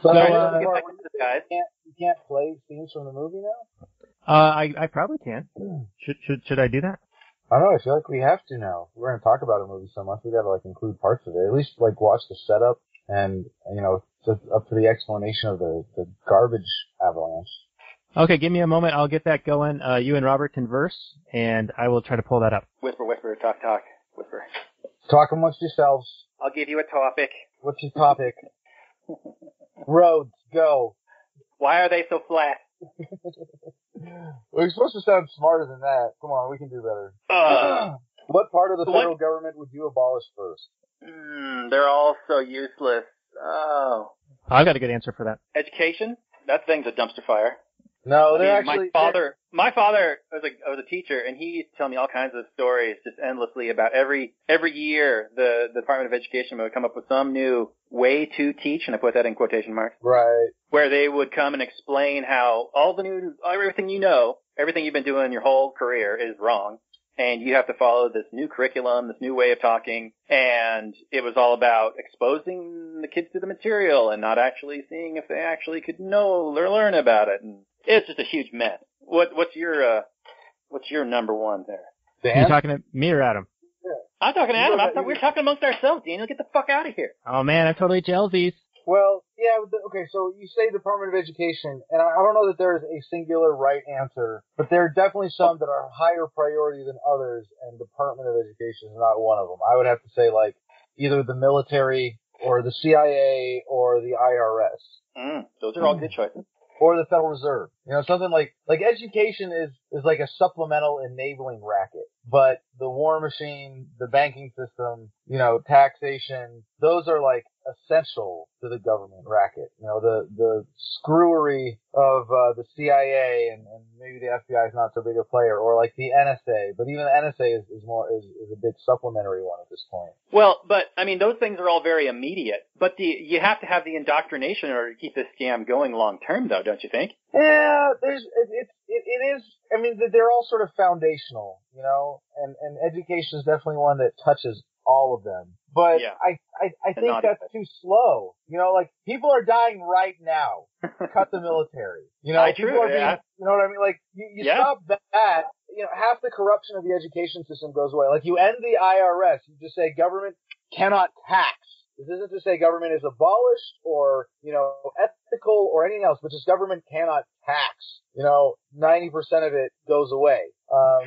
[SPEAKER 5] So,
[SPEAKER 4] you
[SPEAKER 5] can't play scenes from the movie now?
[SPEAKER 1] I probably can. Should I do that?
[SPEAKER 5] I don't know. I feel like we have to now. We're going to talk about a movie so much. We got to include parts of it. At least watch the setup and just up to the explanation of the garbage avalanche.
[SPEAKER 1] Okay, give me a moment. I'll get that going. You and Robert converse, and I will try to pull that up.
[SPEAKER 4] Whisper, whisper, talk, talk, whisper.
[SPEAKER 5] Talk amongst yourselves.
[SPEAKER 4] I'll give you a topic.
[SPEAKER 5] What's your topic? Roads, go.
[SPEAKER 4] Why are they so flat?
[SPEAKER 5] We're supposed to sound smarter than that. Come on, we can do better. What part of the federal government would you abolish first?
[SPEAKER 4] They're all so useless. Oh.
[SPEAKER 1] I've got a good answer for that.
[SPEAKER 4] Education? That thing's a dumpster fire.
[SPEAKER 5] No, they're actually...
[SPEAKER 4] My father was a teacher, and he used to tell me all kinds of stories just endlessly about every year the Department of Education would come up with some new way to teach, and I put that in quotation marks.
[SPEAKER 5] Right.
[SPEAKER 4] Where they would come and explain how everything you've been doing your whole career is wrong, and you have to follow this new curriculum, this new way of talking, and it was all about exposing the kids to the material and not actually seeing if they actually could know or learn about it, and it's just a huge mess. What's your number one there?
[SPEAKER 5] Dan?
[SPEAKER 1] Are you talking to me or Adam?
[SPEAKER 5] Yeah.
[SPEAKER 4] I'm talking to Adam. I thought we were talking amongst ourselves, Daniel. Get the fuck out of here.
[SPEAKER 1] Oh man, I'm totally jealous.
[SPEAKER 5] Well, yeah, okay, so you say Department of Education, and I don't know that there's a singular right answer, but there are definitely some that are higher priority than others, and Department of Education is not one of them. I would have to say, like, either the military or the CIA or the IRS.
[SPEAKER 4] Those are all good choices.
[SPEAKER 5] Or the Federal Reserve. You know, something like education is like a supplemental enabling racket. But the war machine, the banking system, you know, taxation, those are like essential to the government racket. You know, the screwery of the CIA and maybe the FBI is not so big a player, or like the NSA. But even the NSA is a big supplementary one at this point.
[SPEAKER 4] Well, but I mean, those things are all very immediate. But you have to have the indoctrination in order to keep this scam going long term, though, don't you think?
[SPEAKER 5] Yeah, it is. I mean, they're all sort of foundational, you know, and education is definitely one that touches all of them. But yeah. I think that's too slow. You know, like, people are dying right now. Cut the military. You know, people are being, you know what I mean? Like, you stop that, you know, half the corruption of the education system goes away. Like, you end the IRS, you just say government cannot tax. This isn't to say government is abolished or, you know, ethical or anything else, but just government cannot tax. You know, 90% of it goes away.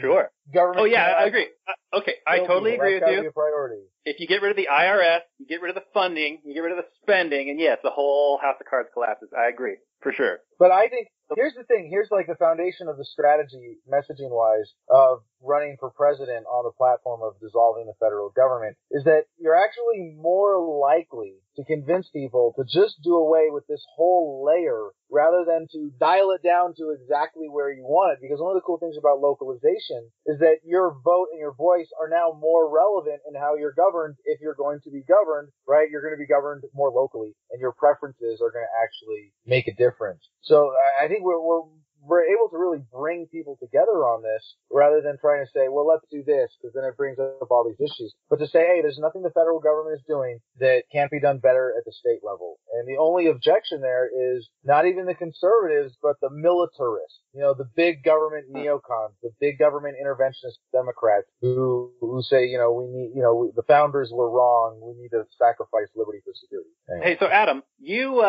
[SPEAKER 4] Sure.
[SPEAKER 5] Government.
[SPEAKER 4] Oh yeah, I agree. Okay, I totally agree with you.
[SPEAKER 5] Be a priority.
[SPEAKER 4] If you get rid of the IRS, you get rid of the funding, you get rid of the spending, and yes, the whole house of cards collapses. I agree, for sure.
[SPEAKER 5] But I think, here's the thing, here's like the foundation of the strategy, messaging-wise, of running for president on the platform of dissolving the federal government, is that you're actually more likely to convince people to just do away with this whole layer rather than to dial it down to exactly where you want it. Because one of the cool things about localization is that your vote and your voice are now more relevant in how you're governed. If you're going to be governed, right, you're going to be governed more locally, and your preferences are going to actually make a difference. So I think we're able to really bring people together on this rather than trying to say, well, let's do this, because then it brings up all these issues. But to say, hey, there's nothing the federal government is doing that can't be done better at the state level. And the only objection there is not even the conservatives, but the militarists. You know, the big government neocons, the big government interventionist Democrats who say, you know, we need, you know, the founders were wrong. We need to sacrifice liberty for security. Anyway.
[SPEAKER 4] Hey, so Adam, you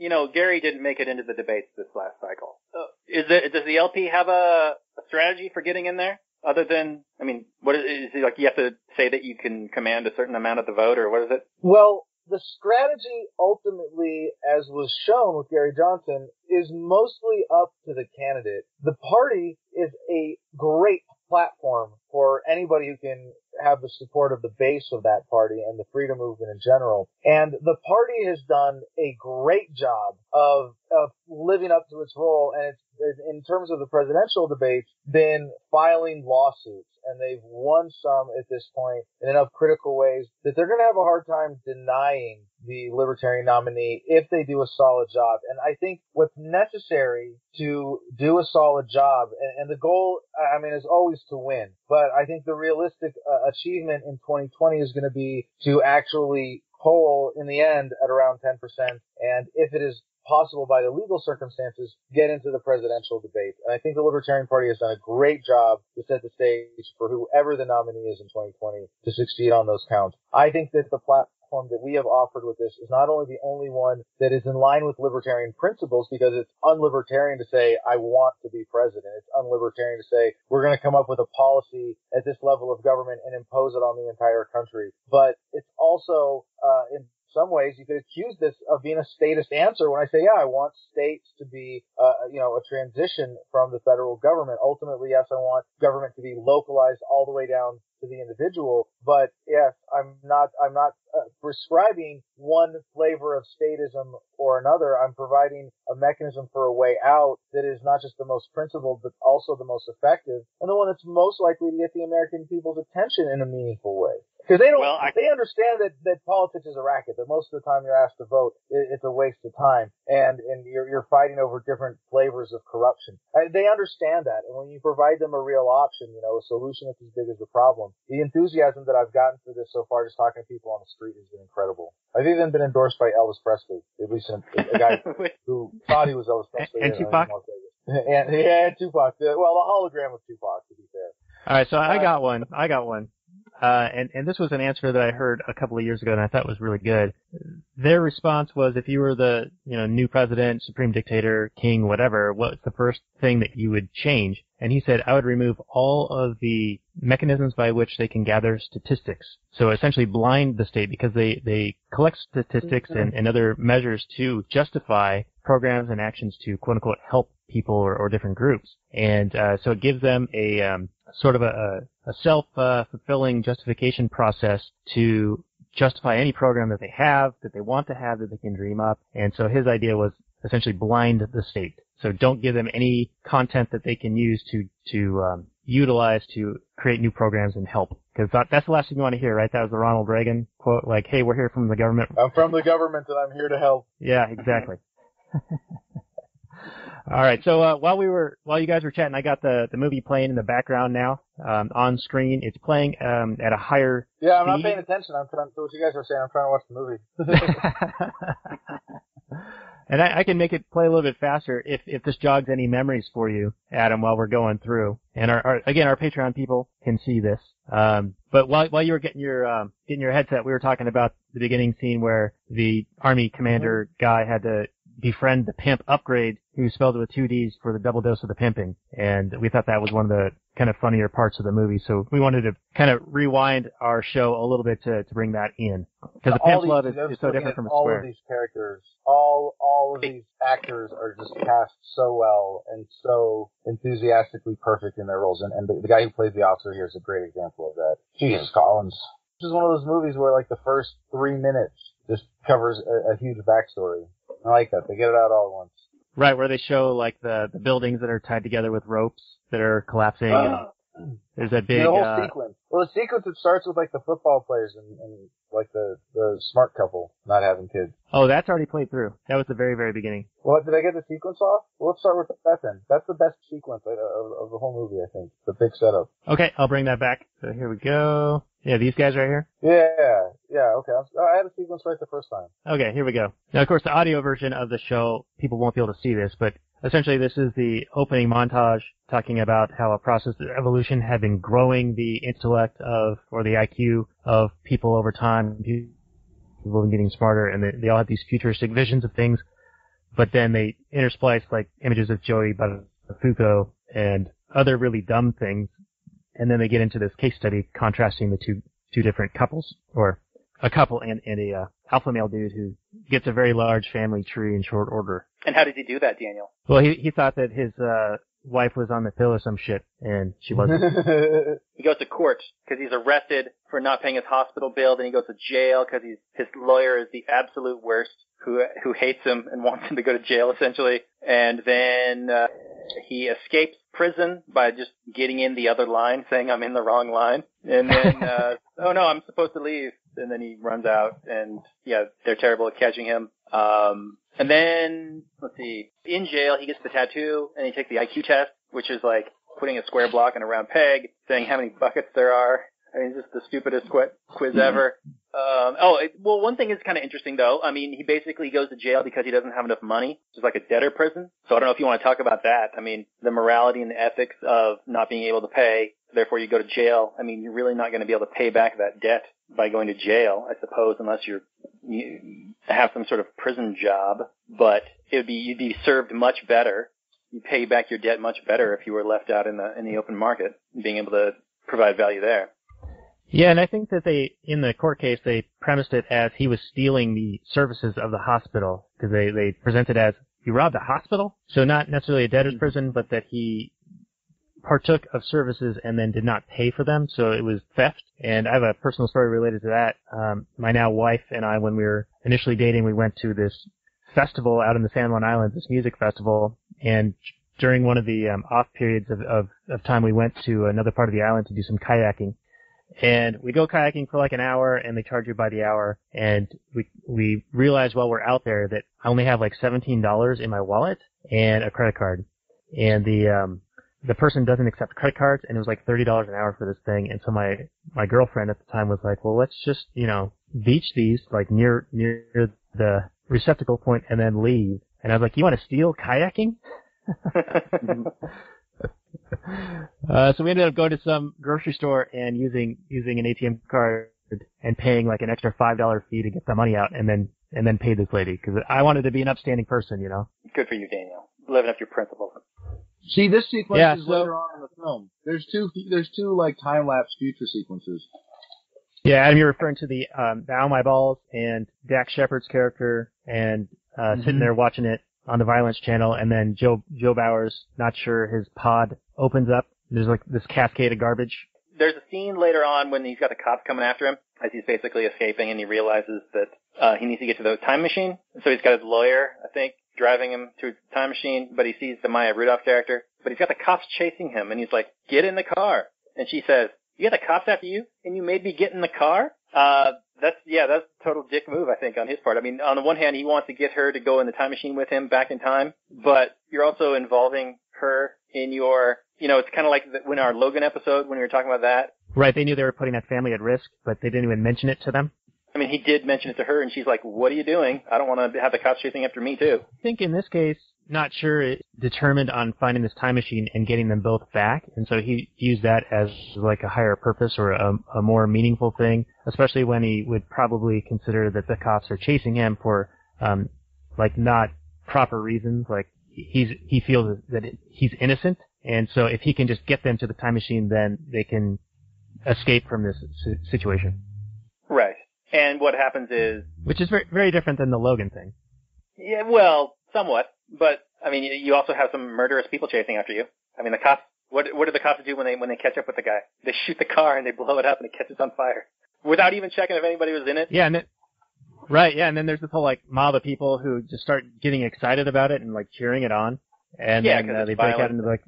[SPEAKER 4] know, Gary didn't make it into the debates this last cycle. Does the LP have a strategy for getting in there? Other than, I mean, what is it like? You have to say that you can command a certain amount of the vote, or what is it?
[SPEAKER 5] Well, the strategy ultimately, as was shown with Gary Johnson, is mostly up to the candidate. The party is a great platform for anybody who can have the support of the base of that party and the freedom movement in general. And the party has done a great job of living up to its role, and it's, in terms of the presidential debates, been filing lawsuits. And they've won some at this point in enough critical ways that they're going to have a hard time denying the Libertarian nominee if they do a solid job. And I think what's necessary to do a solid job, and the goal, I mean, is always to win. But I think the realistic achievement in 2020 is going to be to actually poll in the end at around 10%. And if it is possible by the legal circumstances, get into the presidential debate. And I think the Libertarian Party has done a great job to set the stage for whoever the nominee is in 2020 to succeed on those counts. I think that the platform that we have offered with this is not only the only one that is in line with libertarian principles, because it's unlibertarian to say, I want to be president. It's unlibertarian to say, we're going to come up with a policy at this level of government and impose it on the entire country. But it's also, in some ways, you could accuse this of being a statist answer when I say, yeah, I want states to be, a transition from the federal government. Ultimately, yes, I want government to be localized all the way down to the individual. But yes, I'm not prescribing one flavor of statism or another. I'm providing a mechanism for a way out that is not just the most principled, but also the most effective, and the one that's most likely to get the American people's attention in a meaningful way. Because they understand that politics is a racket, that most of the time you're asked to vote, it's a waste of time, and you're fighting over different flavors of corruption. They understand that, and when you provide them a real option, a solution that's as big as the problem, the enthusiasm that I've gotten for this so far, just talking to people on the street, has been incredible. I've even been endorsed by Elvis Presley, at least a guy who thought he was Elvis Presley.
[SPEAKER 1] And Tupac?
[SPEAKER 5] And Tupac. Well, the hologram of Tupac, to be fair.
[SPEAKER 1] All right, so I got one. And this was an answer that I heard a couple of years ago, and I thought was really good. Their response was, if you were the new president, supreme dictator, king, whatever, what's the first thing that you would change? And he said, I would remove all of the mechanisms by which they can gather statistics. So essentially blind the state, because they collect statistics and other measures to justify programs and actions to quote unquote help people or different groups. And so it gives them a sort of a self-fulfilling justification process to justify any program that they have, that they want to have, that they can dream up. And so his idea was essentially blind the state. So don't give them any content that they can use to utilize to create new programs and help. Because that's the last thing you want to hear, right? That was the Ronald Reagan quote, like, hey, we're here from the government.
[SPEAKER 5] I'm from the government and I'm here to help.
[SPEAKER 1] Yeah, exactly. All right. So while you guys were chatting, I got the movie playing in the background now on screen. It's playing at a higher.
[SPEAKER 5] Yeah, I'm not paying attention. I'm trying. So what you guys are saying, I'm trying to watch the movie.
[SPEAKER 1] And I can make it play a little bit faster if this jogs any memories for you, Adam, while we're going through. And our Patreon people can see this. But while you were getting your headset, we were talking about the beginning scene where the army commander guy had to befriend the pimp Upgrade, who spelled it with 2 Ds for the double dose of the pimping. And we thought that was one of the kind of funnier parts of the movie. So we wanted to kind of rewind our show a little bit to bring that in. Because the pimp love is so different from a square.
[SPEAKER 5] All of these characters, all of these actors are just cast so well and so enthusiastically perfect in their roles. And the guy who plays the officer here is a great example of that. Jesus Collins. This is one of those movies where like the first 3 minutes just covers a huge backstory. I like that. They get it out all at once.
[SPEAKER 1] Right, where they show like the buildings that are tied together with ropes that are collapsing. And there's that big.
[SPEAKER 5] The whole sequence. Well, the sequence, it starts with like the football players and like the smart couple not having kids.
[SPEAKER 1] Oh, that's already played through. That was the very, very beginning.
[SPEAKER 5] Well, did I get the sequence off? Well, let's start with that then. That's the best sequence of the whole movie, I think. The big setup.
[SPEAKER 1] Okay, I'll bring that back. So here we go. Yeah, these guys right here?
[SPEAKER 5] Yeah, okay. I had a sequence right the first time.
[SPEAKER 1] Okay, here we go. Now, of course, the audio version of the show, people won't be able to see this, but essentially this is the opening montage talking about how a process of evolution had been growing the intellect or the IQ of people over time. People have been getting smarter, and they all have these futuristic visions of things, but then they intersplice like images of Joey Buttafuoco and other really dumb things. And then they get into this case study contrasting the two different couples, or a couple and a alpha male dude who gets a very large family tree in short order.
[SPEAKER 4] And how did he do that, Daniel?
[SPEAKER 1] Well, he thought that his wife was on the pill or some shit, and she wasn't.
[SPEAKER 4] He goes to court because he's arrested for not paying his hospital bill. Then he goes to jail because his lawyer is the absolute worst, who hates him and wants him to go to jail essentially. And then he escapes prison by just getting in the other line, saying I'm in the wrong line. And then, oh no, I'm supposed to leave. And then he runs out, and yeah, they're terrible at catching him. And then, let's see, in jail, he gets the tattoo, and he takes the IQ test, which is like putting a square block in a round peg, saying how many buckets there are. I mean, it's just the stupidest quiz ever. Well, one thing is kind of interesting, though. I mean, he basically goes to jail because he doesn't have enough money. It's like a debtor prison. So I don't know if you want to talk about that. I mean, the morality and the ethics of not being able to pay, therefore you go to jail. I mean, you're really not going to be able to pay back that debt by going to jail, I suppose, unless you have some sort of prison job. But you'd be served much better. You pay back your debt much better if you were left out in the open market, being able to provide value there.
[SPEAKER 1] Yeah, and I think that in the court case, they premised it as he was stealing the services of the hospital, because they presented as he robbed a hospital, so not necessarily a debtor's prison, but that he partook of services and then did not pay for them, so it was theft. And I have a personal story related to that. My now wife and I, when we were initially dating, we went to this festival out in the San Juan Islands, this music festival, and during one of the off periods of time, we went to another part of the island to do some kayaking. And we go kayaking for like an hour, and they charge you by the hour. And we realized while we're out there that I only have like $17 in my wallet and a credit card. And the person doesn't accept credit cards, and it was like $30 an hour for this thing. And so my girlfriend at the time was like, well, let's just, beach these like near the receptacle point and then leave. And I was like, you want to steal kayaking? So we ended up going to some grocery store and using an ATM card and paying like an extra $5 fee to get the money out, and then pay this lady, because I wanted to be an upstanding person,
[SPEAKER 4] Good for you, Daniel. Living up your principles.
[SPEAKER 5] See, this sequence is later on in the film. There's two like time-lapse future sequences.
[SPEAKER 1] Yeah, Adam, you're referring to the Ow My Balls and Dax Shepard's character, and sitting there watching it on the Violence Channel, and then Joe Bowers, not sure, his pod opens up. There's like this cascade of garbage.
[SPEAKER 4] There's a scene later on when he's got the cops coming after him as he's basically escaping, and he realizes that he needs to get to the time machine. So he's got his lawyer, I think, driving him to the time machine, but he sees the Maya Rudolph character. But he's got the cops chasing him, and he's like, get in the car. And she says, you got the cops after you, and you made me get in the car? That's a total dick move, I think, on his part. I mean, on the one hand, he wants to get her to go in the time machine with him back in time, but you're also involving her in your, it's kind of like when our Logan episode, when we were talking about that.
[SPEAKER 1] Right, they knew they were putting that family at risk, but they didn't even mention it to them.
[SPEAKER 4] I mean, he did mention it to her, and she's like, what are you doing? I don't want to have the cops chasing after me, too.
[SPEAKER 1] I think in this case, not sure, it determined on finding this time machine and getting them both back, and so he used that as like a higher purpose or a more meaningful thing, especially when he would probably consider that the cops are chasing him for like not proper reasons, like he feels that he's innocent, and so if he can just get them to the time machine, then they can escape from this situation.
[SPEAKER 4] Right. And what happens is...
[SPEAKER 1] Which is very, very different than the Logan thing.
[SPEAKER 4] Yeah, well, somewhat. But, I mean, you also have some murderous people chasing after you. I mean, the cops... What do the cops do when they catch up with the guy? They shoot the car and they blow it up and it catches on fire. Without even checking if anybody was in it.
[SPEAKER 1] Yeah, and then there's this whole, like, mob of people who just start getting excited about it and, like, cheering it on. And then they break out into, like,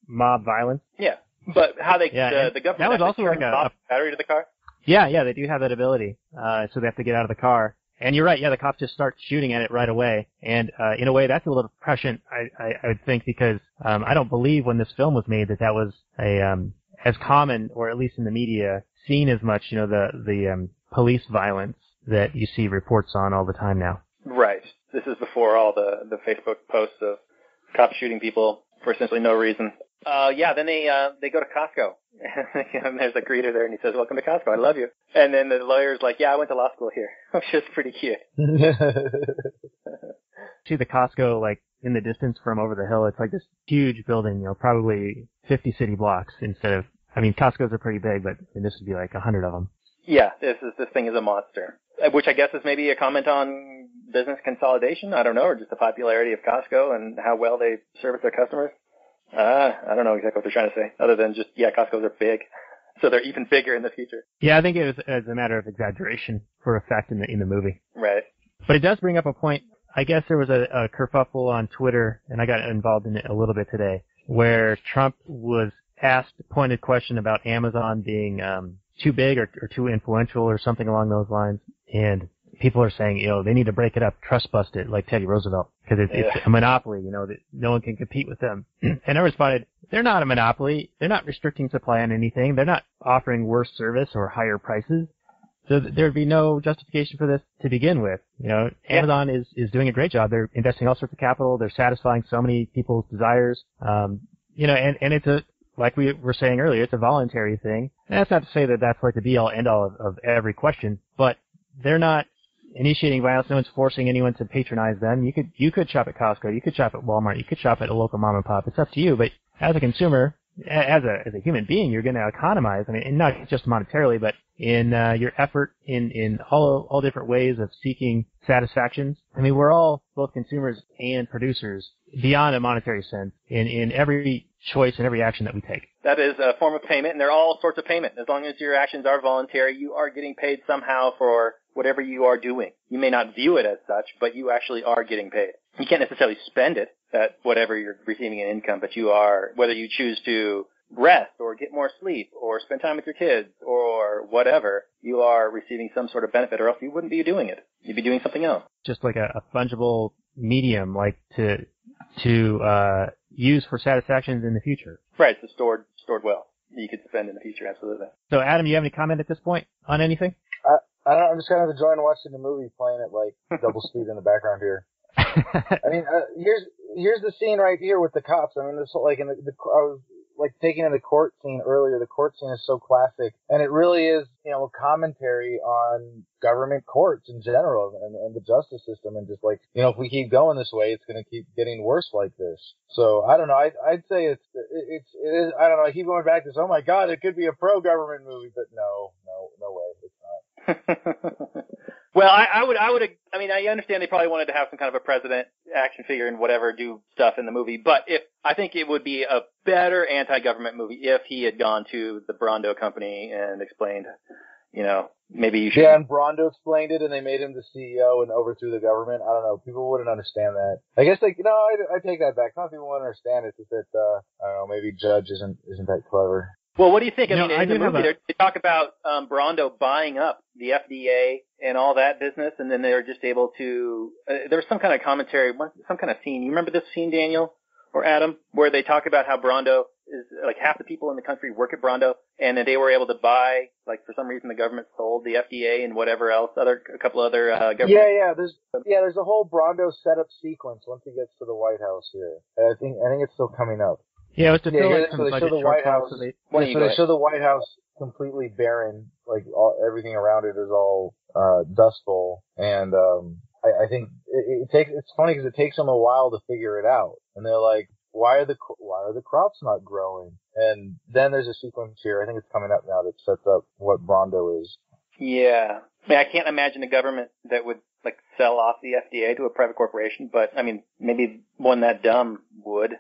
[SPEAKER 1] mob violence. Yeah. But how the government... That was also like a battery to the car? Yeah, they do have that ability. So they have to get out of the car. And you're right, the cops just start shooting at it right away. And in a way, that's a little prescient, I would think, because I don't believe when this film was made that was as common, or at least in the media, seen as much, the police violence that you see reports on all the time now. Right. This is before all the Facebook posts of cops shooting people for essentially no reason. Then they go to Costco. And there's a greeter there, and he says, welcome to Costco, I love you. And then the lawyer's like, yeah, I went to law school here, which is pretty cute. See the Costco, like, in the distance from over the hill, it's like this huge building, probably 50 city blocks instead of, Costco's are pretty big, but this would be like 100 of them. Yeah, this thing is a monster. Which I guess is maybe a comment on business consolidation, I don't know, or just the popularity of Costco and how well they service their customers. I don't know exactly what they're trying to say, other than just, Costco's are big, so they're even bigger in the future. Yeah, I think it was as a matter of exaggeration for effect in the movie. Right. But it does bring up a point. I guess there was a kerfuffle on Twitter, and I got involved in it a little bit today, where Trump was asked a pointed question about Amazon being too big or too influential or something along those lines, and people are saying, they need to break it up, trust bust it, like Teddy Roosevelt, because it's a monopoly, that no one can compete with them. And I responded, they're not a monopoly. They're not restricting supply on anything. They're not offering worse service or higher prices. So there'd be no justification for this to begin with. Amazon is doing a great job. They're investing all sorts of capital. They're satisfying so many people's desires. And it's like we were saying earlier, it's a voluntary thing. And that's not to say that that's like the be-all, end-all of every question, but they're not initiating violence. No one's forcing anyone to patronize them. You could shop at Costco. You could shop at Walmart. You could shop at a local mom and pop. It's up to you. But as a consumer, as a human being, you're going to economize. And not just monetarily, but in your effort in all different ways of seeking satisfactions. I mean, we're all both consumers and producers beyond a monetary sense in every choice and every action that we take.
[SPEAKER 4] That is a form of payment, and there are all sorts of payment. As long as your actions are voluntary, you are getting paid somehow for whatever you are doing. You may not view it as such, but you actually are getting paid. You can't necessarily spend it at whatever you're receiving in income, but you are, whether you choose to rest or get more sleep or spend time with your kids or whatever, you are receiving some sort of benefit, or else you wouldn't be doing it. You'd be doing something else.
[SPEAKER 1] Just like a fungible medium, like to use for satisfactions in the future.
[SPEAKER 4] Right, it's stored well. You could spend in the future, absolutely.
[SPEAKER 1] So, Adam, you have any comment at this point on anything?
[SPEAKER 5] I don't know, I'm just kind of enjoying watching the movie, playing it like double speed in the background here. I mean, here's the scene right here with the cops. I mean, this like I was like taking in the court scene earlier. The court scene is so classic, and it really is, you know, a commentary on government courts in general and the justice system, and just like, you know, if we keep going this way, it's going to keep getting worse like this. So I don't know. I'd say it is. I don't know. I keep going back to this. Oh my God, it could be a pro-government movie, but no way, it's not.
[SPEAKER 4] Well, I mean, I understand they probably wanted to have some kind of a president, action figure, and whatever, do stuff in the movie, but I think it would be a better anti-government movie if he had gone to the Brando company and explained, you know, maybe you should.
[SPEAKER 5] Yeah, and Brando explained it, and they made him the CEO and overthrew the government. I don't know. People wouldn't understand that. I guess, like, you know, I take that back. Some people wouldn't understand it. It's just that, I don't know, maybe Judge isn't that clever.
[SPEAKER 4] Well, what do you think? I mean, in the movie, they talk about Brando buying up the FDA and all that business, and then they were just able to. There was some kind of commentary, some kind of scene. You remember this scene, Daniel or Adam, where they talk about how Brando is like half the people in the country work at Brando, and then they were able to buy, like, for some reason the government sold the FDA and whatever else, a couple other government.
[SPEAKER 5] Yeah. There's a whole Brando setup sequence once he gets to the White House here. I think it's still coming up.
[SPEAKER 1] Yeah, it was to fill in some
[SPEAKER 5] so they
[SPEAKER 1] budget
[SPEAKER 5] show the White House.
[SPEAKER 1] So
[SPEAKER 5] they show the White House completely barren, like everything around it is all dust bowl, and I think it's funny because it takes them a while to figure it out, and they're like, why are the crops not growing? And then there's a sequence here. I think it's coming up now that sets up what Brando is.
[SPEAKER 4] Yeah, I mean, I can't imagine a government that would like sell off the FDA to a private corporation, but I mean, maybe one that dumb would.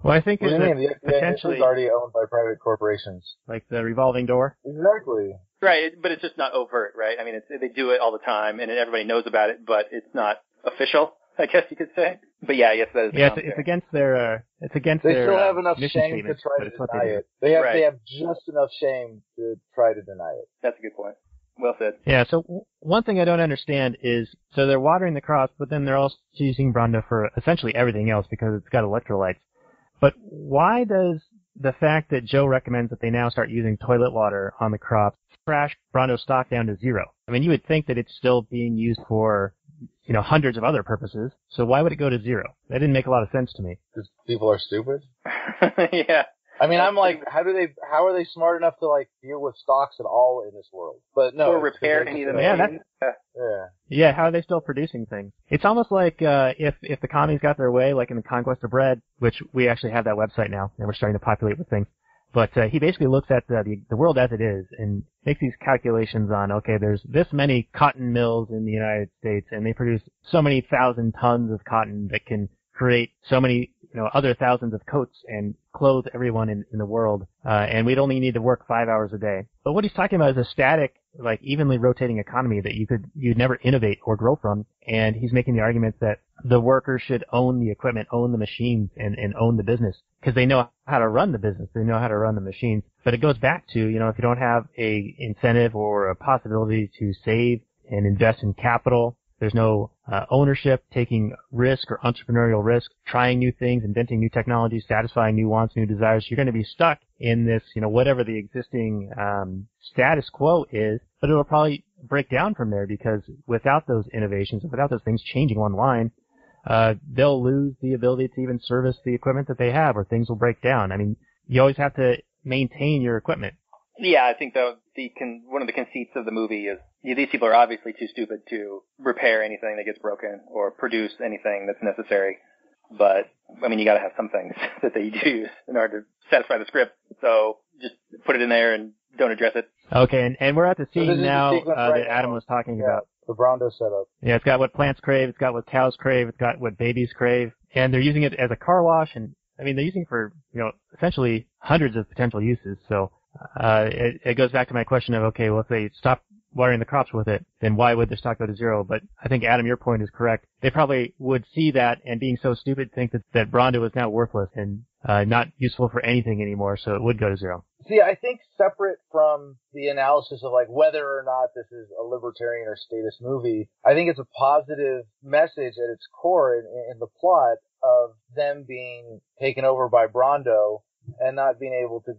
[SPEAKER 1] Well, I think
[SPEAKER 5] it's potentially already owned by private corporations.
[SPEAKER 1] Like the revolving door?
[SPEAKER 5] Exactly.
[SPEAKER 4] Right, but it's just not overt, right? I mean, they do it all the time, and everybody knows about it, but it's not official, I guess you could say. But yeah, yes, that is.
[SPEAKER 1] Yeah, it's against their.
[SPEAKER 5] They still have enough shame to try to deny it. They have just enough shame to try to deny it.
[SPEAKER 4] That's a good point. Well said.
[SPEAKER 1] Yeah, so one thing I don't understand is, so they're watering the crops, but then they're also using Brando for essentially everything else because it's got electrolytes. But why does the fact that Joe recommends that they now start using toilet water on the crops crash Brando stock down to zero? I mean, you would think that it's still being used for, you know, hundreds of other purposes. So why would it go to zero? That didn't make a lot of sense to me.
[SPEAKER 5] Because people are stupid?
[SPEAKER 4] Yeah.
[SPEAKER 5] I mean, I'm like, how are they smart enough to, like, deal with stocks at all in this world? But no.
[SPEAKER 4] Or repair any of them.
[SPEAKER 1] Yeah, how are they still producing things? It's almost like, if the commies got their way, like in the Conquest of Bread, which we actually have that website now, and we're starting to populate with things. But, he basically looks at the world as it is and makes these calculations on, okay, there's this many cotton mills in the United States, and they produce so many thousand tons of cotton that can create so many, you know, other thousands of coats and clothe everyone in the world, and we'd only need to work 5 hours a day. But what he's talking about is a static, like, evenly rotating economy that you'd never innovate or grow from. And he's making the argument that the workers should own the equipment, own the machines, and own the business because they know how to run the business, they know how to run the machines. But it goes back to, you know, if you don't have a incentive or a possibility to save and invest in capital, there's no ownership, taking risk or entrepreneurial risk, trying new things, inventing new technologies, satisfying new wants, new desires. You're going to be stuck in this, you know, whatever the existing status quo is, but it'll probably break down from there because without those innovations, without those things changing one line, they'll lose the ability to even service the equipment that they have, or things will break down. I mean, you always have to maintain your equipment.
[SPEAKER 4] Yeah, I think one of the conceits of the movie is these people are obviously too stupid to repair anything that gets broken or produce anything that's necessary. But, I mean, you gotta have some things that they do use in order to satisfy the script. So just put it in there and don't address it.
[SPEAKER 1] Okay, and we're at the
[SPEAKER 5] So this
[SPEAKER 1] scene
[SPEAKER 5] is the
[SPEAKER 1] now
[SPEAKER 5] sequence right
[SPEAKER 1] that Adam
[SPEAKER 5] now.
[SPEAKER 1] was talking
[SPEAKER 5] Yeah,
[SPEAKER 1] about.
[SPEAKER 5] the Brondo setup.
[SPEAKER 1] Yeah, it's got what plants crave, it's got what cows crave, it's got what babies crave, and they're using it as a car wash, and I mean, they're using it for, essentially hundreds of potential uses. So, it goes back to my question of, okay, well, if they stop watering the crops with it, then why would their stock go to zero? But I think, Adam, your point is correct. They probably would see that and being so stupid think that Brondo is now worthless and not useful for anything anymore, so it would go to zero.
[SPEAKER 5] See, I think separate from the analysis of like whether or not this is a libertarian or statist movie, I think it's a positive message at its core in the plot of them being taken over by Brondo and not being able to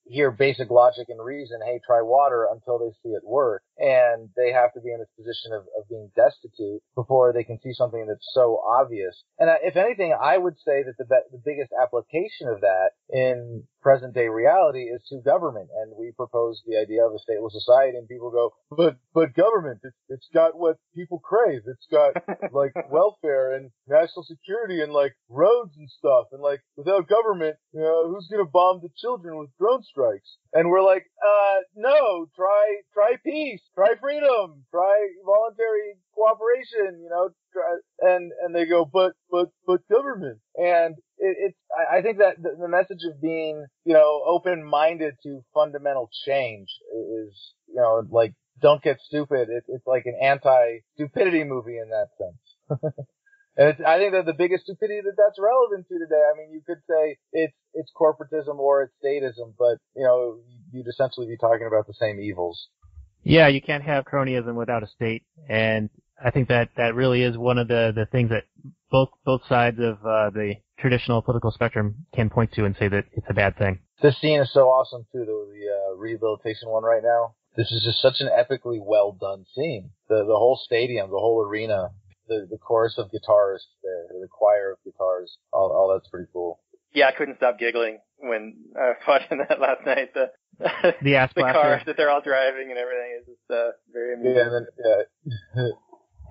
[SPEAKER 5] hear basic logic and reason, hey, try water, until they see it work. And they have to be in this position of being destitute before they can see something that's so obvious. And if anything, I would say that the biggest application of that in present day reality is to government. And we propose the idea of a stateless society, and people go, but government, it's got what people crave. It's got like welfare and national security and like roads and stuff. And like without government, who's going to bomb the children with drone strikes? And we're like, no, try peace, try freedom, try voluntary cooperation, and they go, but government. And I think that the message of being, open-minded to fundamental change is, like, don't get stupid. It's like an anti-stupidity movie in that sense. And I think that the biggest stupidity that's relevant to today, I mean, you could say it's corporatism or it's statism, but, you'd essentially be talking about the same evils.
[SPEAKER 1] Yeah, you can't have cronyism without a state, and I think that really is one of the things that both sides of the traditional political spectrum can point to and say that it's a bad thing.
[SPEAKER 5] This scene is so awesome, too, the rehabilitation one right now. This is just such an epically well done scene. The whole stadium, the whole arena, the chorus of guitars, the choir of guitars, all that's pretty cool.
[SPEAKER 4] Yeah, I couldn't stop giggling when I was watching that last night.
[SPEAKER 1] The ass
[SPEAKER 4] the
[SPEAKER 1] blaster.
[SPEAKER 4] cars that they're all driving and everything is just very amusing.
[SPEAKER 5] Yeah, and then,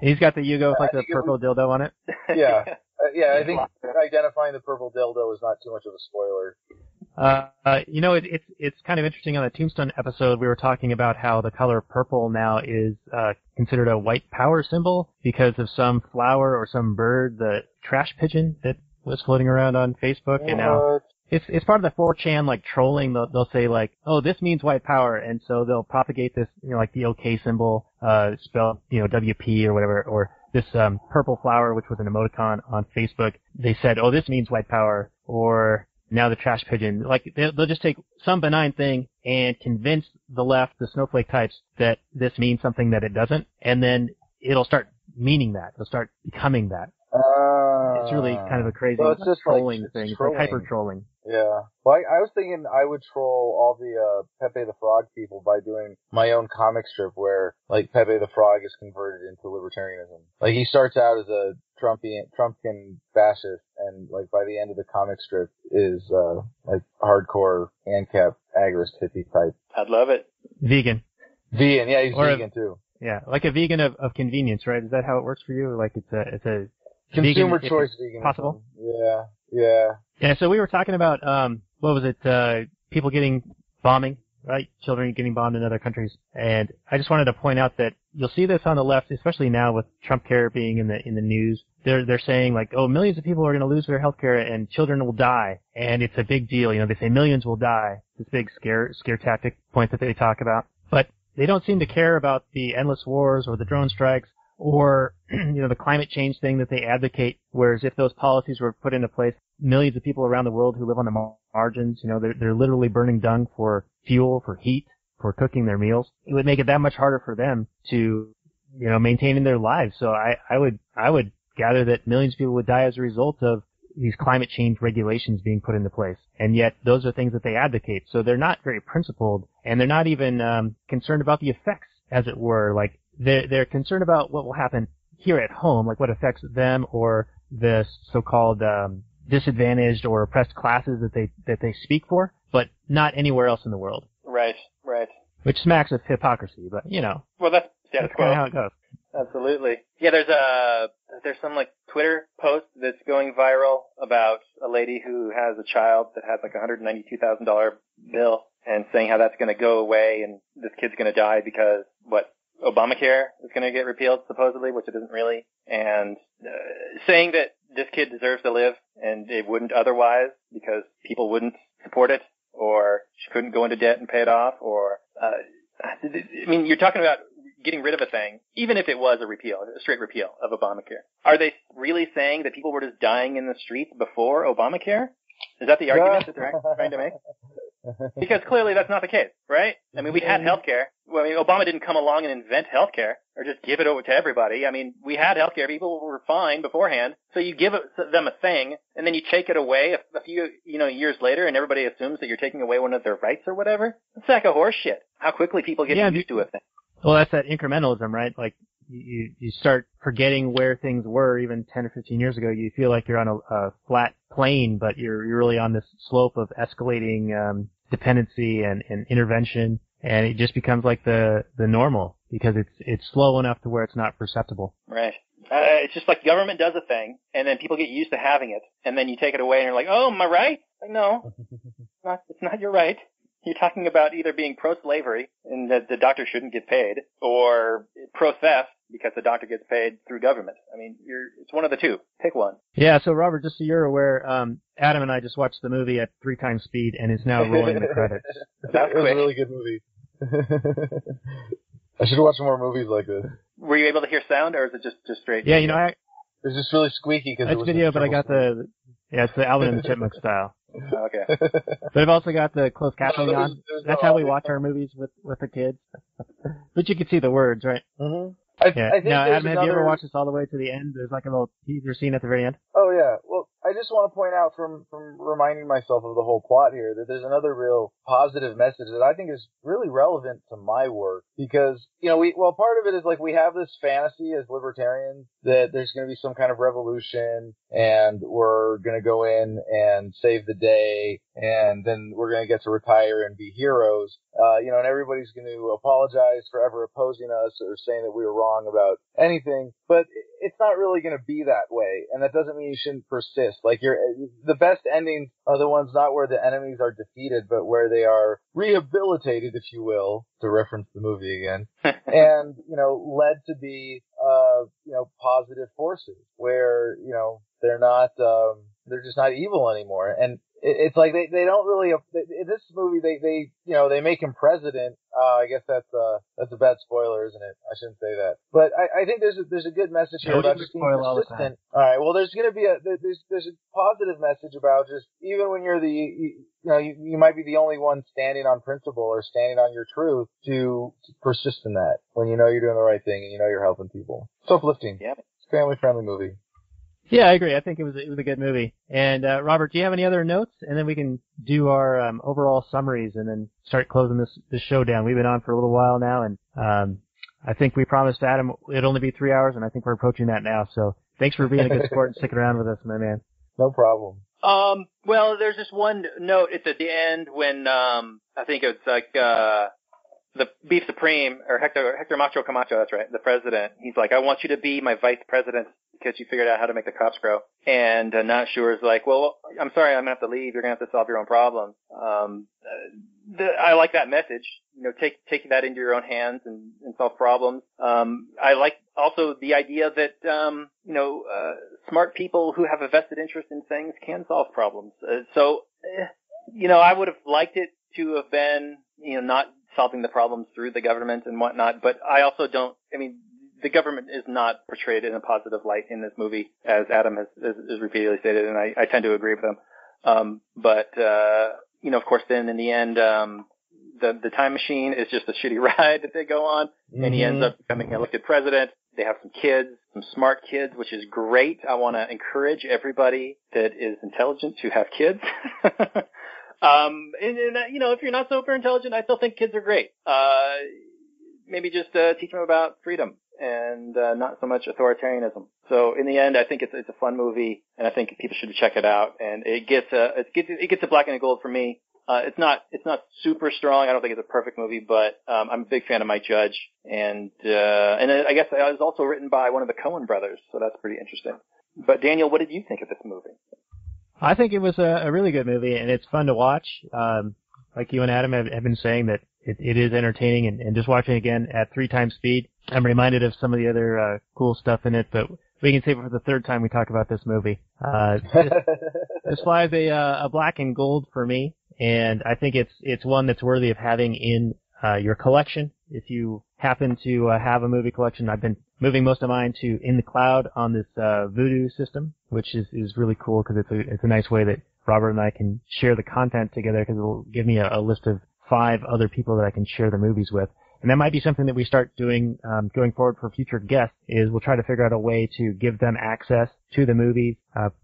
[SPEAKER 1] He's got the Yugo with like the purple dildo on it.
[SPEAKER 5] Yeah. I think identifying the purple dildo is not too much of a spoiler.
[SPEAKER 1] It's kind of interesting. On the Tombstone episode, we were talking about how the color purple now is considered a white power symbol because of some flower or some bird, the trash pigeon that was floating around on Facebook, and now it's part of the 4chan like trolling. They'll say like, oh, this means white power, and so they'll propagate this, like the OK symbol, spelled WP or whatever, or this purple flower, which was an emoticon on Facebook. They said, oh, this means white power, or now the trash pigeon. Like they'll just take some benign thing and convince the left, the snowflake types, that this means something that it doesn't, and then it'll start meaning that. It'll start becoming that. It's really kind of a crazy trolling thing. It's like hyper trolling.
[SPEAKER 5] Yeah. Well, I was thinking I would troll all the Pepe the Frog people by doing my own comic strip where, like, Pepe the Frog is converted into libertarianism. Like, he starts out as a Trumpian fascist, and, like, by the end of the comic strip is, like, hardcore ANCAP agorist hippie type.
[SPEAKER 4] I'd love it.
[SPEAKER 1] Vegan,
[SPEAKER 5] yeah, he's vegan too.
[SPEAKER 1] Yeah, like a vegan of convenience, right? Is that how it works for you? Like it's a
[SPEAKER 5] consumer
[SPEAKER 1] vegan,
[SPEAKER 5] choice vegan.
[SPEAKER 1] Possible?
[SPEAKER 5] Yeah.
[SPEAKER 1] Yeah, so we were talking about, what was it, people bombing, right? Children getting bombed in other countries. And I just wanted to point out that you'll see this on the left, especially now with Trump Care being in the news. They're saying like, oh, millions of people are going to lose their health care and children will die. And it's a big deal. They say millions will die. This big scare tactic point that they talk about. But they don't seem to care about the endless wars or the drone strikes or, the climate change thing that they advocate, whereas if those policies were put into place, millions of people around the world who live on the margins, they're literally burning dung for fuel, for heat, for cooking their meals. It would make it that much harder for them to, maintain their lives. So I would gather that millions of people would die as a result of these climate change regulations being put into place. And yet those are things that they advocate. So they're not very principled, and they're not even concerned about the effects, as it were. Like, they're concerned about what will happen here at home, like what affects them or the so-called disadvantaged or oppressed classes that they speak for, but not anywhere else in the world.
[SPEAKER 4] Right.
[SPEAKER 1] Which smacks of hypocrisy, but
[SPEAKER 4] Well, that's status
[SPEAKER 1] that's
[SPEAKER 4] quo.
[SPEAKER 1] kind of how it goes.
[SPEAKER 4] Absolutely. Yeah, there's some like Twitter post that's going viral about a lady who has a child that has like a $192,000 bill and saying how that's going to go away, and this this kid's going to die because, Obamacare is going to get repealed, supposedly, which it isn't really, and saying that this kid deserves to live and it wouldn't otherwise because people wouldn't support it, or she couldn't go into debt and pay it off, or, you're talking about getting rid of a thing, even if it was a straight repeal of Obamacare. Are they really saying that people were just dying in the streets before Obamacare? Is that the argument that they're trying to make? Because clearly that's not the case, right? We had healthcare. Obama didn't come along and invent healthcare or just give it over to everybody. We had healthcare. People were fine beforehand. So you give them a thing, and then you take it away a few, years later, and everybody assumes that you're taking away one of their rights or whatever. It's a sack of horse shit. How quickly people get used to a thing.
[SPEAKER 1] Well, that's that incrementalism, right? Like, you start forgetting where things were even 10 or 15 years ago. You feel like you're on a flat plane, but you're really on this slope of escalating dependency and intervention, and it just becomes like the normal because it's slow enough to where it's not perceptible.
[SPEAKER 4] Right. It's just like government does a thing, and then people get used to having it, and then you take it away, and you're like, oh, am I right? Like, no, it's not your right. You're talking about either being pro-slavery and that the doctor shouldn't get paid, or pro-theft because the doctor gets paid through government. It's one of the two. Pick one.
[SPEAKER 1] Yeah, so Robert, just so you're aware, Adam and I just watched the movie at 3 times speed and is now rolling the credits.
[SPEAKER 5] That was a really good movie. I should watch more movies like this.
[SPEAKER 4] Were you able to hear sound, or is it just straight?
[SPEAKER 1] Yeah,
[SPEAKER 5] it was just really squeaky because it was
[SPEAKER 1] video, but I got it's the Alvin and the Chipmunk style.
[SPEAKER 4] Okay.
[SPEAKER 1] But I've also got the closed captioning on. That's how we watch our movies with the kids. But you can see the words, right?
[SPEAKER 5] Mm-hmm.
[SPEAKER 1] I think now, Adam, have you ever watched this all the way to the end? There's like a little teaser scene at the very end.
[SPEAKER 5] Oh, yeah. Well, I just want to point out from reminding myself of the whole plot here that there's another real positive message that I think is really relevant to my work because, part of it is like we have this fantasy as libertarians that there's going to be some kind of revolution and we're going to go in and save the day and then we're going to get to retire and be heroes, and everybody's going to apologize for ever opposing us or saying that we were wrong about anything, but it's not really going to be that way, and that doesn't mean you shouldn't persist. Like the best endings are the ones not where the enemies are defeated, but where they are rehabilitated, if you will, to reference the movie again, and led to be positive forces where they're not they're just not evil anymore. And it's like they don't really in this movie they make him president. I guess that's a bad spoiler, isn't it? I shouldn't say that. But I think there's a good message here about just being persistent. All right. Well, there's going to be there's a positive message about just even when you're you might be the only one standing on principle or standing on your truth to persist in that when you're doing the right thing and you're helping people. It's uplifting. Yeah. It's a family friendly movie.
[SPEAKER 1] Yeah, I agree. I think it was a good movie. And Robert, do you have any other notes? And then we can do our overall summaries and then start closing this show down. We've been on for a little while now, and I think we promised Adam it'd only be 3 hours, and I think we're approaching that now. So thanks for being a good sport and sticking around with us, my man.
[SPEAKER 5] No problem.
[SPEAKER 4] Well, there's just one note. It's at the end when I think it's like the Beef Supreme or Hector Macho Camacho. That's right, the president. He's like, I want you to be my vice president because you figured out how to make the cops grow. And Not Sure is like, well, I'm sorry, I'm going to have to leave. You're going to have to solve your own problems. I like that message. Take that into your own hands and solve problems. I like also the idea that, smart people who have a vested interest in things can solve problems. I would have liked it to have been, not solving the problems through the government and whatnot, but I also don't, the government is not portrayed in a positive light in this movie, as Adam has repeatedly stated, and I tend to agree with him. Of course, then in the end, the time machine is just a shitty ride that they go on, and he ends up becoming elected president. They have some kids, some smart kids, which is great. I want to encourage everybody that is intelligent to have kids. If you're not super intelligent, I still think kids are great. Maybe just teach them about freedom and not so much authoritarianism. So in the end, I think it's a fun movie, and I think people should check it out. And it gets a black and a gold for me. It's not super strong. I don't think it's a perfect movie, but I'm a big fan of Mike Judge, and I guess it was also written by one of the Coen brothers, so that's pretty interesting. But Daniel, what did you think of this movie? I
[SPEAKER 1] think it was a really good movie, and it's fun to watch. Like you and Adam have been saying, that it is entertaining, and just watching it again at 3 times speed, I'm reminded of some of the other cool stuff in it, but we can save it for the third time we talk about this movie. This flies a black and gold for me, and I think it's one that's worthy of having in your collection. If you happen to have a movie collection, I've been moving most of mine to In the Cloud on this Vudu system, which is really cool because it's a nice way that Robert and I can share the content together, because it'll give me a list of 5 other people that I can share the movies with. And that might be something that we start doing going forward for future guests, is we'll try to figure out a way to give them access to the movies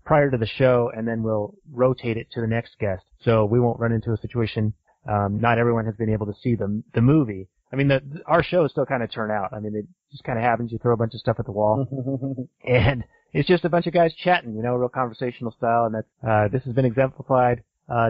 [SPEAKER 1] prior to the show, and then we'll rotate it to the next guest. So we won't run into a situation, not everyone has been able to see the movie. I mean, our shows still kind of turn out. I mean, it just kind of happens. You throw a bunch of stuff at the wall, and it's just a bunch of guys chatting, real conversational style, and this has been exemplified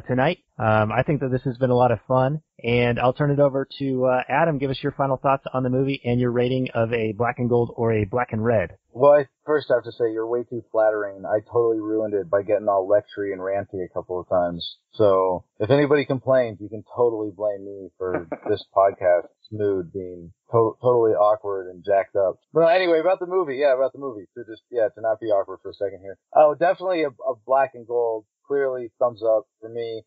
[SPEAKER 1] tonight. I think that this has been a lot of fun, and I'll turn it over to Adam. Give us your final thoughts on the movie and your rating of a black and gold or a black and red.
[SPEAKER 5] Well, I first have to say you're way too flattering. I totally ruined it by getting all lectury and ranty a couple of times. So if anybody complains, you can totally blame me for this podcast's mood being totally awkward and jacked up. But anyway, about the movie. To not be awkward for a second here. Oh, definitely a black and gold. Clearly, thumbs up for me.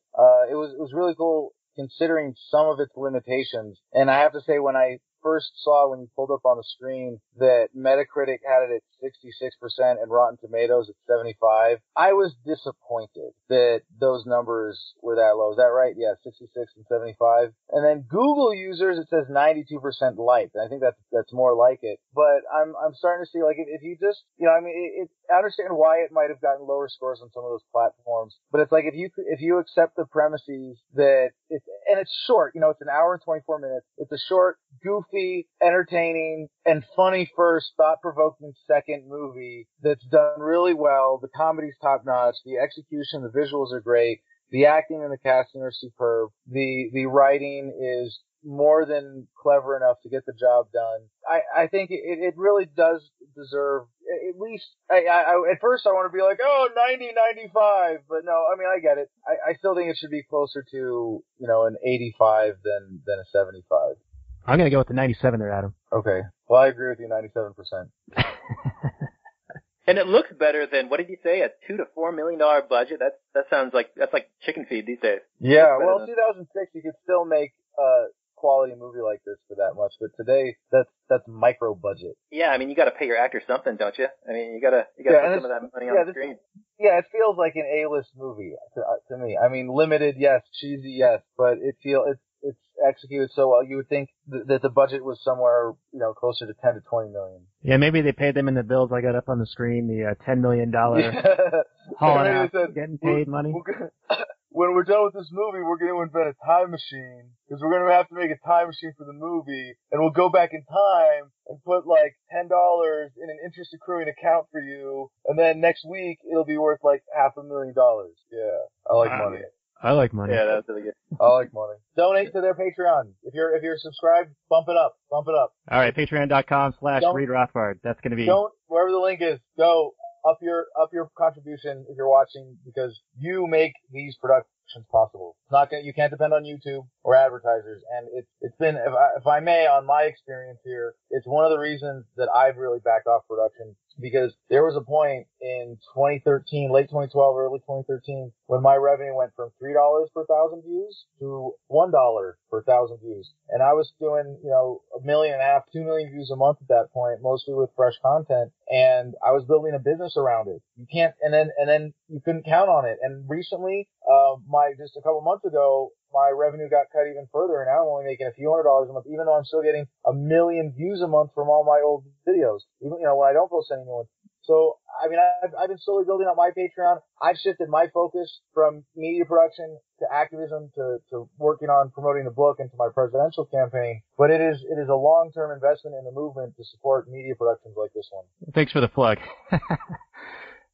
[SPEAKER 5] It was really cool considering some of its limitations. And I have to say, when I first saw, when you pulled up on the screen, that Metacritic had it at 66% and Rotten Tomatoes at 75, I was disappointed that those numbers were that low. Is that right? Yeah, 66 and 75. And then Google users, it says 92% liked. And I think that's more like it. But I'm starting to see, like, if you just, I understand why it might have gotten lower scores on some of those platforms, but it's like, if you accept the premises that it's short, it's an hour and 24 minutes. It's a short, goofy, entertaining, and funny first, thought-provoking second movie that's done really well. The comedy's top-notch. The execution, the visuals are great. The acting and the casting are superb. The writing is more than clever enough to get the job done. I think it really does deserve, at least, at first I want to be like, 90, 95, but no, I mean, I get it. I still think it should be closer to, an 85 than a 75.
[SPEAKER 1] I'm going to go with the 97 there, Adam.
[SPEAKER 5] Okay. Well, I agree with you, 97%.
[SPEAKER 4] And it looks better than, what did you say, a $2 to $4 million budget? That sounds like, that's like chicken feed these days.
[SPEAKER 5] Yeah, well, 2006, you could still make a quality movie like this for that much, but today, that's micro budget.
[SPEAKER 4] Yeah, I mean, you gotta pay your actors something, don't you? I mean, you gotta put some of that money on the screen.
[SPEAKER 5] Yeah, it feels like an A-list movie to me. I mean, limited, yes, cheesy, yes, but it's executed so well. You would think that the budget was somewhere, closer to 10 to 20 million.
[SPEAKER 1] Yeah, maybe they paid them in the bills I got up on the screen, the $10 million hauling out, getting paid money.
[SPEAKER 5] When we're done with this movie, we're going to invent a time machine, because we're going to have to make a time machine for the movie, and we'll go back in time and put like $10 in an interest accruing account for you, and then next week it'll be worth like $500,000. Yeah, I like money.
[SPEAKER 1] I like money.
[SPEAKER 4] Yeah, that's really good.
[SPEAKER 5] I like money. Donate to their Patreon. If you're subscribed, bump it up. All
[SPEAKER 1] right, patreon.com/Reed Rothbard. That's going to be.
[SPEAKER 5] Wherever the link is, go. Up your contribution if you're watching, because you make these productions possible. You can't depend on YouTube or advertisers, and it's been, if I may, on my experience here, it's one of the reasons that I've really backed off production, because there was a point in 2013, late 2012, early 2013, when my revenue went from $3 per 1,000 views to $1 per 1,000 views. And I was doing, 1.5 million, 2 million views a month at that point, mostly with fresh content. And I was building a business around it. You can't, and then you couldn't count on it. And recently, just a couple months ago, my revenue got cut even further, and now I'm only making a few $100s a month, even though I'm still getting 1 million views a month from all my old videos, even, when I don't post any new ones. So, I mean, I've been slowly building up my Patreon. I've shifted my focus from media production to activism to working on promoting the book and to my presidential campaign. But it is a long-term investment in the movement to support media productions like this one.
[SPEAKER 1] Thanks for the plug.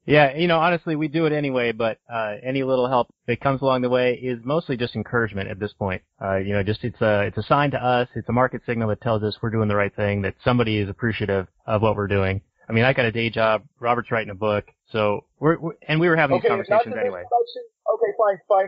[SPEAKER 1] Yeah, honestly, we do it anyway, but any little help that comes along the way is mostly just encouragement at this point. It's a sign to us, it's a market signal that tells us we're doing the right thing, that somebody is appreciative of what we're doing. I mean, I got a day job, Robert's writing a book, so we were having these conversations anyway.
[SPEAKER 5] Okay,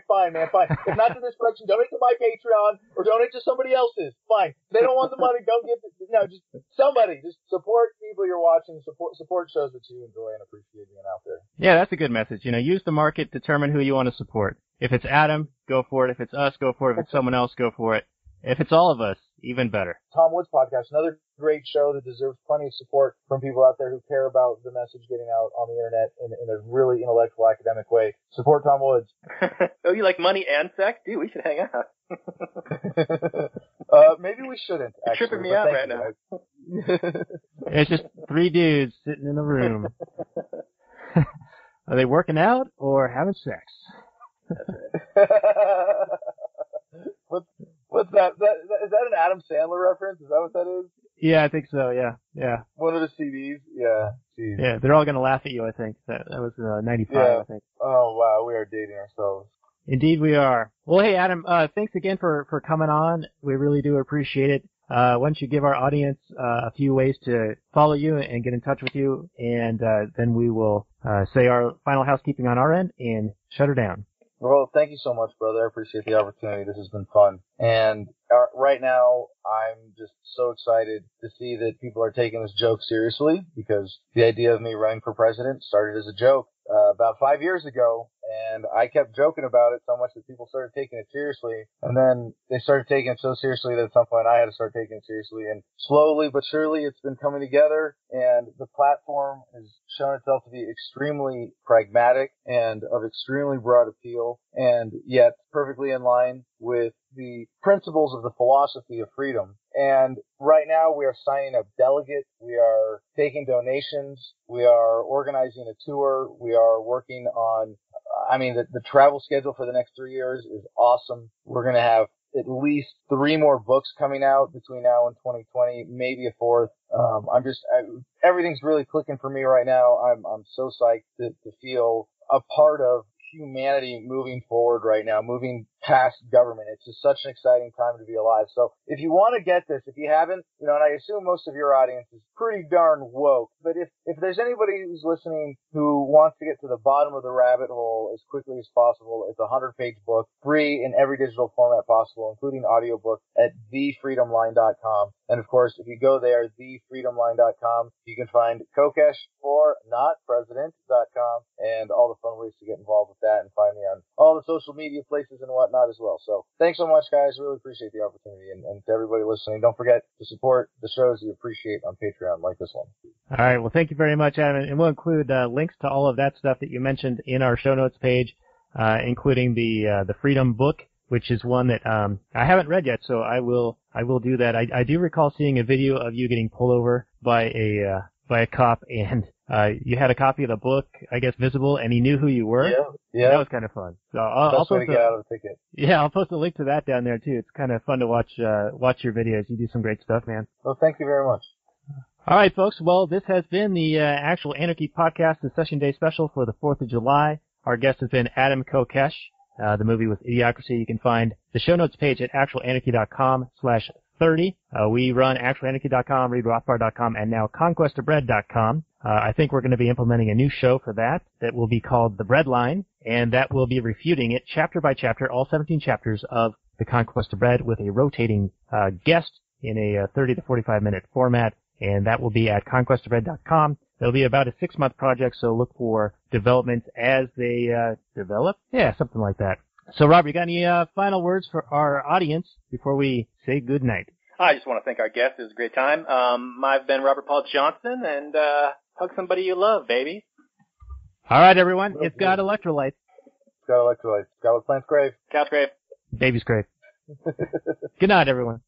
[SPEAKER 5] fine, man, fine. If not to this production, donate to my Patreon or donate to somebody else's. Fine. If they don't want the money, don't give it. No, just somebody. Just support people you're watching. Support shows that you enjoy and appreciate being out there.
[SPEAKER 1] Yeah, that's a good message. Use the market, determine who you want to support. If it's Adam, go for it. If it's us, go for it. If it's someone else, go for it. If it's all of us, even better.
[SPEAKER 5] Tom Woods Podcast, another great show that deserves plenty of support from people out there who care about the message getting out on the internet in a really intellectual, academic way. Support Tom Woods.
[SPEAKER 4] Oh, you like money and sex? Dude, we should hang out.
[SPEAKER 5] Maybe we shouldn't,
[SPEAKER 4] You're
[SPEAKER 5] actually.
[SPEAKER 4] tripping me out right now.
[SPEAKER 1] It's just three dudes sitting in a room. Are they working out or having sex?
[SPEAKER 5] What's that? Is that an Adam Sandler reference? Is that what that is?
[SPEAKER 1] Yeah, I think so. Yeah.
[SPEAKER 5] One of the CDs. Yeah. Jeez.
[SPEAKER 1] Yeah, they're all gonna laugh at you. I think that was 95.
[SPEAKER 5] Yeah.
[SPEAKER 1] I think.
[SPEAKER 5] Oh wow, we are dating ourselves.
[SPEAKER 1] Indeed, we are. Well, hey, Adam. Thanks again for coming on. We really do appreciate it. Why don't you give our audience a few ways to follow you and get in touch with you, and then we will say our final housekeeping on our end and shut her down.
[SPEAKER 5] Well, thank you so much, brother. I appreciate the opportunity. This has been fun. And right now, I'm just so excited to see that people are taking this joke seriously, because the idea of me running for president started as a joke about 5 years ago. And I kept joking about it so much that people started taking it seriously. And then they started taking it so seriously that at some point I had to start taking it seriously. And slowly but surely it's been coming together. And the platform has shown itself to be extremely pragmatic and of extremely broad appeal, and yet perfectly in line with the principles of the philosophy of freedom. And right now we are signing up delegates. We are taking donations. We are organizing a tour. We are working on, the travel schedule for the next 3 years is awesome. We're going to have at least 3 more books coming out between now and 2020, maybe a 4th. Everything's really clicking for me right now. I'm so psyched to feel a part of humanity moving forward right now, moving past government. It's just such an exciting time to be alive. So if you want to get this, if you haven't, and I assume most of your audience is pretty darn woke, but if there's anybody who's listening who wants to get to the bottom of the rabbit hole as quickly as possible, it's a 100-page book, free in every digital format possible, including audiobook at thefreedomline.com. And of course, if you go there, thefreedomline.com, you can find Kokesh for notpresident.com and all the fun ways to get involved with that, and find me on all the social media places and whatnot as well. So thanks so much, guys. Really appreciate the opportunity. And to everybody listening, don't forget to support the shows you appreciate on Patreon, like this one. All
[SPEAKER 1] right. Well, thank you very much, Adam. And we'll include links to all of that stuff that you mentioned in our show notes page, including the Freedom book, which is one that I haven't read yet, so I will do that. I do recall seeing a video of you getting pulled over by a cop, and you had a copy of the book, I guess, visible, and he knew who you were.
[SPEAKER 5] Yeah.
[SPEAKER 1] That was kind of fun. So I'll post
[SPEAKER 5] get out of the ticket.
[SPEAKER 1] Yeah, I'll post a link to that down there too. It's kind of fun to watch your videos. You do some great stuff, man.
[SPEAKER 5] Well, thank you very much.
[SPEAKER 1] All right, folks. Well, this has been the Actual Anarchy Podcast, the Secession Day special for the 4th of July. Our guest has been Adam Kokesh. The movie was Idiocracy. You can find the show notes page at actualanarchy.com/30. We run actualanarchy.com, readrothbard.com, and now conquestofbread.com. I think we're going to be implementing a new show for that will be called The Bread Line, and that will be refuting it chapter by chapter, all 17 chapters of The Conquest of Bread, with a rotating guest in a 30 to 45 minute format, and that will be at conquestofbread.com. It'll be about a 6-month project, so look for developments as they develop. Yeah, something like that. So, Rob, you got any final words for our audience before we say good night?
[SPEAKER 4] I just want to thank our guest. It was a great time. I've been Robert Paul Johnson, and hug somebody you love, baby.
[SPEAKER 1] All right, everyone. It's got electrolytes.
[SPEAKER 5] It's got electrolytes. Got with plant's grave.
[SPEAKER 4] Cow's grave.
[SPEAKER 1] Baby's grave. Good night, everyone.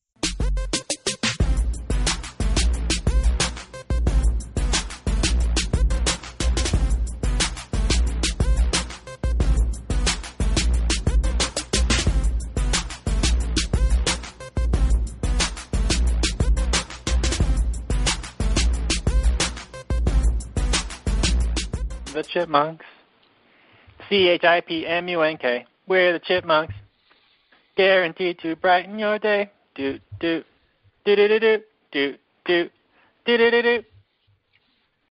[SPEAKER 4] The Chipmunks. CHIPMUNK. We're the Chipmunks. Guaranteed to brighten your day. Do do do do do do do do do do do.